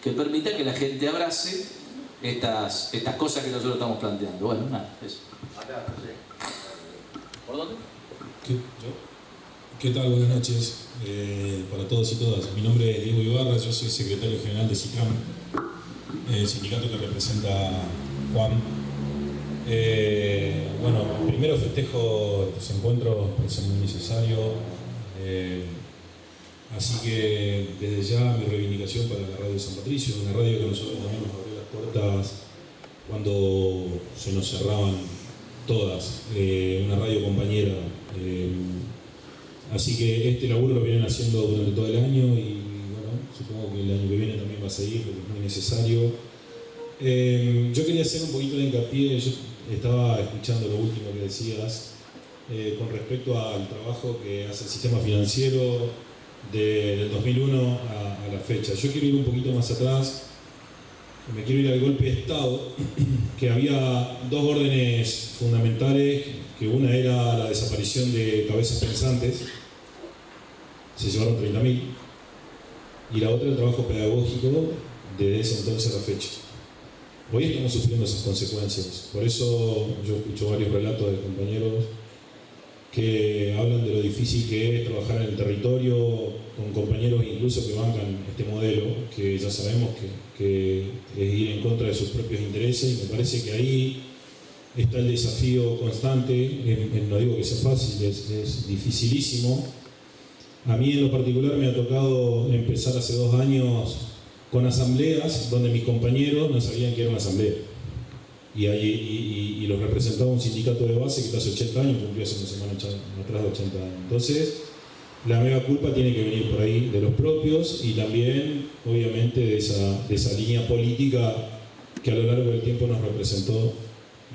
que permita que la gente abrace estas cosas que nosotros estamos planteando. Bueno, nada, eso. ¿Por dónde? ¿Qué tal? Buenas noches para todos y todas. Mi nombre es Diego Ibarra, yo soy secretario general de SICAM, el sindicato que representa Juan. Bueno, primero festejo estos encuentros, por ser muy necesario. Así que desde ya mi reivindicación para la radio de San Patricio, una radio que nosotros también nos abrió las puertas cuando se nos cerraban todas, una radio compañera. Así que este laburo lo vienen haciendo durante todo el año y bueno, supongo que el año que viene también va a seguir porque es muy necesario. Yo quería hacer un poquito de hincapié, yo estaba escuchando lo último que decías con respecto al trabajo que hace el sistema financiero del 2001 a la fecha. Yo quiero ir un poquito más atrás, me quiero ir al golpe de Estado, que había dos órdenes fundamentales, que una era la desaparición de cabezas pensantes, se llevaron 30.000, y la otra el trabajo pedagógico desde ese entonces a la fecha. Hoy estamos sufriendo esas consecuencias, por eso yo escucho varios relatos de compañeros que hablan de lo difícil que es trabajar en el territorio con compañeros incluso que bancan este modelo, que ya sabemos que es ir en contra de sus propios intereses, y me parece que ahí está el desafío constante. No digo que sea fácil, es dificilísimo. A mí en lo particular me ha tocado empezar hace 2 años con asambleas donde mis compañeros no sabían que era una asamblea. Y los representaba un sindicato de base que hace 80 años, cumplió hace una semana atrás de 80 años. Entonces, la mega culpa tiene que venir por ahí de los propios y también, obviamente, de esa línea política que a lo largo del tiempo nos representó,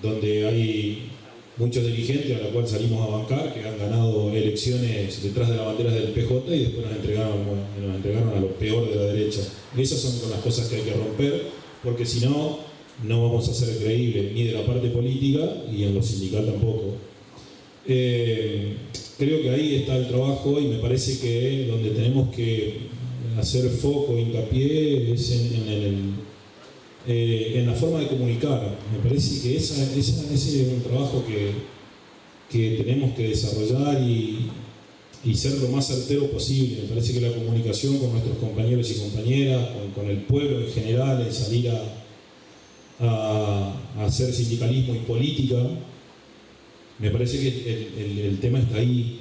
donde hay muchos dirigentes a los cuales salimos a bancar, que han ganado elecciones detrás de las banderas del PJ y después nos entregaron a lo peor de la derecha. Esas son las cosas que hay que romper, porque si no, no vamos a ser creíbles ni de la parte política y en lo sindical tampoco. Creo que ahí está el trabajo y me parece que donde tenemos que hacer foco, hincapié, es en la forma de comunicar. Me parece que ese es un trabajo que tenemos que desarrollar y ser lo más certero posible. Me parece que la comunicación con nuestros compañeros y compañeras, con el pueblo en general, en salir a hacer sindicalismo y política, me parece que el tema está ahí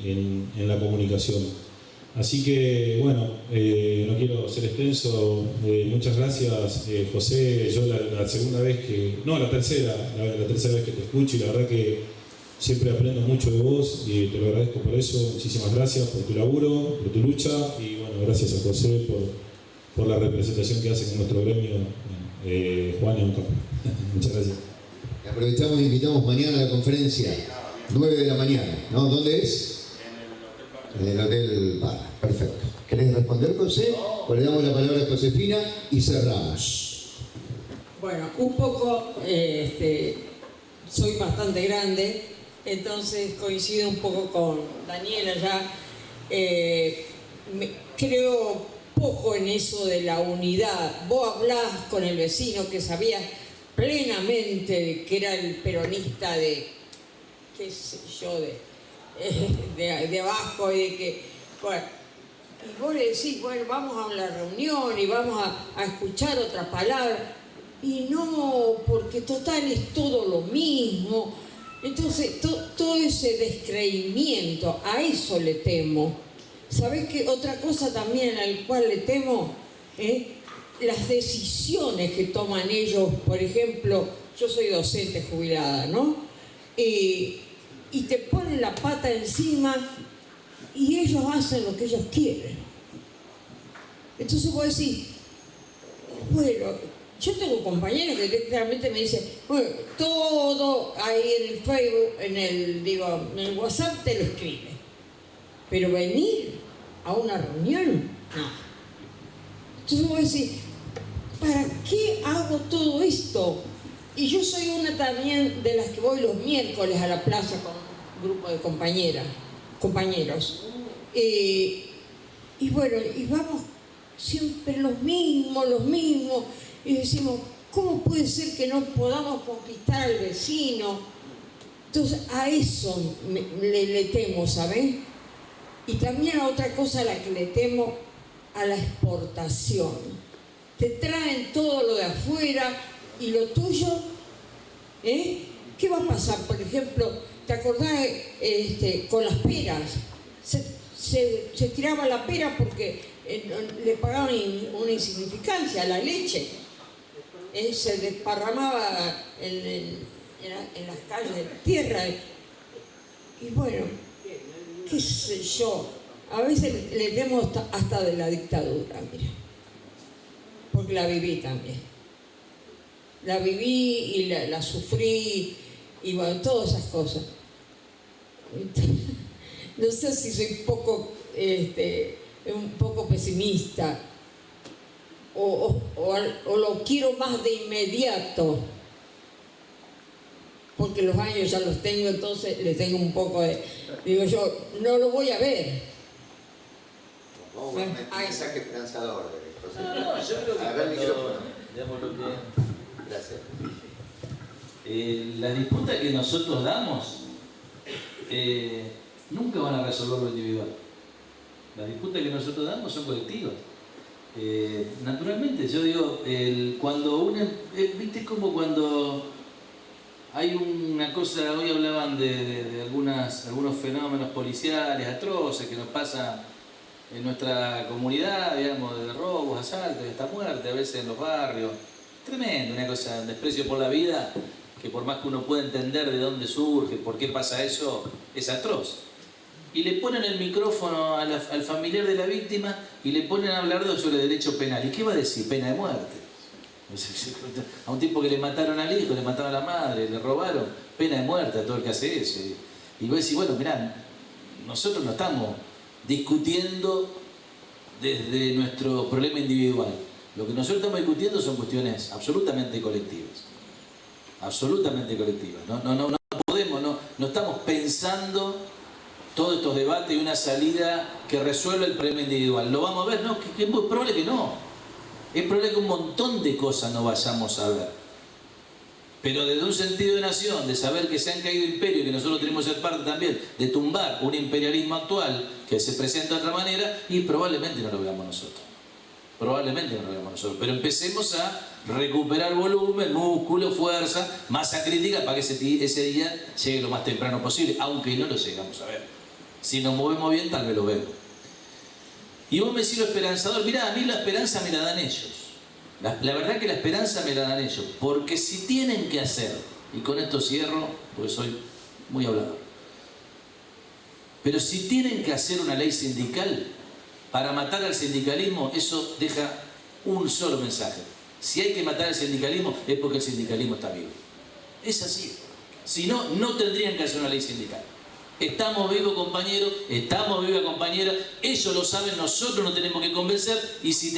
en la comunicación. Así que, bueno, no quiero ser extenso. Muchas gracias, José. Yo la segunda vez que... No, la tercera vez que te escucho y la verdad que siempre aprendo mucho de vos y te lo agradezco por eso. Muchísimas gracias por tu laburo, por tu lucha y, bueno, gracias a José por la representación que hace con nuestro gremio, Juan y Campo. Muchas gracias. Aprovechamos y invitamos mañana a la conferencia, 9 de la mañana, ¿no? ¿Dónde es? En el Hotel Bar. Perfecto. ¿Querés responder, José? O le damos la palabra a Josefina y cerramos. Bueno, un poco, soy bastante grande, entonces coincido un poco con Daniela ya. Creo poco en eso de la unidad. Vos hablás con el vecino que sabía plenamente de que era el peronista de, qué sé yo, de abajo y de que, bueno, y vos le decís, bueno, vamos a una reunión y vamos a escuchar otras palabras, y no, porque total es todo lo mismo. Entonces, todo ese descreimiento, a eso le temo. ¿Sabés qué? Otra cosa también a la cual le temo, las decisiones que toman ellos. Por ejemplo, yo soy docente jubilada, ¿no? Y te ponen la pata encima y ellos hacen lo que ellos quieren. Entonces vos decís, bueno, yo tengo compañeros que directamente me dicen, bueno, todo ahí en el Facebook, en el WhatsApp te lo escribe, pero venir a una reunión, no. Entonces vos decís, ¿para qué hago todo esto? Y yo soy una también de las que voy los miércoles a la plaza con un grupo de compañeros. Y bueno, y vamos siempre los mismos, y decimos, ¿cómo puede ser que no podamos conquistar al vecino? Entonces, a eso le temo, ¿saben? Y también a otra cosa a la que le temo, a la exportación. Te traen todo lo de afuera y lo tuyo, ¿qué va a pasar? Por ejemplo, ¿te acordás con las peras? se tiraba la pera porque le pagaban una insignificancia, la leche. Se desparramaba en las calles de tierra. Y bueno, qué sé yo, a veces le temo hasta de la dictadura, mira, porque la viví también. La viví y la sufrí y bueno, todas esas cosas. No sé si soy un poco pesimista o lo quiero más de inmediato, porque los años ya los tengo, entonces le tengo un poco de... Digo yo, no lo voy a ver. Vamos con un mensaje esperanzador. No, yo creo que a ver el micrófono. digamos lo que... Gracias. Las disputas que nosotros damos nunca van a resolver lo individual. Las disputas que nosotros damos son colectivas. Naturalmente, yo digo, cuando viste como cuando hay una cosa, hoy hablaban de algunos fenómenos policiales atroces que nos pasan en nuestra comunidad, digamos, de robos, asaltos, hasta muerte a veces en los barrios. Tremendo, una cosa, un desprecio por la vida, que por más que uno pueda entender de dónde surge, por qué pasa eso, es atroz. Y le ponen el micrófono al familiar de la víctima y le ponen a hablar sobre derecho penal. ¿Y qué va a decir? Pena de muerte. A un tipo que le mataron al hijo, le mataron a la madre, le robaron, pena de muerte a todo el que hace eso. Y vos decís, bueno, mirá, nosotros no estamos discutiendo desde nuestro problema individual. Lo que nosotros estamos discutiendo son cuestiones absolutamente colectivas. Absolutamente colectivas. No podemos, no estamos pensando todos estos debates y una salida que resuelva el problema individual. ¿Lo vamos a ver? No, que es muy probable que no. Es probable que un montón de cosas no vayamos a ver. Pero desde un sentido de nación, de saber que se han caído imperios, que nosotros tenemos que ser parte también de tumbar un imperialismo actual que se presenta de otra manera, y probablemente no lo veamos nosotros. Probablemente no lo veamos nosotros. Pero empecemos a recuperar volumen, músculo, fuerza, masa crítica para que ese día llegue lo más temprano posible, aunque no lo llegamos a ver. Si nos movemos bien, tal vez lo vemos. Y vos me decís lo esperanzador. Mirá, a mí la esperanza me la dan ellos. La verdad que la esperanza me la dan ellos. Porque si tienen que hacer, y con esto cierro, porque soy muy hablador, pero si tienen que hacer una ley sindical para matar al sindicalismo, eso deja un solo mensaje. Si hay que matar al sindicalismo, es porque el sindicalismo está vivo. Es así. Si no, no tendrían que hacer una ley sindical. Estamos vivos, compañeros, estamos vivas, compañeras, ellos lo saben, nosotros nos tenemos que convencer, y si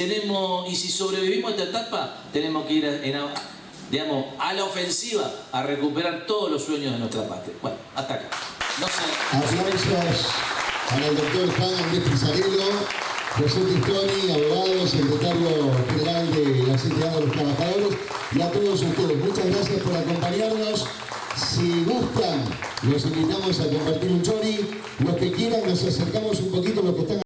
sobrevivimos a esta etapa, tenemos que ir a la ofensiva a recuperar todos los sueños de nuestra patria. Bueno, hasta acá. No sé. Aplausos para el doctor Juan Andrés Pizarello, José Tistoni, abogado, secretario general de la CTA de los Trabajadores, y a todos ustedes. Muchas gracias por acompañarnos. Si gustan, los invitamos a compartir un chori. Los que quieran, nos acercamos un poquito, los que están